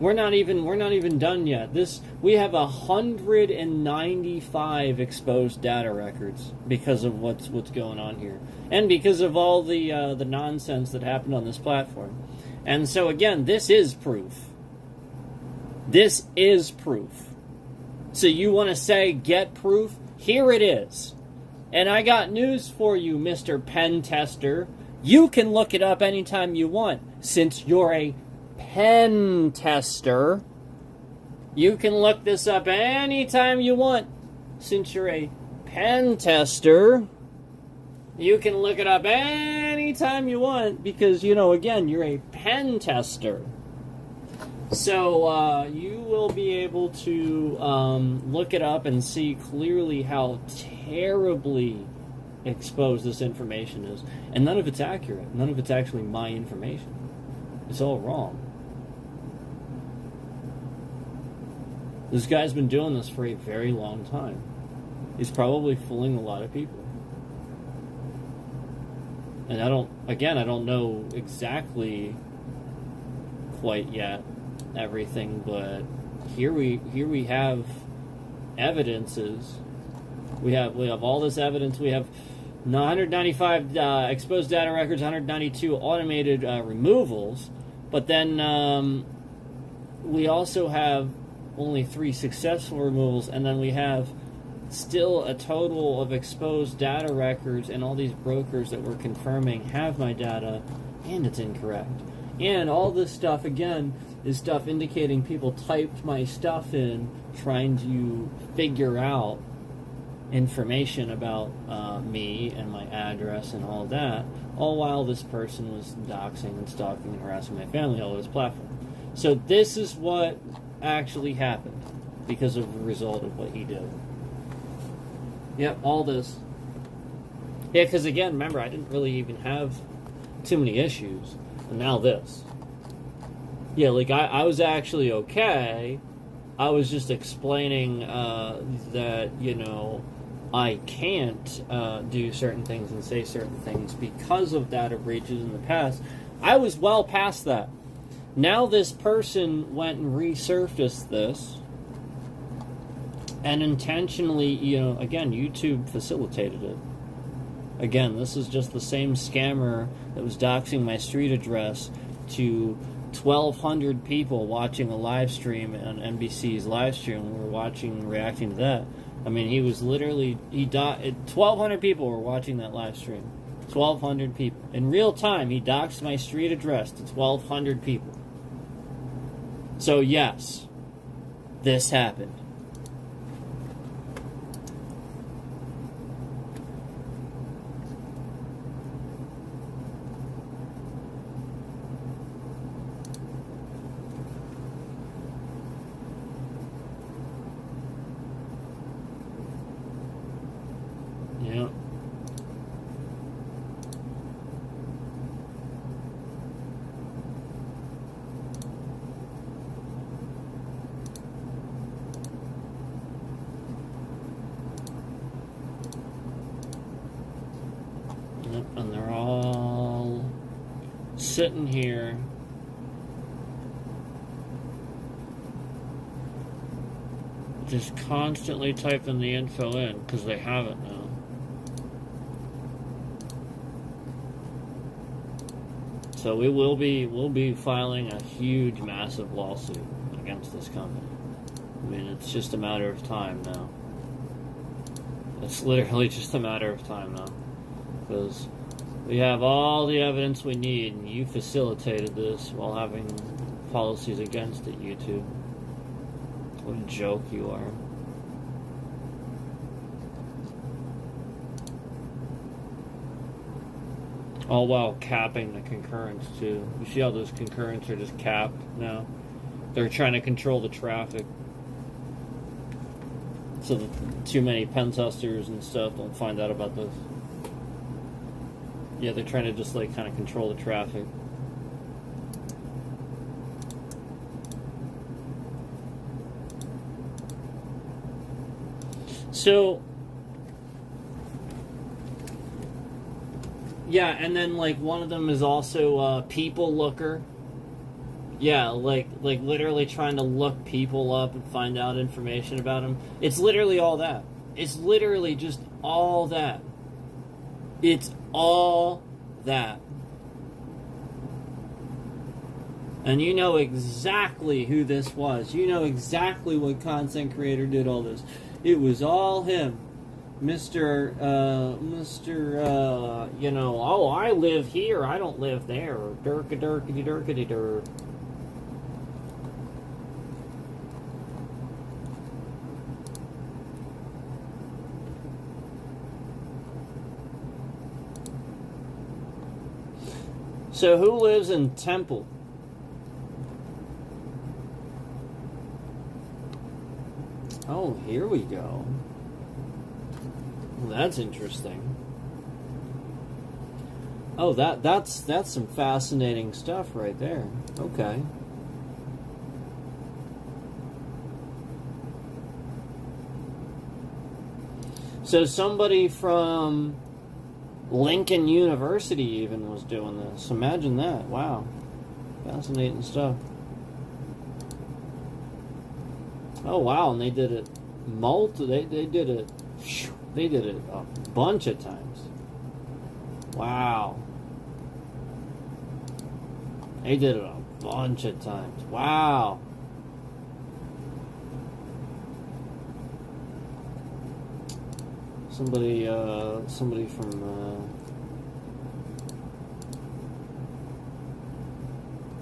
We're not even done yet. We have 195 exposed data records because of what's going on here, and because of all the nonsense that happened on this platform. And so again, this is proof. This is proof. So you want to say get proof? Here it is. And I got news for you, Mr. Pen Tester. You can look it up anytime you want. Since you're a pen tester, you can look this up anytime you want. Since you're a pen tester, you can look it up anytime you want because, again, you're a pen tester. So you will be able to look it up and see clearly how terribly exposed this information is. And none of it's accurate. None of it's actually my information. It's all wrong. This guy's been doing this for a very long time. He's probably fooling a lot of people. And I don't know exactly quite yet everything, but here we have evidences. We have all this evidence. We have 195 exposed data records, 192 automated removals, but then we also have only 3 successful removals, and then we have still a total of exposed data records, and all these brokers that we're confirming have my data, and it's incorrect. And all this stuff, again, is stuff indicating people typed my stuff in, trying to figure out information about me and my address and all that, all while this person was doxing and stalking and harassing my family all over this platform. So this is what actually happened because of the result of what he did. Yep, all this. Yeah, because again, remember, I didn't really even have too many issues, and now this. Yeah, like I was actually okay. I was just explaining that, I can't do certain things and say certain things because of data breaches in the past. I was well past that. Now this person went and resurfaced this and intentionally, again, YouTube facilitated it. Again, this is just the same scammer that was doxing my street address to 1,200 people watching a live stream on NBC's live stream. We were reacting to that. I mean, he was literally, 1,200 people were watching that live stream. 1,200 people. In real time, he doxed my street address to 1,200 people. So yes, this happened. sitting here just constantly typing the info in because they have it now. So we'll be filing a huge, massive lawsuit against this company. I mean, it's just a matter of time now. It's literally just a matter of time now. Because we have all the evidence we need, and you facilitated this while having policies against it, YouTube. What a joke you are. All while capping the concurrents, too. You see how those concurrents are just capped now? They're trying to control the traffic. So that too many pen testers and stuff don't find out about this. Yeah, they're trying to just like kind of control the traffic. So, yeah, and then like one of them is also People Looker. Yeah, like literally trying to look people up and find out information about them. It's literally all that. It's literally just all that. It's all that. And you know exactly who this was. You know exactly what content creator did all this. It was all him. Mr. You know, oh, I live here, I don't live there. Durkity. So who lives in Temple? Oh, here we go. Well, that's interesting. Oh, that's some fascinating stuff right there. Okay. So somebody from Lincoln University even was doing this. Imagine that. Wow. Fascinating stuff. Oh wow, and they did it they did it a bunch of times. Wow. They did it a bunch of times. Wow. Somebody from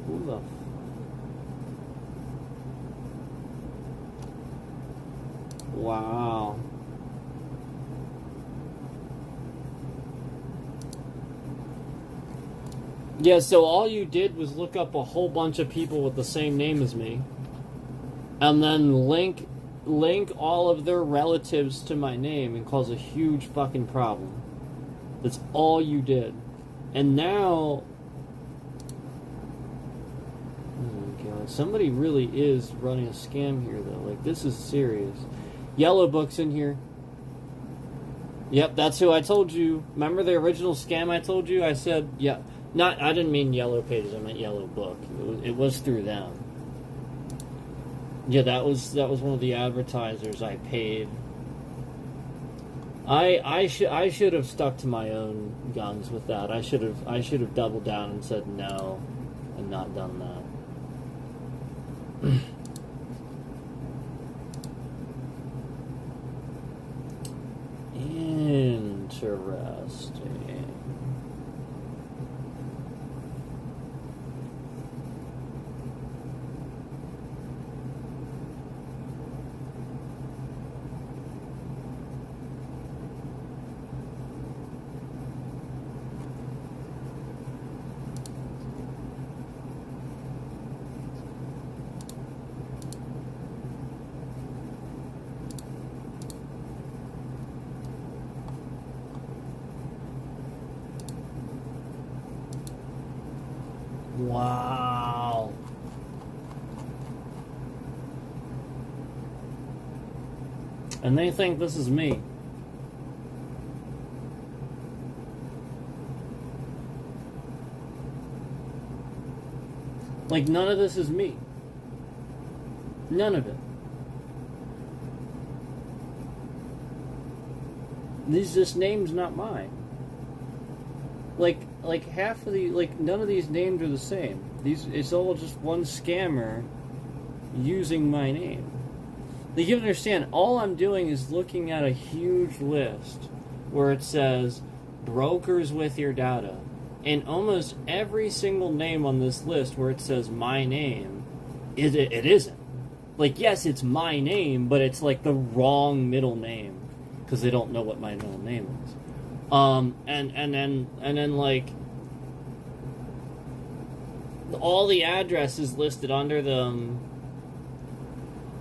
who the wow. Yeah, so all you did was look up a whole bunch of people with the same name as me, and then link all of their relatives to my name and cause a huge fucking problem. That's all you did. And now, oh my god, somebody really is running a scam here though. Like, this is serious. Yellow Book's in here. Yep, that's who I told you. Remember the original scam I told you? I said, yeah. I didn't mean Yellow Pages, I meant Yellow Book. It was through them. Yeah, that was one of the advertisers I paid. I should have stuck to my own guns with that. I should have doubled down and said no and not done that. Interesting. Wow. And they think this is me. Like, none of this is me. None of it. This name's not mine. Like half of the, like, none of these names are the same. It's all just one scammer using my name. Like, you understand, all I'm doing is looking at a huge list where it says brokers with your data. And almost every single name on this list where it says my name, it isn't. Like, yes, it's my name, but it's like the wrong middle name because they don't know what my middle name is. And then like all the addresses listed under them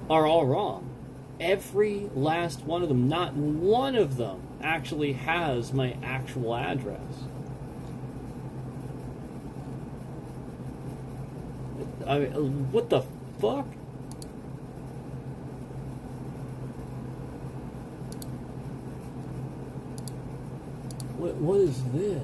are all wrong. Every last one of them, not one of them actually has my actual address. I mean, what the fuck? What is this?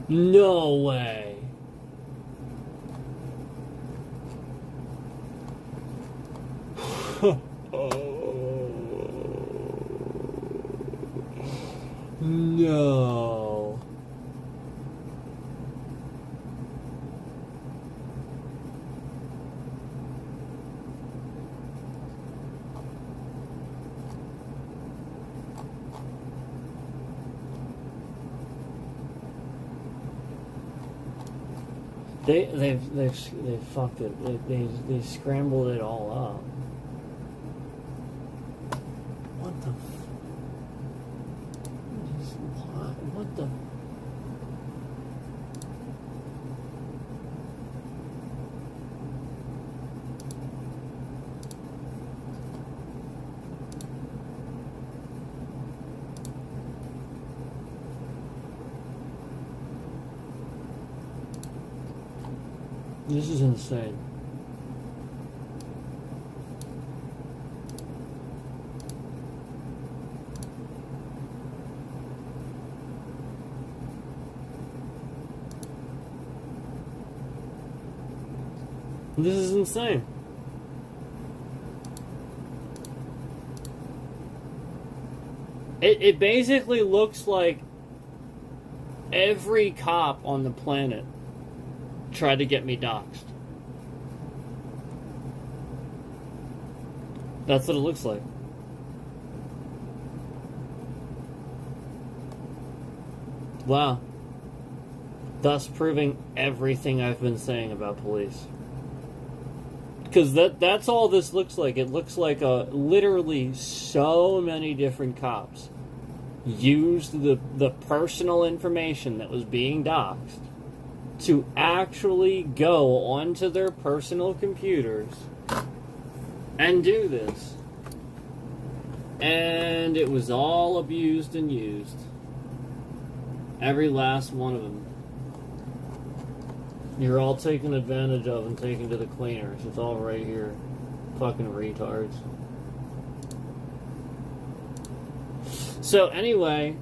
No way. No. They've fucked it. They scrambled it all up. What the? What the? This is insane. This is insane. It basically looks like every cop on the planet tried to get me doxxed. That's what it looks like. Wow. Thus proving everything I've been saying about police. Because that's all this looks like. It looks like literally so many different cops used the personal information that was being doxxed to actually go onto their personal computers and do this. And it was all abused and used. Every last one of them. You're all taken advantage of and taken to the cleaners. It's all right here. Fucking retards. So anyway,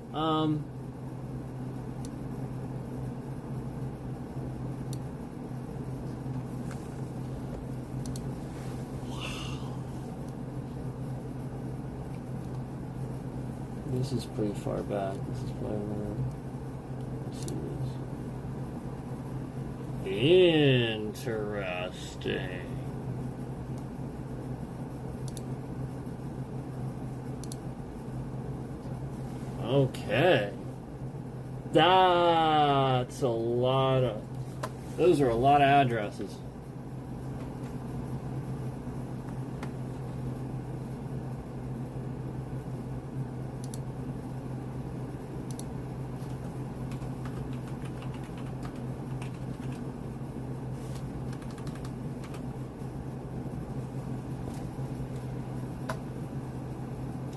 this is pretty far back. This is probably let's see this. Interesting. Okay. That's a lot of... Those are a lot of addresses.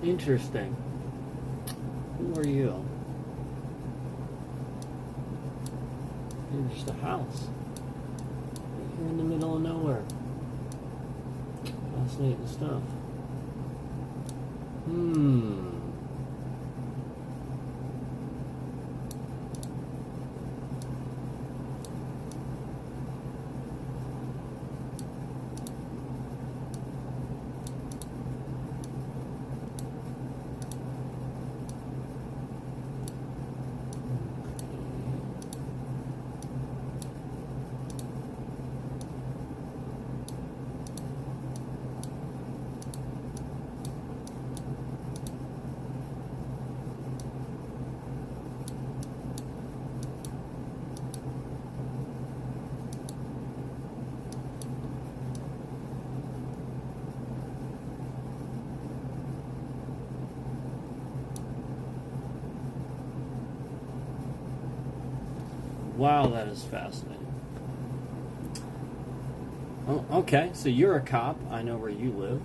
Interesting. Who are you? You're just a house. You're in the middle of nowhere. Fascinating stuff. Wow, that is fascinating. Oh, okay, so you're a cop. I know where you live.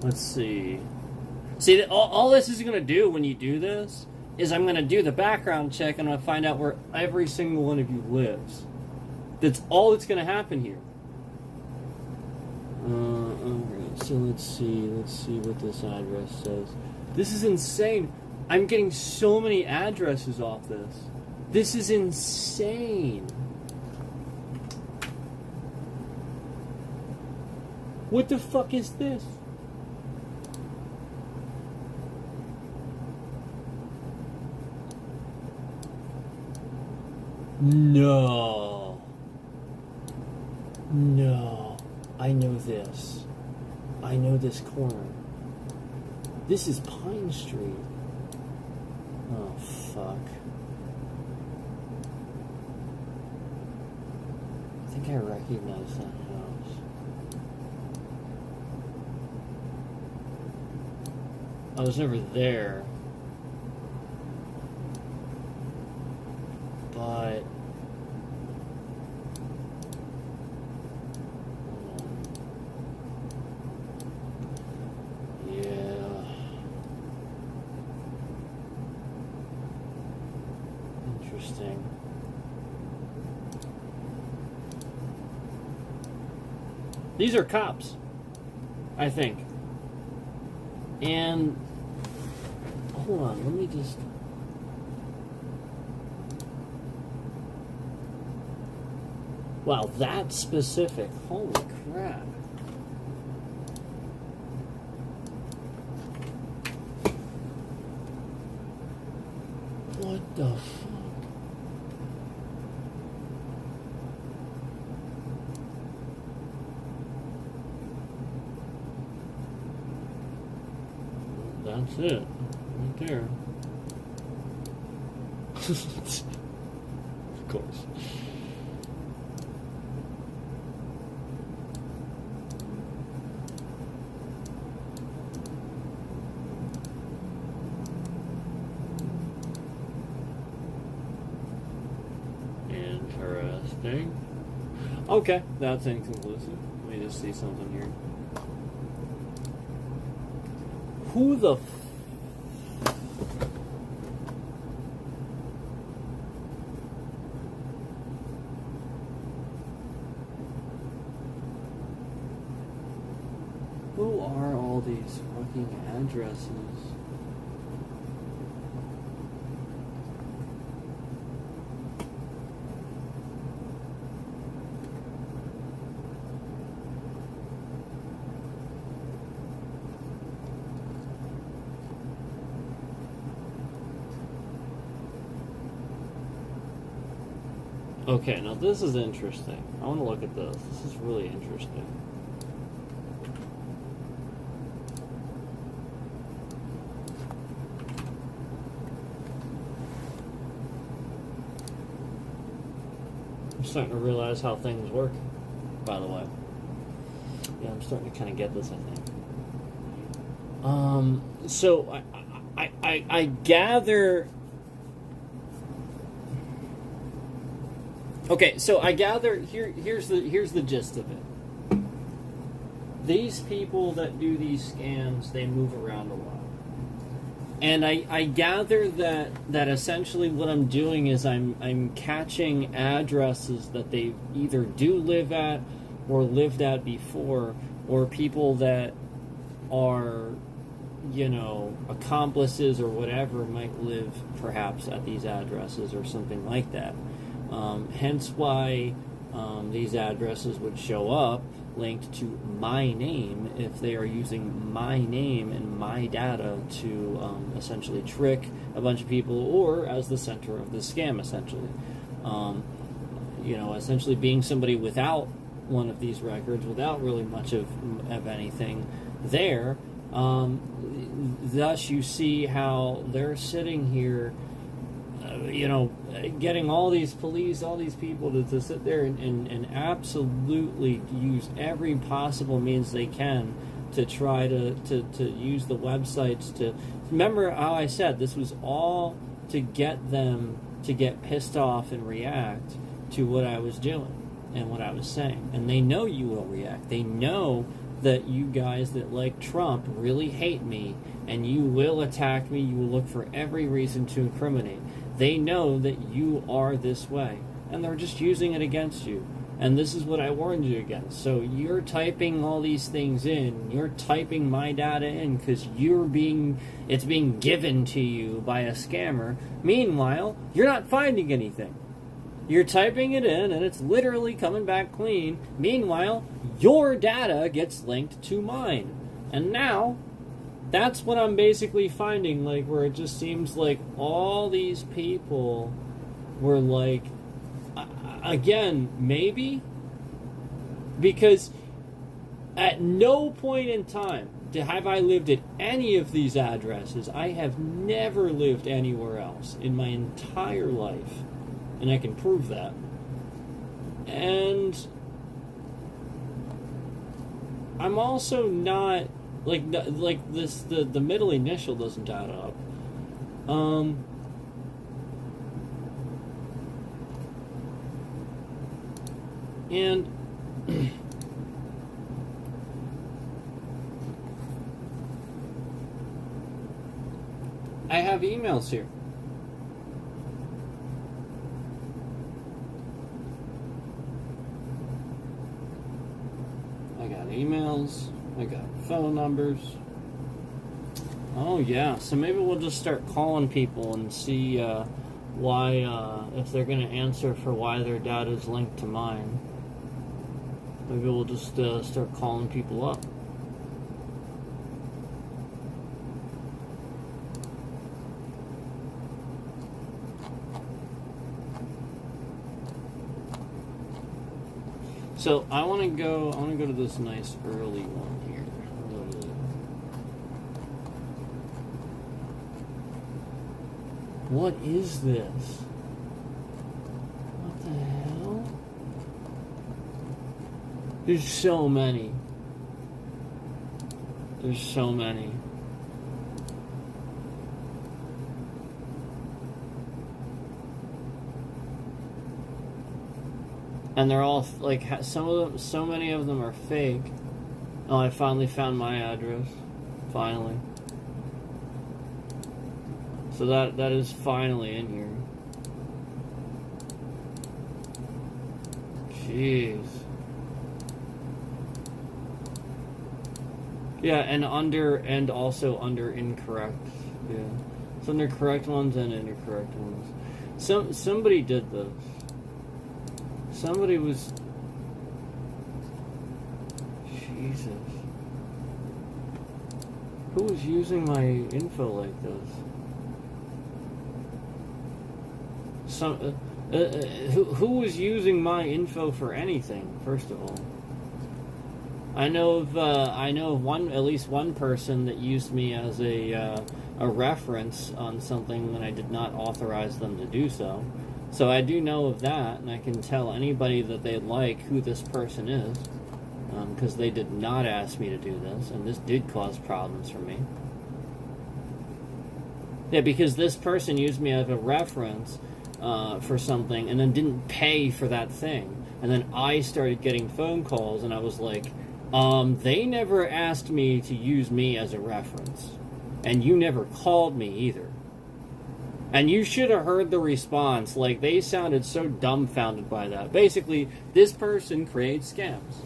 Let's see. See, all this is going to do when you do this is I'm going to do the background check and I'm going to find out where every single one of you lives. That's all that's going to happen here. Alright, so let's see what this address says. This is insane. I'm getting so many addresses off this. This is insane. What the fuck is this? No. No. I know this. I know this corner. This is Pine Street. Oh, fuck. I think I recognize that house. I was never there. But... yeah. Interesting. These are cops, I think. And hold on, let me just... wow, that specific. Holy crap. What the fuck? That's it. Right there. Of course. Interesting. Okay, that's inconclusive. Let me just see something here. Who the who are all these fucking addresses? Okay, now this is interesting. I want to look at this. This is really interesting. I'm starting to realize how things work, by the way. Yeah, I'm starting to kind of get this, I think. So I gather... Okay, so I gather here's the gist of it. These people that do these scams, they move around a lot. And I gather that essentially what I'm doing is I'm catching addresses that they either do live at or lived at before, or people that are, you know, accomplices or whatever might live perhaps at these addresses or something like that. Hence why these addresses would show up linked to my name if they are using my name and my data to essentially trick a bunch of people, or as the center of the scam, essentially. You know, essentially being somebody without one of these records, without really much of anything there. Thus, you see how they're sitting here, you know, getting all these police, all these people to sit there and absolutely use every possible means they can to try to use the websites to... Remember how I said this was all to get them to get pissed off and react to what I was doing and what I was saying. And they know you will react. They know that you guys that like Trump really hate me, and you will attack me. You will look for every reason to incriminate. They know that you are this way, and they're just using it against you. And this is what I warned you against. So you're typing all these things in. You're typing my data in because it's being given to you by a scammer. Meanwhile, you're not finding anything. You're typing it in, and it's literally coming back clean. Meanwhile, your data gets linked to mine. And now, that's what I'm basically finding, like, where it just seems like all these people were like, again, maybe, because at no point in time have I lived at any of these addresses. I have never lived anywhere else in my entire life, and I can prove that. And I'm also not like this. The middle initial doesn't add up. And I have emails here. I got emails. I got phone numbers. Oh yeah, so maybe we'll just start calling people and see why, if they're going to answer for why their data is linked to mine. Maybe we'll just start calling people up. So I want to go to this nice early one here. What is this? What the hell? There's so many. There's so many. And they're all, like, some of them, so many of them are fake. Oh, I finally found my address. Finally. So that is finally in here. Jeez. Yeah, and also under incorrect. Yeah. It's under correct ones and incorrect ones. Somebody did this. Somebody was... Jesus. Who was using my info like this? Who was using my info for anything, first of all? I know of at least one person that used me as a reference on something when I did not authorize them to do so. So I do know of that, and I can tell anybody that they like who this person is, because they did not ask me to do this, and this did cause problems for me. Yeah, because this person used me as a reference for something, and then didn't pay for that thing. And then I started getting phone calls, and I was like, they never asked me to use me as a reference. And you never called me either. And you should have heard the response. Like, they sounded so dumbfounded by that. Basically, this person creates scams.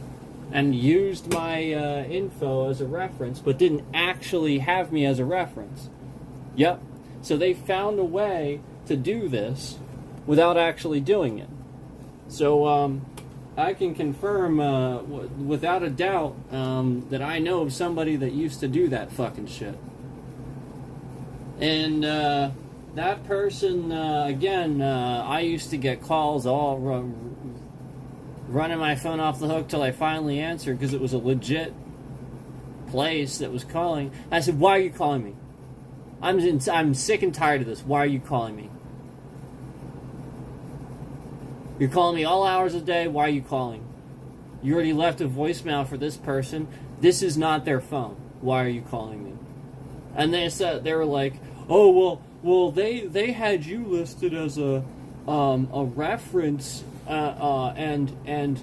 and used my info as a reference, but didn't actually have me as a reference. Yep. So they found a way to do this without actually doing it. So I can confirm without a doubt that I know of somebody that used to do that fucking shit. And that person, again, I used to get calls all running my phone off the hook till I finally answered because it was a legit place that was calling. I said, "Why are you calling me? I'm sick and tired of this. Why are you calling me? You're calling me all hours of the day. Why are you calling? You already left a voicemail for this person. This is not their phone. Why are you calling me?" And they were like, "Oh well, they had you listed as a reference, and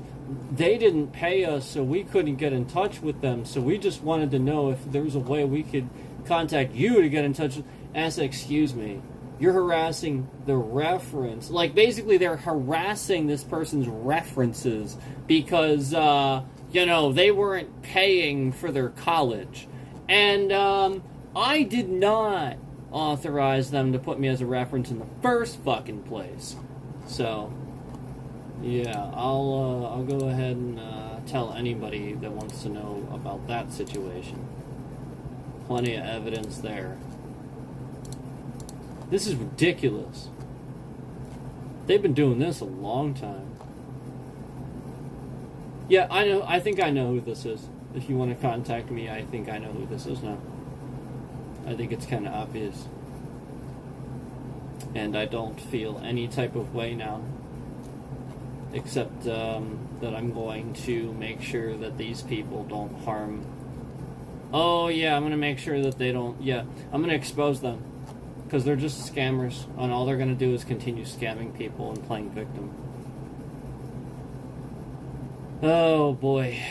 they didn't pay us, so we couldn't get in touch with them. So we just wanted to know if there was a way we could contact you to get in touch with." And I said, "Excuse me, you're harassing the reference." Like, basically, they're harassing this person's references because they weren't paying for their college, and I did not authorize them to put me as a reference in the first fucking place. So, yeah, I'll go ahead and tell anybody that wants to know about that situation. Plenty of evidence there. This is ridiculous. They've been doing this a long time. Yeah, I know. I think I know who this is. If you want to contact me, I think I know who this is now. I think it's kind of obvious. And I don't feel any type of way now. Except that I'm going to make sure that these people don't harm. Oh, yeah, I'm going to make sure that they don't. Yeah, I'm going to expose them. Because they're just scammers. And all they're going to do is continue scamming people and playing victim. Oh, boy.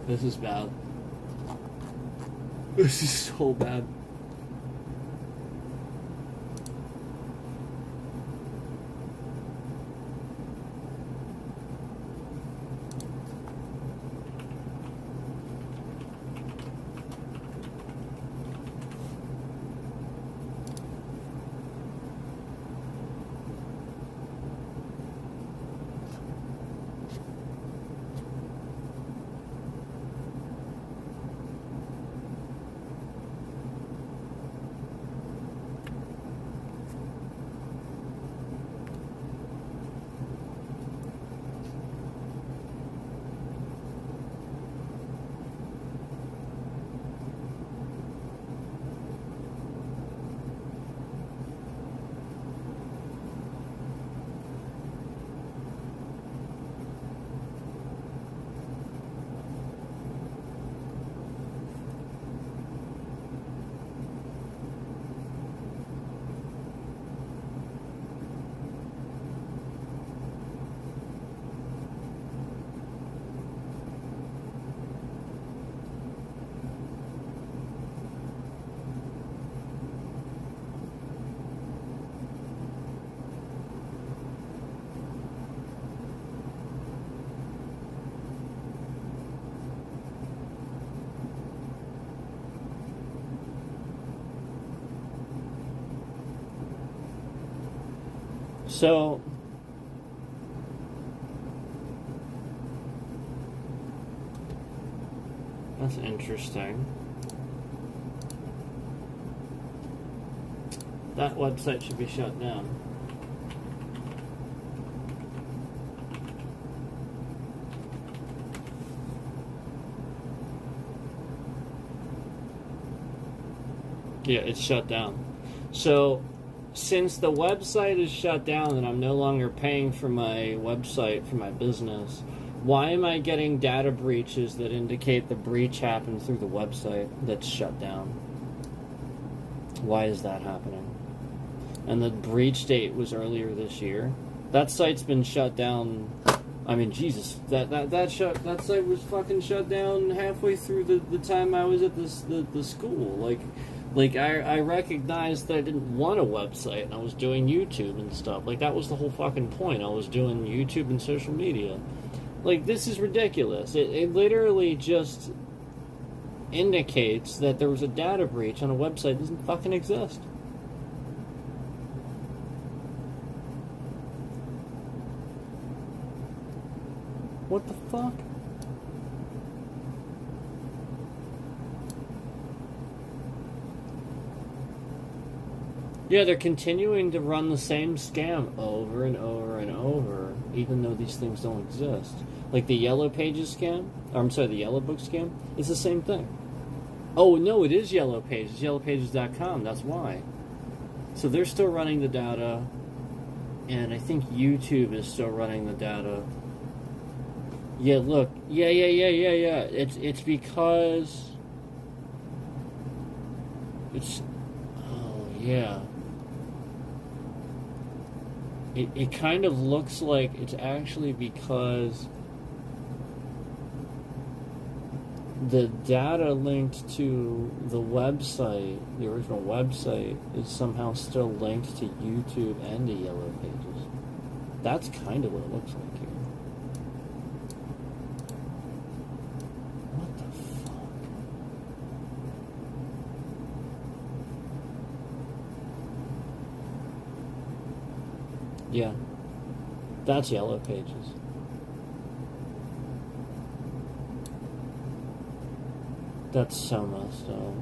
This is bad. This is so bad. So, that's interesting. That website should be shut down. Yeah, it's shut down. So, since the website is shut down and I'm no longer paying for my website for my business, why am I getting data breaches that indicate the breach happened through the website that's shut down? Why is that happening? And the breach date was earlier this year. That site's been shut down. I mean, Jesus, that site was fucking shut down halfway through the time I was at the school. Like, Like, I recognized that I didn't want a website, and I was doing YouTube and stuff. Like, that was the whole fucking point. I was doing YouTube and social media. Like, this is ridiculous. It literally just indicates that there was a data breach on a website that doesn't fucking exist. What the fuck? Yeah, they're continuing to run the same scam over and over and over, even though these things don't exist. Like the Yellow Pages scam, or I'm sorry, the Yellow Book scam, it's the same thing. Oh, no, it is Yellow Pages, yellowpages.com, that's why. So they're still running the data, and I think YouTube is still running the data. Yeah, look, yeah. It's because... Oh, yeah. It kind of looks like it's actually because the data linked to the website, the original website, is somehow still linked to YouTube and to Yellow Pages. That's kind of what it looks like here. What the fuck? Yeah, that's Yellow Pages. That's so messed up.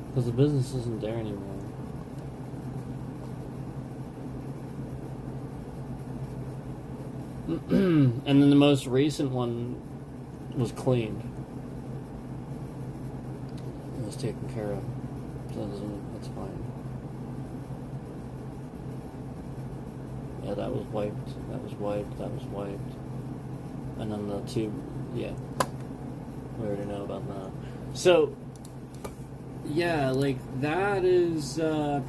Because the business isn't there anymore. And then the most recent one was cleaned. It was taken care of. So that's fine. Yeah, that was wiped. That was wiped. That was wiped. And then the two, yeah. We already know about that. So, yeah, like, that is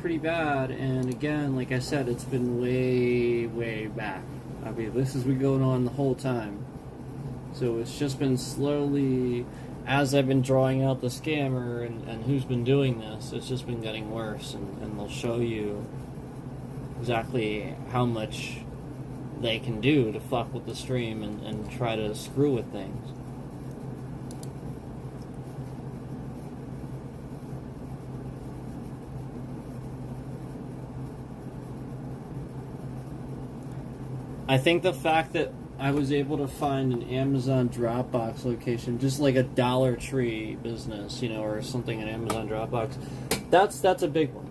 pretty bad. And again, like I said, it's been way, way back. I mean, this has been going on the whole time. So it's just been slowly, as I've been drawing out the scammer and who's been doing this, it's just been getting worse. And they'll show you exactly how much they can do to fuck with the stream and try to screw with things. I think the fact that I was able to find an Amazon Dropbox location, just like a Dollar Tree business, you know, or something in Amazon Dropbox, that's a big one.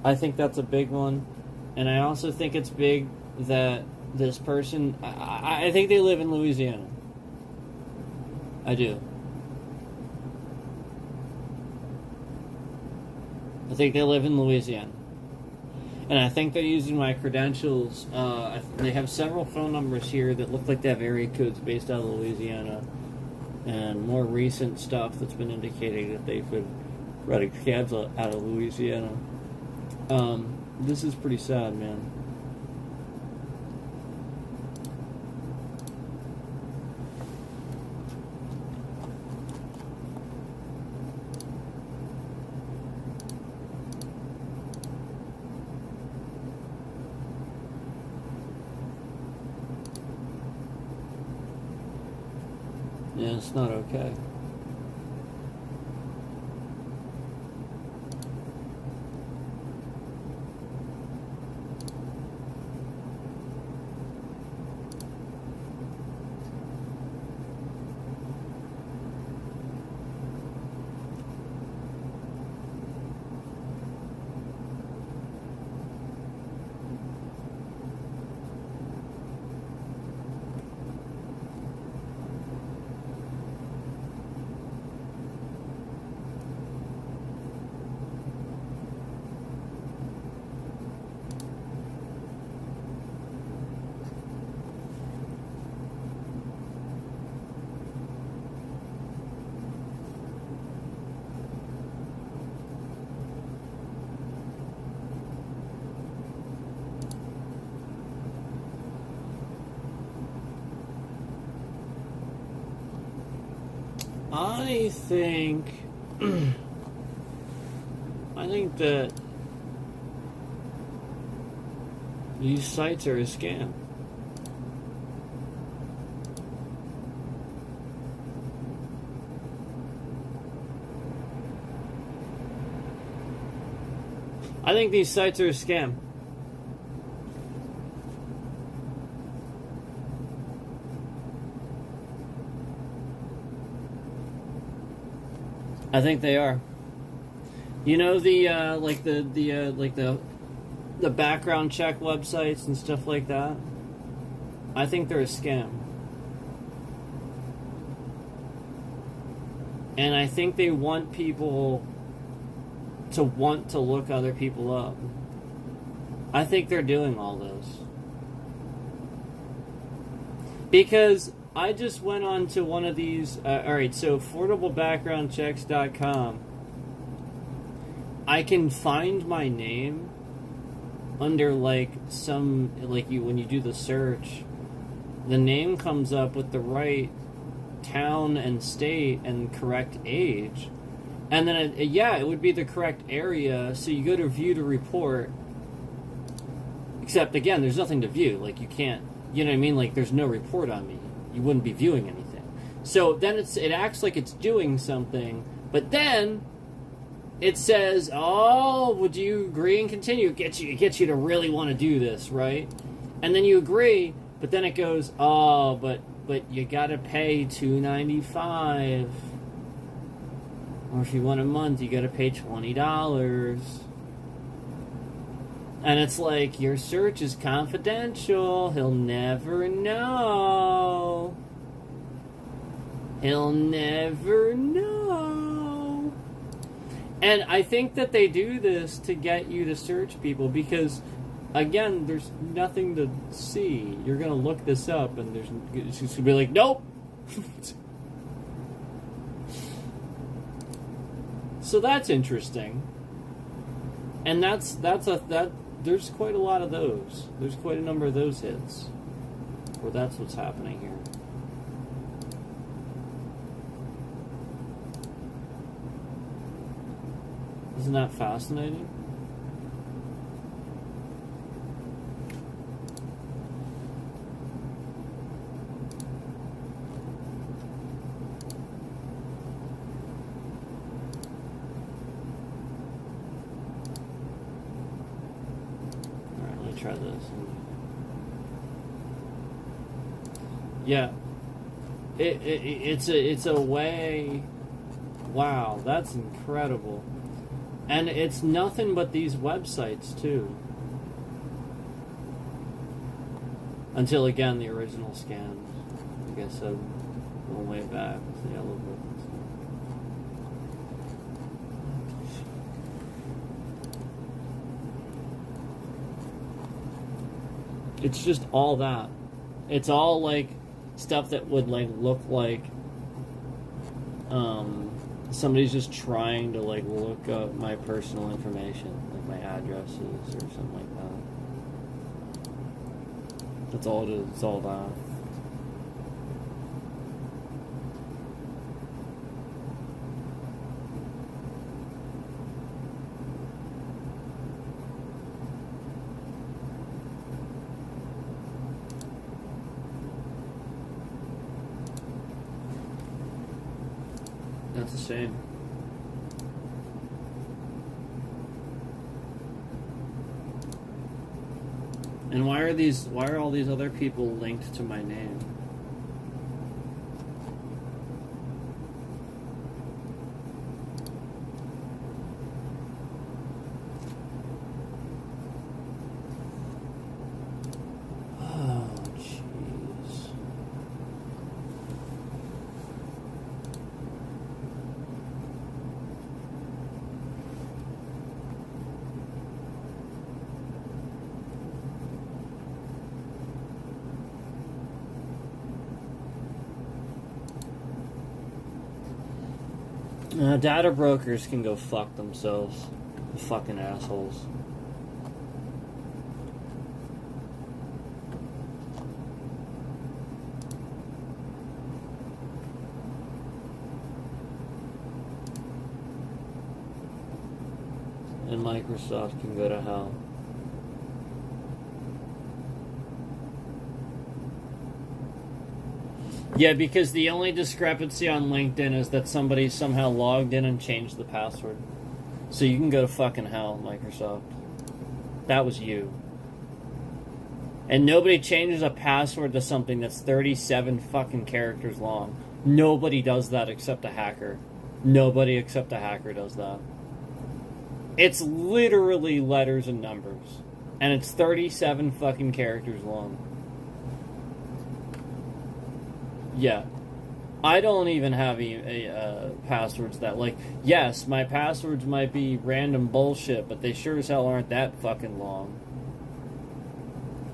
I think that's a big one. And I also think it's big that this person, I think they live in Louisiana. I do. I think they live in Louisiana. And I think they're using my credentials. They have several phone numbers here that look like they have area codes based out of Louisiana. And more recent stuff that's been indicating that they've been running cabs out of Louisiana. This is pretty sad, man. Yeah, it's not okay. I think I think that these sites are a scam. I think these sites are a scam. I think they are. You know the the background check websites and stuff like that? I think they're a scam. And I think they want people to want to look other people up. I think they're doing all this. Because I just went on to one of these, alright, so affordablebackgroundchecks.com. I can find my name under like some, like you, when you do the search, the name comes up with the right town and state and correct age. And then, it would be the correct area, so you go to view to report. Except, again, there's nothing to view. Like, you can't, you know what I mean? Like, there's no report on me. You wouldn't be viewing anything. So then it acts like it's doing something, but then it says, oh, would you agree and continue? It gets you to really want to do this, right? And then you agree, but then it goes, oh, but you gotta pay $2.95. Or if you want a month, you gotta pay $20. And it's like, your search is confidential. He'll never know. He'll never know. And I think that they do this to get you to search people because, again, there's nothing to see. You're gonna look this up and it's just gonna be like, nope. So that's interesting, and there's quite a lot of those. There's quite a number of those hits, where that's what's happening here. Isn't that fascinating? Try this. Yeah, it's a way. Wow, that's incredible, and it's nothing but these websites too. Until again, the original scams. I guess so. Going way back with the yellow book. It's just all that. It's all like stuff that would like look like somebody's just trying to like look up my personal information, like my addresses or something like that. That's all it is. It's all that. That's a shame. And why are all these other people linked to my name? Oh, jeez. Data brokers can go fuck themselves. Fucking assholes. and Microsoft can go to hell. Yeah, because the only discrepancy on LinkedIn is that somebody somehow logged in and changed the password. So you can go to fucking hell, Microsoft. That was you. And nobody changes a password to something that's 37 fucking characters long. Nobody does that except a hacker. Nobody except a hacker does that. It's literally letters and numbers. And it's 37 fucking characters long. Yeah. I don't even have passwords that, like, yes, my passwords might be random bullshit, but they sure as hell aren't that fucking long.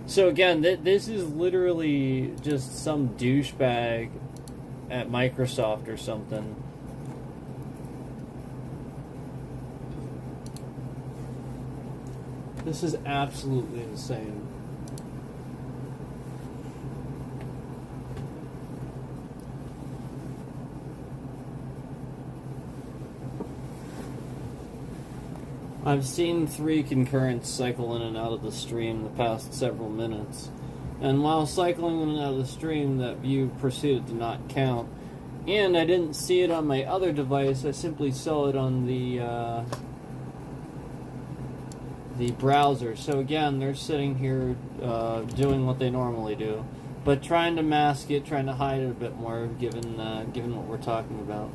So again, this is literally just some douchebag at Microsoft or something. This is absolutely insane. I've seen 3 concurrents cycle in and out of the stream the past several minutes. And while cycling in and out of the stream, that view proceeded to not count. And I didn't see it on my other device, I simply saw it on the browser. So again, they're sitting here doing what they normally do, but trying to mask it, trying to hide it a bit more, given what we're talking about.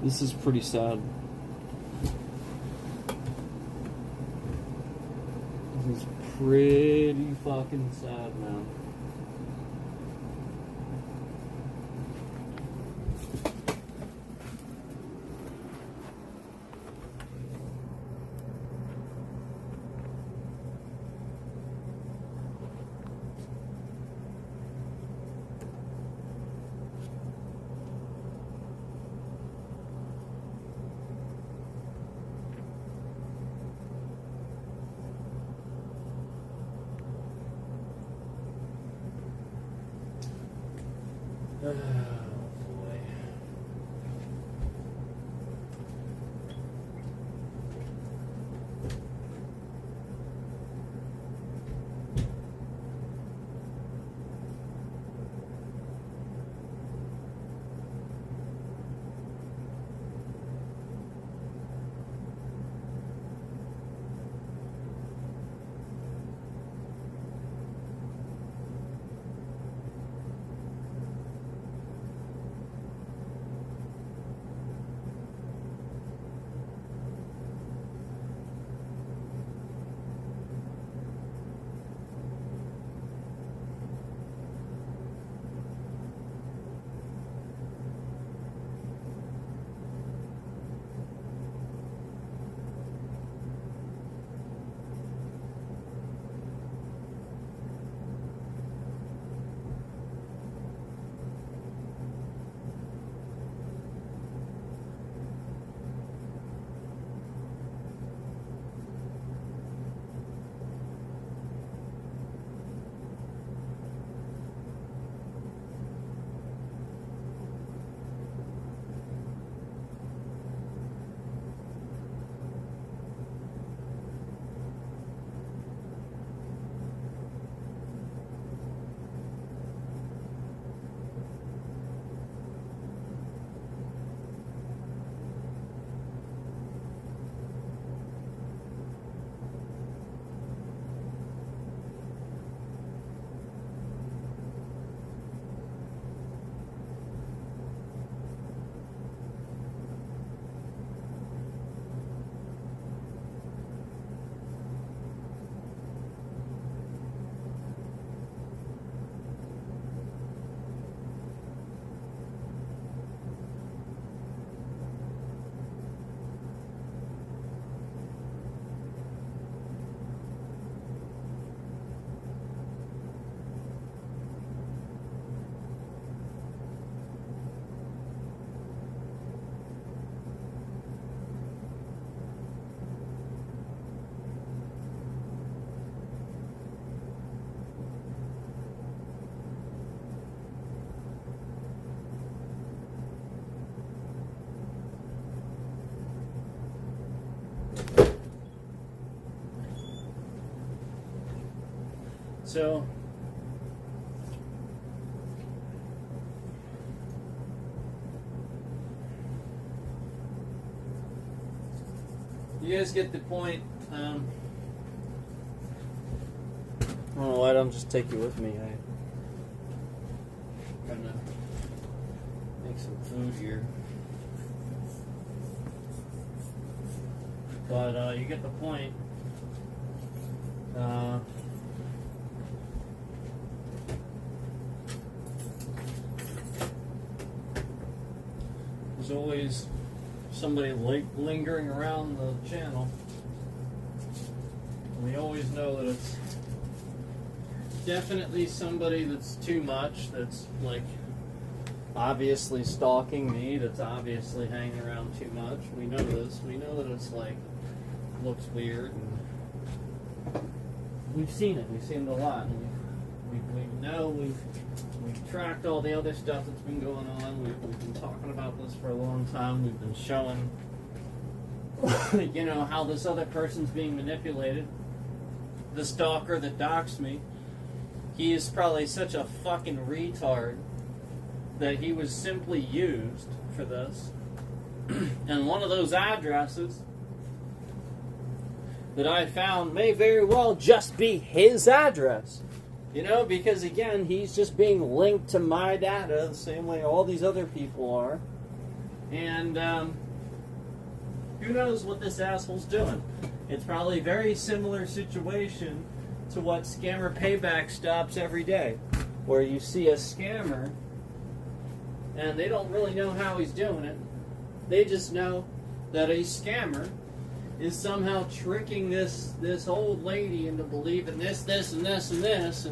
This is pretty sad. This is pretty fucking sad, man. Oh, boy. So you guys get the point. I don't know why I don't just take you with me. I'm trying to make some food here. But you get the point. There's always somebody lingering around the channel. We always know that it's definitely somebody that's too much, that's like obviously stalking me, that's obviously hanging around too much. We know this. We know that it's like looks weird, and we've seen it. We've seen it a lot. And we know we've tracked all the other stuff that's been going on. We've been talking about this for a long time. We've been showing, you know, how this other person's being manipulated. The stalker that doxed me, he is probably such a fucking retard that he was simply used for this. And one of those addresses that I found may very well just be his address. You know, because again, he's just being linked to my data the same way all these other people are. And who knows what this asshole's doing. It's probably a very similar situation to what Scammer Payback stops every day, where you see a scammer and they don't really know how he's doing it. They just know that a scammer is somehow tricking this old lady into believing this, and this, and this,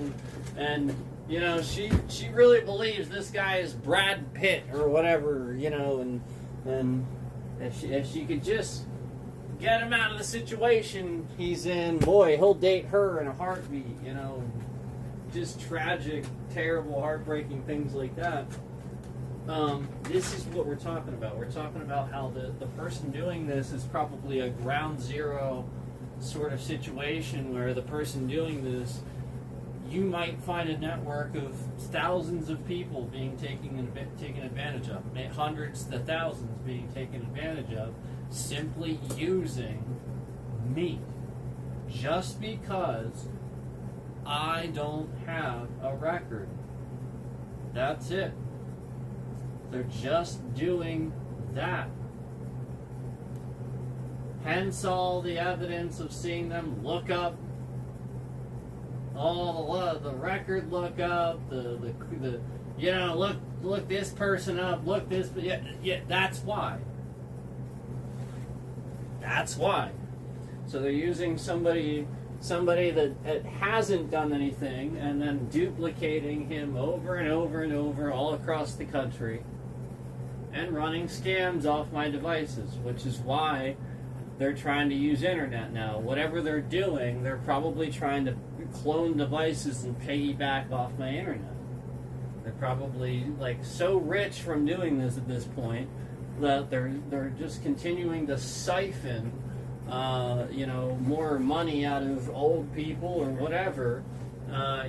and you know, she really believes this guy is Brad Pitt or whatever, you know, and if she could just get him out of the situation he's in, boy, he'll date her in a heartbeat, you know, just tragic, terrible, heartbreaking things like that. This is what we're talking about. We're talking about how the person doing this is probably a ground zero sort of situation where the person doing this, you might find a network of thousands of people being taken advantage of, hundreds to thousands being taken advantage of, simply using me. Just because I don't have a record. That's it. They're just doing that. Hence all the evidence of seeing them look up all the record lookup, the you know, look this person up, look this, yeah, that's why. That's why. So they're using somebody that hasn't done anything and then duplicating him over and over and over all across the country and running scams off my devices, which is why they're trying to use internet now. Whatever they're doing, they're probably trying to clone devices and piggyback off my internet. They're probably like so rich from doing this at this point that they're just continuing to siphon you know, more money out of old people or whatever,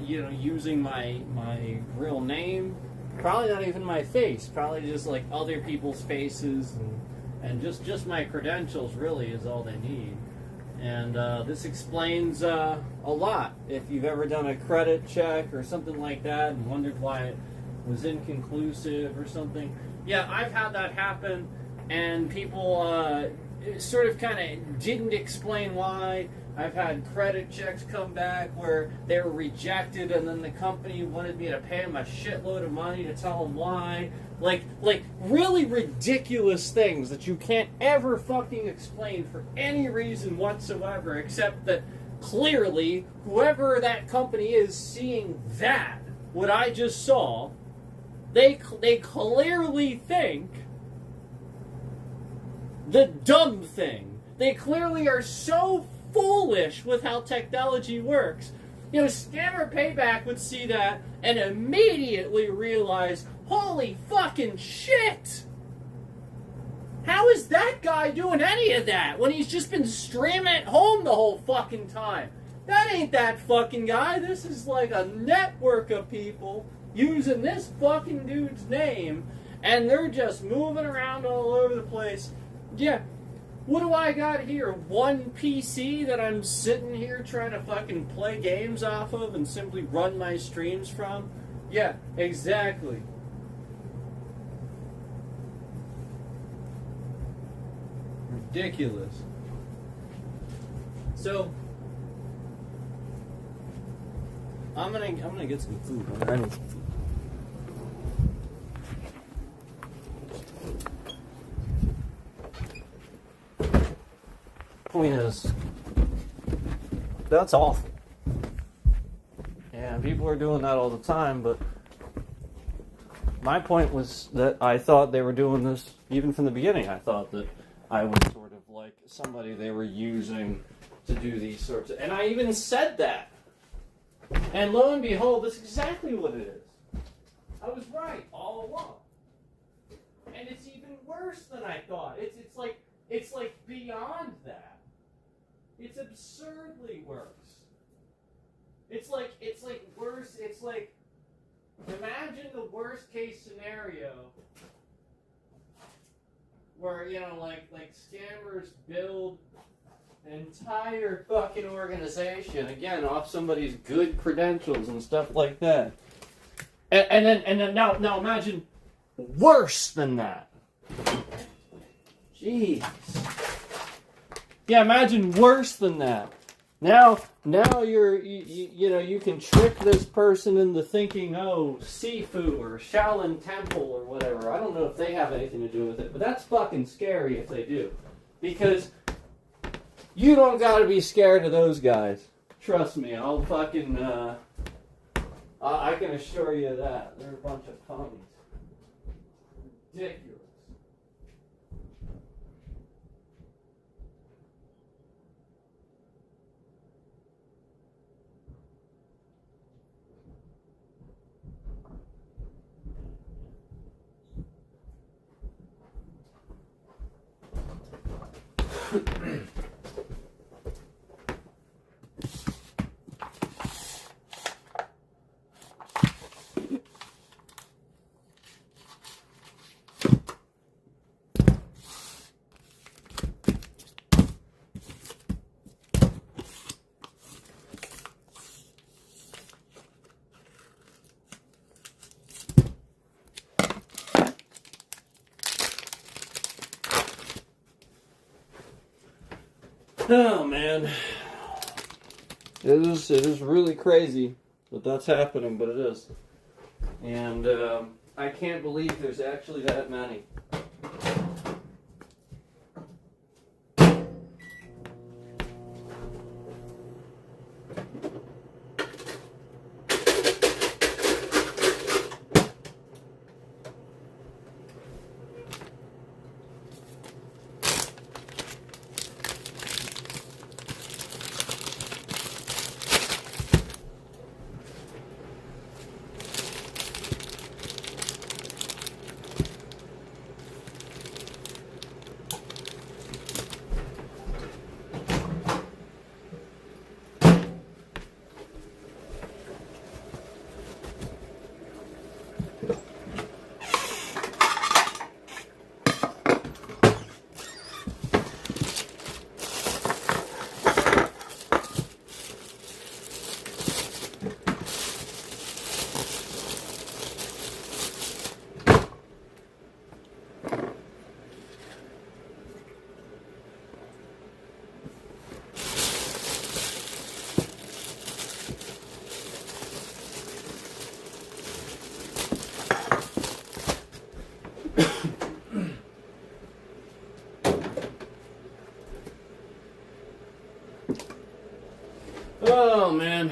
you know, using my real name, probably not even my face, probably just like other people's faces and just my credentials really is all they need. And this explains a lot. If you've ever done a credit check or something like that and wondered why it was inconclusive or something, yeah, I've had that happen, and people sort of kind of didn't explain why. I've had credit checks come back where they were rejected, and then the company wanted me to pay them a shitload of money to tell them why. Like really ridiculous things that you can't ever fucking explain for any reason whatsoever, except that clearly whoever that company is seeing that, what I just saw, they clearly think the dumb thing. They clearly are so foolish with how technology works. You know, Scammer Payback would see that and immediately realize, holy fucking shit! How is that guy doing any of that when he's just been streaming at home the whole fucking time? That ain't that fucking guy. This is like a network of people using this fucking dude's name, and they're just moving around all over the place. Yeah. What do I got here? One PC that I'm sitting here trying to fucking play games off of and simply run my streams from? Yeah, exactly. Ridiculous. So I'm gonna get some food. I need some food. Point is, that's awful. And people are doing that all the time, but my point was that I thought they were doing this even from the beginning. I thought that I was sort of like somebody they were using to do these sorts of... And I even said that. And lo and behold, that's exactly what it is. I was right all along. And it's even worse than I thought. It's like beyond that. It's absurdly worse. It's like worse. It's like, imagine the worst case scenario where, you know, like scammers build an entire fucking organization, again, off somebody's good credentials and stuff like that. And then now imagine worse than that. Jeez. Yeah, imagine worse than that. Now you can trick this person into thinking, oh, Sifu or Shaolin Temple or whatever. I don't know if they have anything to do with it, but that's fucking scary if they do. Because you don't gotta be scared of those guys. Trust me, I'll fucking, I can assure you that. They're a bunch of ponies. Ridiculous. Oh man, it is really crazy that that's happening, but it is, and I can't believe there's actually that many. Oh man.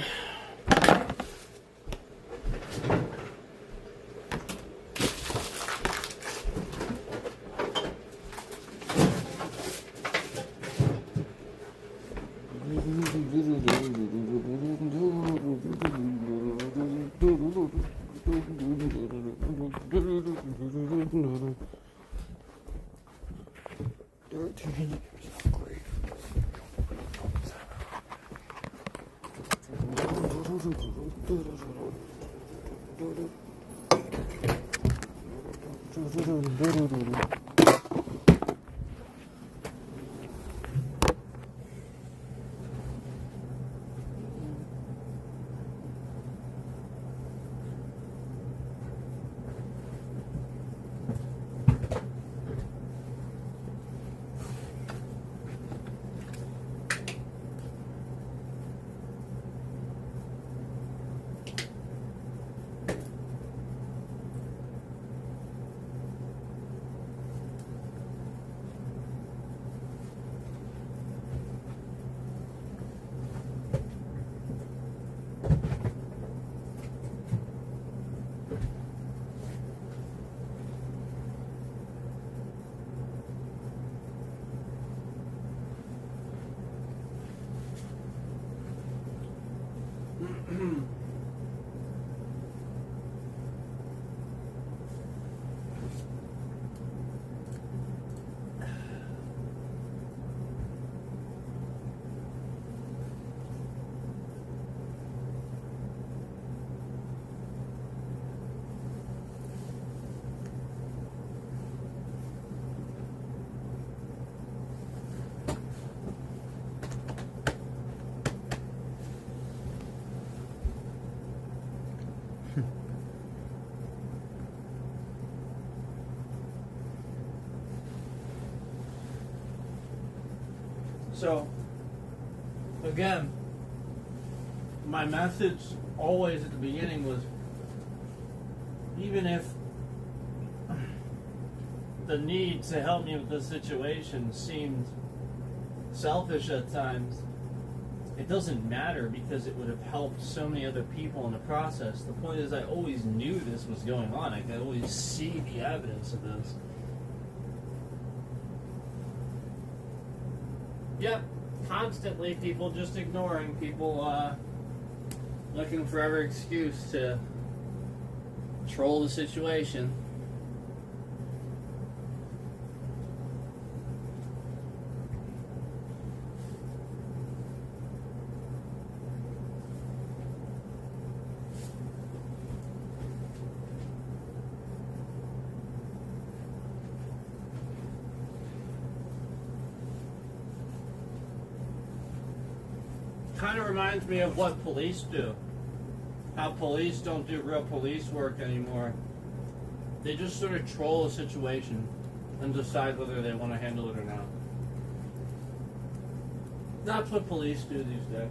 So, again, my message always at the beginning was, even if the need to help me with the situation seemed selfish at times, it doesn't matter because it would have helped so many other people in the process. The point is, I always knew this was going on. I could always see the evidence of this. Yep, constantly people just ignoring, people looking for every excuse to troll the situation. Kind of reminds me of what police do. How police don't do real police work anymore. They just sort of troll a situation and decide whether they want to handle it or not. That's what police do these days.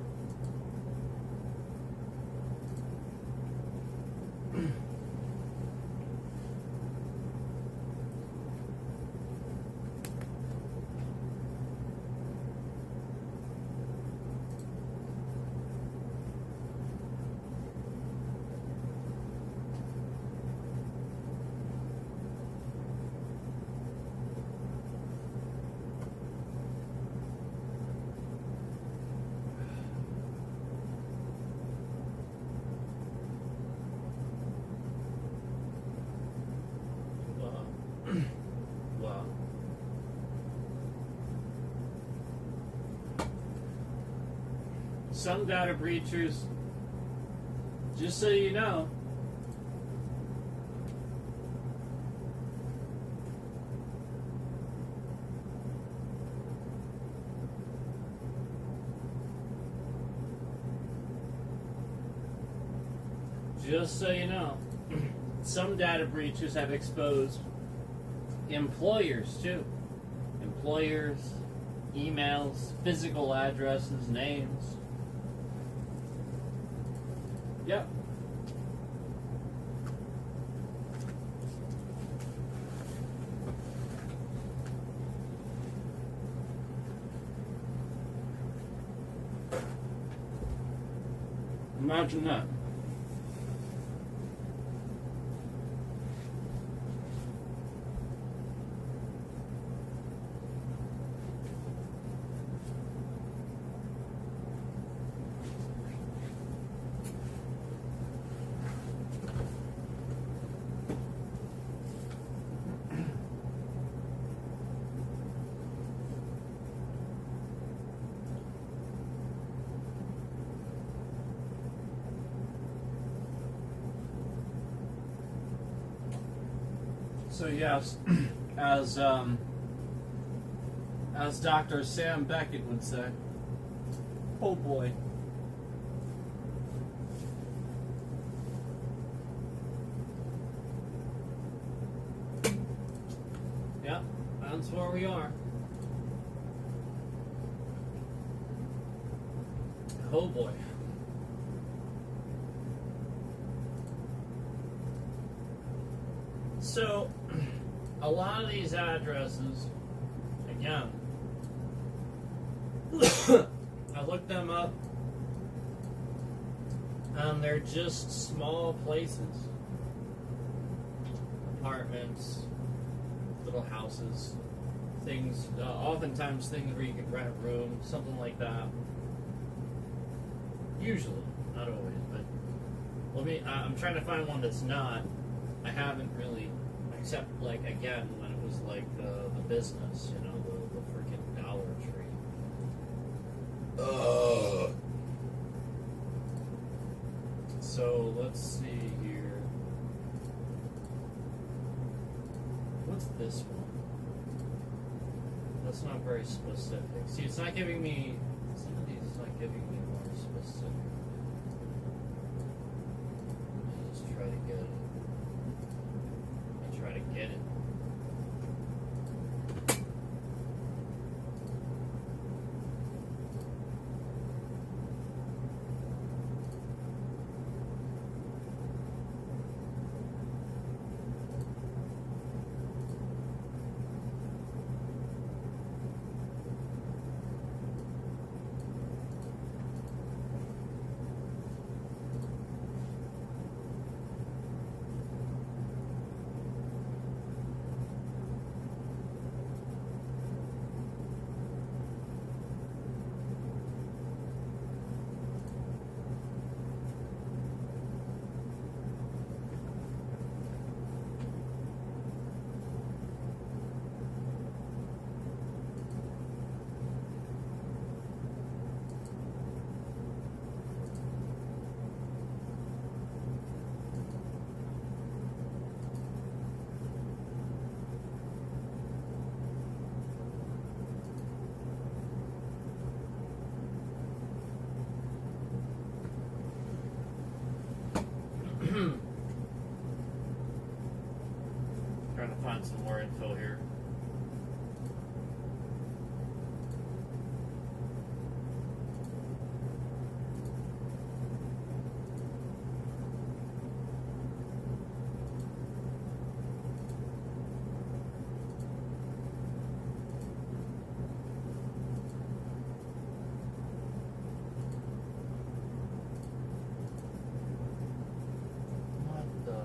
Wow. Some data breachers, just so you know, some data breaches have exposed employers too. Employers, emails, physical addresses, names. Yep. Imagine that. So yes, as Dr. Sam Beckett would say, oh boy. Yep, that's where we are. Oh boy. So, a lot of these addresses, again, I looked them up, and they're just small places. Apartments, little houses, things, oftentimes things where you can rent a room, something like that. Usually, not always, but I'm trying to find one that's not. I haven't really, except like again when it was like the business, you know, the freaking Dollar Tree. So let's see here. What's this one? That's not very specific. See, it's not giving me. Some of these is not giving me more specific. Let's just try to get it. Try to get it. Trying to find some more info here. What the?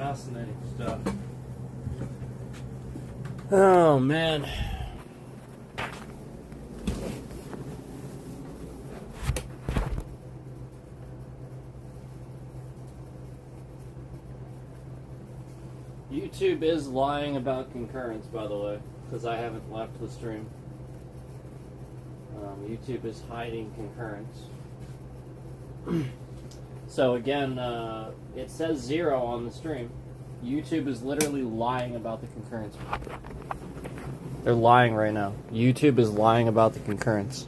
Fascinating stuff. Oh, man. YouTube is lying about concurrence, by the way, because I haven't left the stream. YouTube is hiding concurrence. So again, it says 0 on the stream. YouTube is literally lying about the concurrence. They're lying right now. YouTube is lying about the concurrence.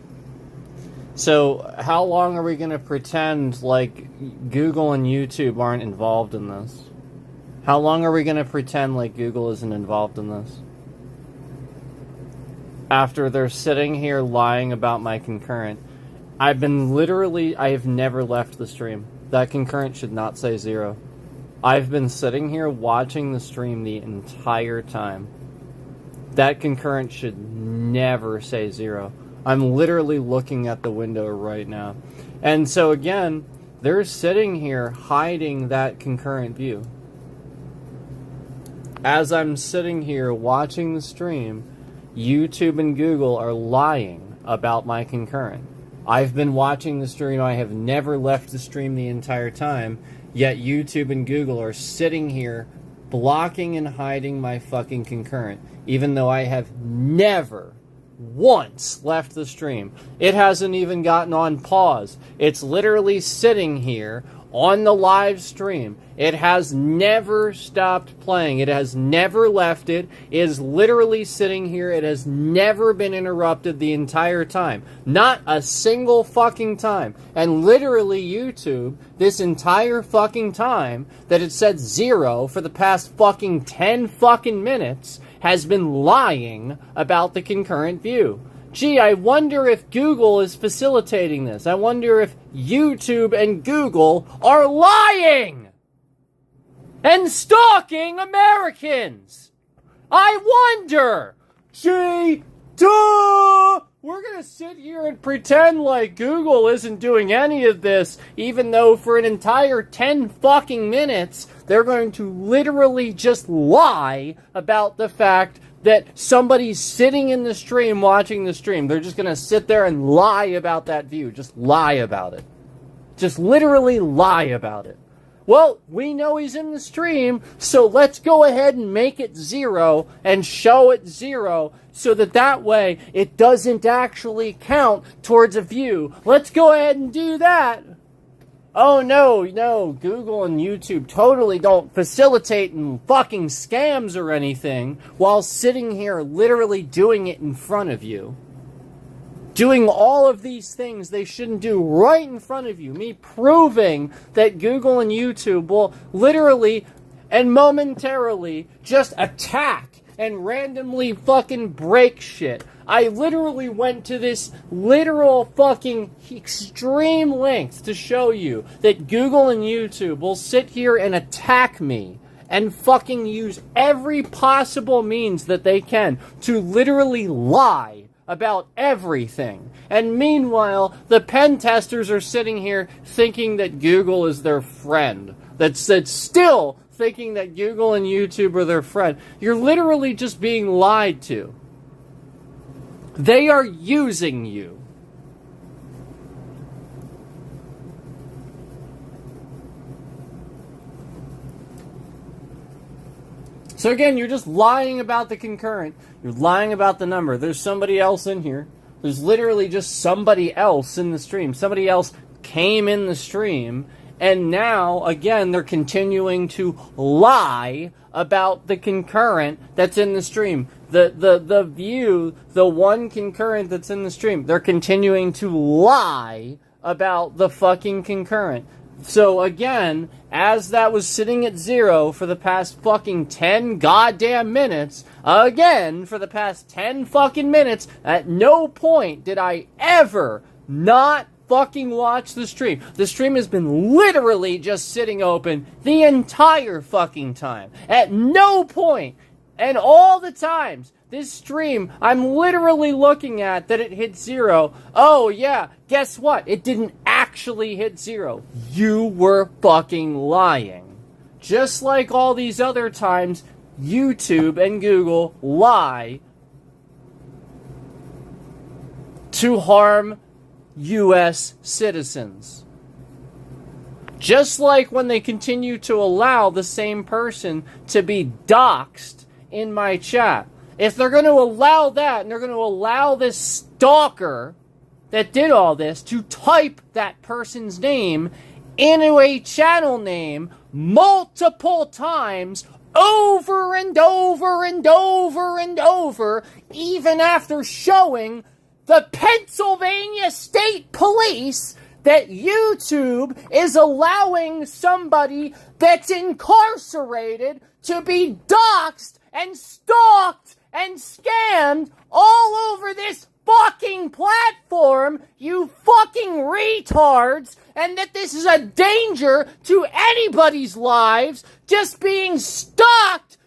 So how long are we going to pretend like Google and YouTube aren't involved in this? How long are we going to pretend like Google isn't involved in this? After they're sitting here lying about my concurrent. I have never left the stream. That concurrent should not say 0. I've been sitting here watching the stream the entire time. That concurrent should never say 0. I'm literally looking at the window right now. And so again, they're sitting here hiding that concurrent view. As I'm sitting here watching the stream, YouTube and Google are lying about my concurrent. I've been watching the stream. I have never left the stream the entire time. Yet YouTube and Google are sitting here blocking and hiding my fucking concurrent. Even though I have never once left the stream. It hasn't even gotten on pause. It's literally sitting here on the live stream. It has never stopped playing. It has never left it. It is literally sitting here. It has never been interrupted the entire time. Not a single fucking time. And literally YouTube, this entire fucking time that it said 0 for the past fucking 10 fucking minutes has been lying about the concurrent view. Gee, I wonder if Google is facilitating this. I wonder if YouTube and Google are lying and stalking Americans. I wonder. Gee, duh! We're gonna sit here and pretend like Google isn't doing any of this, even though for an entire 10 fucking minutes, they're going to literally just lie about the fact that somebody's sitting in the stream watching the stream. They're just going to sit there and lie about that view. Just lie about it. Just literally lie about it. Well, we know he's in the stream, so let's go ahead and make it 0 and show it 0 so that way it doesn't actually count towards a view. Let's go ahead and do that. Oh, no, Google and YouTube totally don't facilitate in fucking scams or anything while sitting here literally doing it in front of you. Doing all of these things they shouldn't do right in front of you. Me proving that Google and YouTube will literally and momentarily just attack and randomly fucking break shit. I literally went to this literal fucking extreme length to show you that Google and YouTube will sit here and attack me and fucking use every possible means that they can to literally lie about everything. And meanwhile, the pen testers are sitting here thinking that Google is their friend. That's still thinking that Google and YouTube are their friend. You're literally just being lied to. They are using you. So again, you're just lying about the concurrent. You're lying about the number. There's somebody else in here. There's literally just somebody else in the stream. Somebody else came in the stream. And now, again, they're continuing to lie about the concurrent that's in the stream. The view, the one concurrent that's in the stream, they're continuing to lie about the fucking concurrent. So again, as that was sitting at 0 for the past fucking 10 goddamn minutes, again, for the past 10 fucking minutes, at no point did I ever not fucking watch the stream. The stream has been literally just sitting open the entire fucking time. At no point, and all the times, this stream, I'm literally looking at that it hit 0. Oh yeah, guess what? It didn't actually hit 0. You were fucking lying. just like all these other times YouTube and Google lie to harm U.S. citizens. Just like when they continue to allow the same person to be doxxed in my chat. If they're going to allow that, and they're going to allow this stalker that did all this to type that person's name into a channel name multiple times, over and over and over and over, even after showing the Pennsylvania State Police that YouTube is allowing somebody that's incarcerated to be doxxed and stalked and scammed all over this fucking platform, you fucking retards, and that this is a danger to anybody's lives, just being stalked,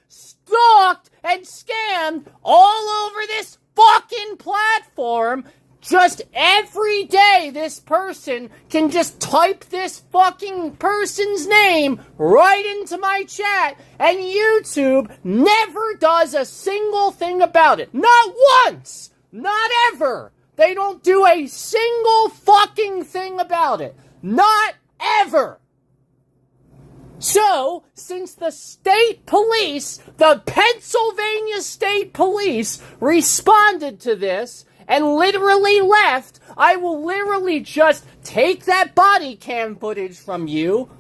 and scammed all over this fucking platform. Just every day this person can just type this fucking person's name right into my chat, and YouTube never does a single thing about it. Not once! Not ever! They don't do a single fucking thing about it. Not ever! So, since the state police, the Pennsylvania State Police, responded to this and literally left, I will literally just take that body cam footage from you.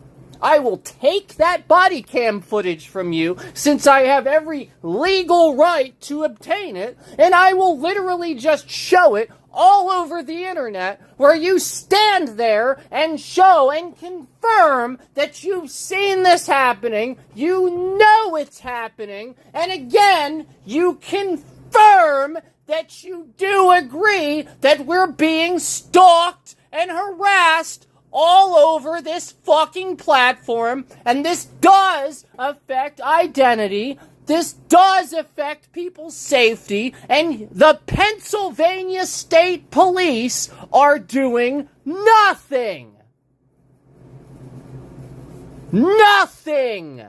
I will take that body cam footage from you, since I have every legal right to obtain it, and I will literally just show it all over the internet, where you stand there and show and confirm that you've seen this happening, you know it's happening, and again, you confirm that you do agree that we're being stalked and harassed all over this fucking platform, and this does affect identity, this does affect people's safety, and the Pennsylvania State Police are doing nothing. Nothing!